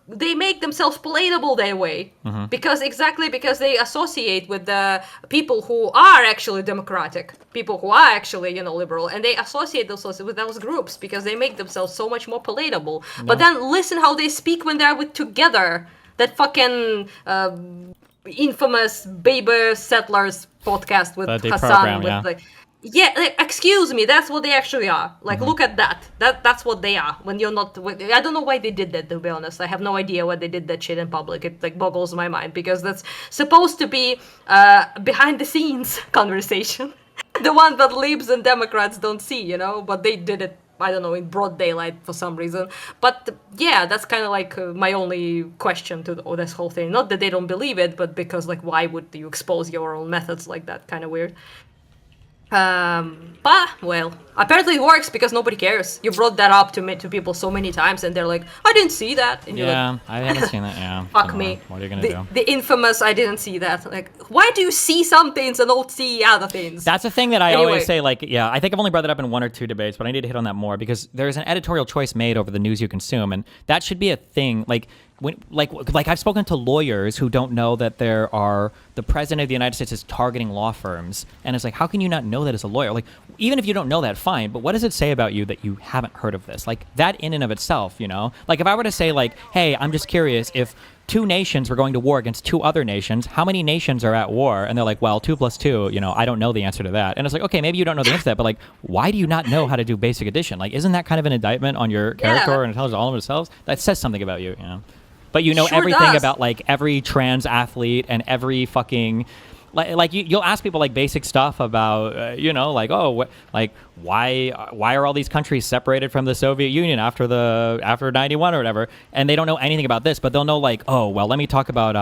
they make themselves palatable that way, because they associate with the people who are actually democratic, people who are actually liberal, and they associate themselves with those groups because they make themselves so much more palatable. No. But then listen how they speak when they're together. That fucking infamous Baby Settlers podcast with Hassan. Excuse me, that's what they actually are. Like, look at that. That's what they are. When you're not, I don't know why they did that, to be honest. I have no idea why they did that shit in public. It like boggles my mind, because that's supposed to be behind the scenes conversation, the one that libs and Democrats don't see, But they did it, I don't know, in broad daylight for some reason. But yeah, that's kind of like my only question to this whole thing. Not that they don't believe it, but because like, why would you expose your own methods like that? Kind of weird. But well, apparently it works because nobody cares. You brought that up to people so many times, and they're like, "I didn't see that." And I haven't seen that. Yeah, fuck me. What are you gonna do? The infamous "I didn't see that." Like, why do you see some things and don't see other things? That's the thing that I always say. Like, I think I've only brought that up in 1 or 2 debates, but I need to hit on that more, because there's an editorial choice made over the news you consume, and that should be a thing. Like, like I've spoken to lawyers who don't know that the president of the United States is targeting law firms, and it's like, how can you not know that as a lawyer? Like, even if you don't know that, fine, but what does it say about you that you haven't heard of this? Like, that in and of itself, Like, if I were to say, like, hey, I'm just curious, if 2 nations were going to war against 2 other nations, how many nations are at war? And they're like, well, 2 + 2, I don't know the answer to that. And it's like, okay, maybe you don't know the answer to that, but like, why do you not know how to do basic addition? Like, isn't that kind of an indictment on your character or intelligence all of themselves? That says something about you, But everything about like every trans athlete and every fucking like you'll ask people like basic stuff about like, oh, like why are all these countries separated from the Soviet Union after 91 or whatever, and they don't know anything about this, but they'll know like, oh well, let me talk about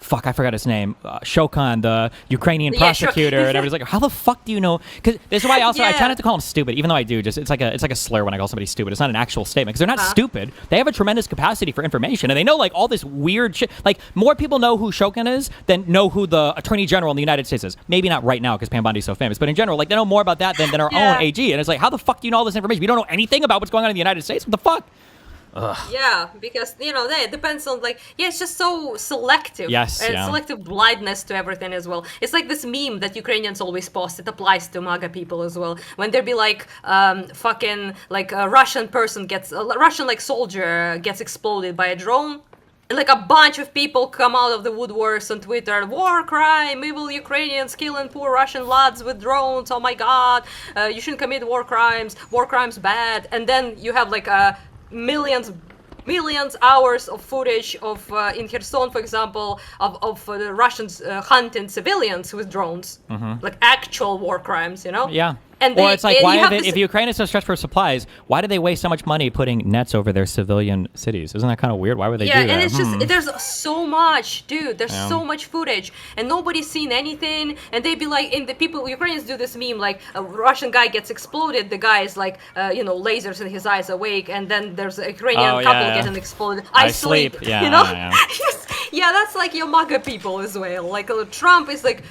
I forgot his name. Shokan, the Ukrainian prosecutor, and everybody's like, "How the fuck do you know?" Because this is why I try not to call him stupid, even though I do. Just it's like a slur when I call somebody stupid. It's not an actual statement, because they're not stupid. They have a tremendous capacity for information, and they know like all this weird shit. Like, more people know who Shokan is than know who the Attorney General in the United States is. Maybe not right now because Pam Bondi's so famous, but in general, like, they know more about that than our own AG. And it's like, how the fuck do you know all this information? You don't know anything about what's going on in the United States? What the fuck? Ugh. Yeah, because it depends on like, it's just so selective. Yes, and selective blindness to everything as well. It's like this meme that Ukrainians always post. It applies to MAGA people as well. When there be like fucking like a Russian person a Russian like soldier gets exploded by a drone, like a bunch of people come out of the woodworks on Twitter. War crime, evil Ukrainians killing poor Russian lads with drones. Oh my God, you shouldn't commit war crimes. War crimes bad. And then you have like millions hours of footage of in Kherson, for example, of the Russians hunting civilians with drones, like actual war crimes, you know? Yeah. And or it's like, why if Ukraine is so stretched for supplies, why do they waste so much money putting nets over their civilian cities? Isn't that kind of weird? Why would they do that? Yeah, and it's just, there's so much, dude. There's so much footage, and nobody's seen anything. And they'd be like, and the people, Ukrainians do this meme, like a Russian guy gets exploded, the guy is like, lasers in his eyes awake, and then there's a Ukrainian couple getting exploded. I sleep. Yeah, you know? yeah. Yeah, that's like your MAGA people as well. Like Trump is like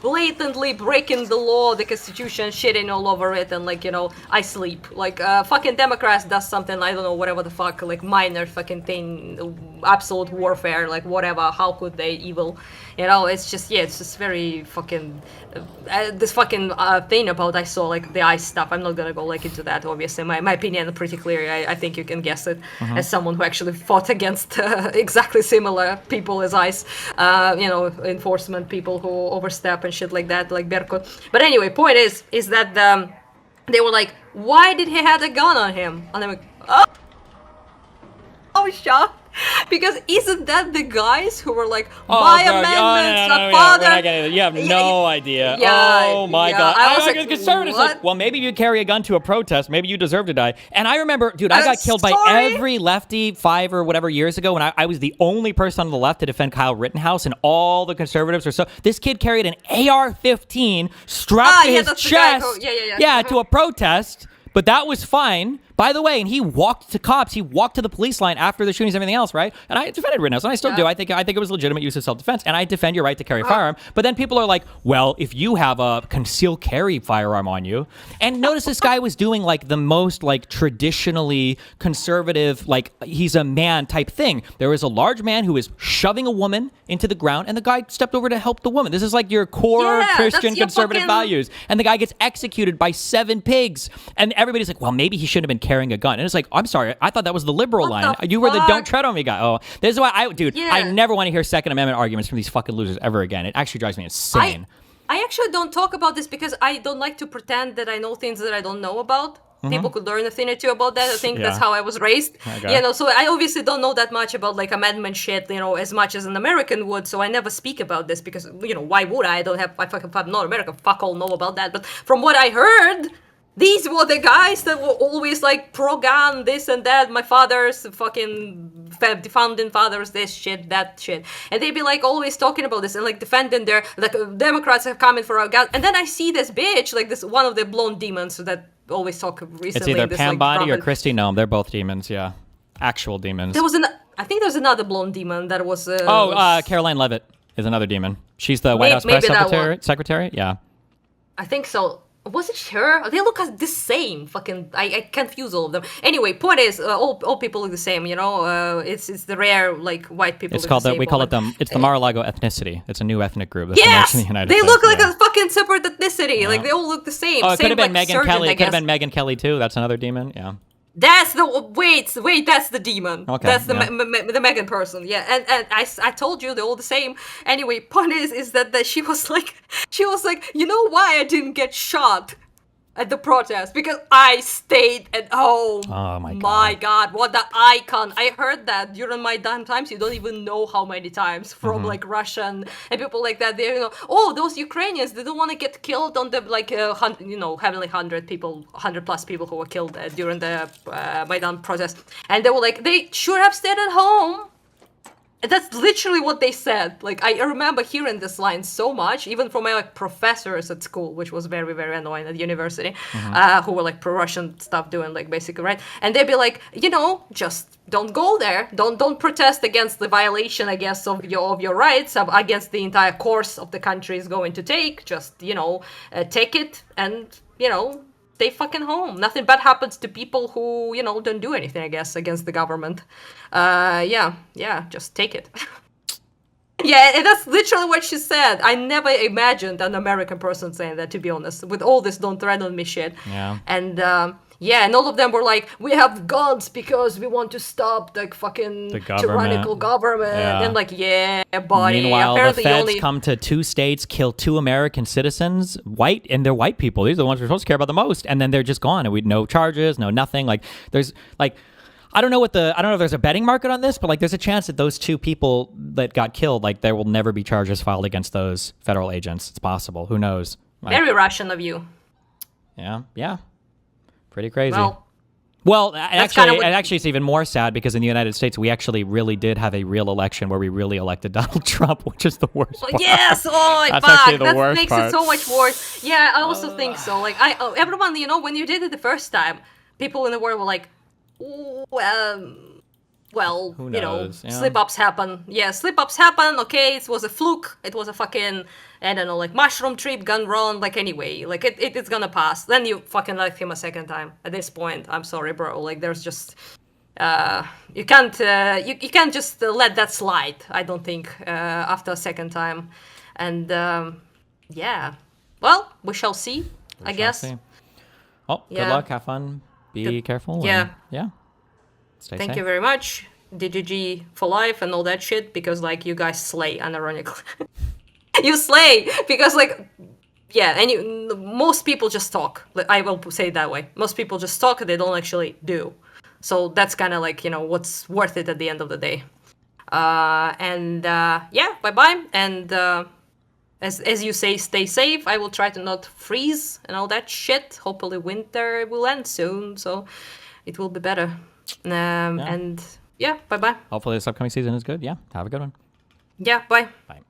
blatantly breaking the law, the constitution, shitting all over it, and like, I sleep. Like fucking Democrats does something, I don't know, whatever the fuck, like minor fucking thing, absolute warfare, like whatever, how could they evil, it's just very fucking this fucking thing about, I saw like the ICE stuff. I'm not gonna go like into that, obviously. My opinion is pretty clear. I think you can guess it as someone who actually fought against exactly similar people as ICE, enforcement people who overstep and shit like that, like Berkut. But anyway, point is that they were like, why did he have a gun on him? And I'm like, oh, shocked. Because isn't that the guys who were like, my amendments, father? You have no idea. Yeah, oh my God. I was like, conservatives like, well, maybe you carry a gun to a protest. Maybe you deserve to die. And I remember, dude, I got killed by every lefty 5 or whatever years ago when I was the only person on the left to defend Kyle Rittenhouse, and all the conservatives were so. This kid carried an AR-15 strapped to his chest. To a protest. But that was fine. By the way, and he walked to cops. He walked to the police line after the shootings and everything else, right? And I defended Rittenhouse, and I still do. I think it was legitimate use of self-defense, and I defend your right to carry a firearm. But then people are like, well, if you have a concealed carry firearm on you, and notice this guy was doing like the most like traditionally conservative, like he's a man type thing. There was a large man who was shoving a woman into the ground, and the guy stepped over to help the woman. This is like your core Christian conservative values, and the guy gets executed by 7 pigs, and everybody's like, well, maybe he shouldn't have been carrying a gun. And it's like, I'm sorry, I thought that was the liberal line. You were the don't tread on me guy. Oh, this is why I never want to hear Second Amendment arguments from these fucking losers ever again. It actually drives me insane. I actually don't talk about this because I don't like to pretend that I know things that I don't know about. People could learn a thing or two about that. I think that's how I was raised. So I obviously don't know that much about like amendment shit, as much as an American would. So I never speak about this because, why would I? I'm not American. Fuck all know about that. But from what I heard, these were the guys that were always like pro-gun, this and that. My father's fucking founding fathers, this shit, that shit. And they'd be like always talking about this and like defending their, like Democrats have come in for our gun. And then I see this bitch, like this one of the blonde demons that always talk recently. It's either this, Pam like, Bondi or Christy Nome. They're both demons, yeah. Actual demons. I think there's another blonde demon that was... Caroline Leavitt is another demon. She's the White House press secretary. Yeah. I think so. Was it her? They look the same. Fucking, I confuse all of them. Anyway, point is, all people look the same. It's the rare like white people. It's called we call it it's the Mar-a-Lago ethnicity. It's a new ethnic group. Yes, in the United they States. look like a fucking separate ethnicity. Yeah. Like they all look the same. Oh, it could have been like, Megyn Kelly. It could have been Megyn Kelly too. That's another demon. Yeah. That's the wait. That's the demon. Okay, that's the the Megan person. Yeah, and I told you they're all the same. Anyway, point is that she was like, you know why I didn't get shot at the protest? Because I stayed at home. Oh my God. My God, what the icon. I heard that during my damn times. You don't even know how many times from like Russian and people like that. They're, those Ukrainians, they don't want to get killed on the like, having like 100 plus people who were killed during the Maidan protest. And they were like, they should have stayed at home. That's literally what they said. Like, I remember hearing this line so much, even from my like professors at school, which was very, very annoying at university, who were like pro-Russian stuff doing, like, basically, right? And they'd be like, just don't go there. Don't protest against the violation, I guess, of your rights, against the entire course of the country is going to take. Just, take it and, stay fucking home. Nothing bad happens to people who, don't do anything, I guess, against the government. Just take it. Yeah, and that's literally what she said. I never imagined an American person saying that, to be honest, with all this "don't threaten me" shit. Yeah. And yeah, and all of them were like, "We have guns because we want to stop the fucking The government. tyrannical government." Yeah. And like, yeah, buddy. Meanwhile, apparently the you feds only... come to 2 states, kill 2 American citizens, white, and they're white people. These are the ones we're supposed to care about the most, and then they're just gone, and we no charges, no nothing. Like, there's like, I don't know if there's a betting market on this, but like, there's a chance that those 2 people that got killed, like, there will never be charges filed against those federal agents. It's possible. Who knows? Like, Very Russian of you. Yeah. Pretty crazy. Well, actually, it's even more sad because in the United States, we actually really did have a real election where we really elected Donald Trump, which is the worst part. Yes, That's fuck, actually the that worst makes part. it so much worse. Yeah, I also think so. Like, everyone, you know, when you did it the first time, people in the world were like, well, Who you know, knows? Yeah. slip-ups happen. Yeah, slip-ups happen. Okay, it was a fluke. It was a fucking, I don't know, like mushroom trip gone wrong. Like, anyway, like it's gonna pass. Then you fucking elect him a second time. At this point, I'm sorry, bro. Like, there's just, you can't just let that slide. I don't think after a second time, and yeah. Well, we shall see. I guess. See. Oh, good Yeah. luck. Have fun. Be careful. Yeah. And, yeah. Stay Thank safe. you very much, DGG for life and all that shit, because like you guys slay, unironically. You slay because like, yeah, and most people just talk. I will say it that way. Most people just talk, they don't actually do. So that's kind of like, you know, what's worth it at the end of the day. Yeah, bye bye. And as you say, stay safe. I will try to not freeze and all that shit. Hopefully winter will end soon, so it will be better. And yeah, bye bye. Hopefully this upcoming season is good. Yeah. Have a good one. Yeah, bye. Bye.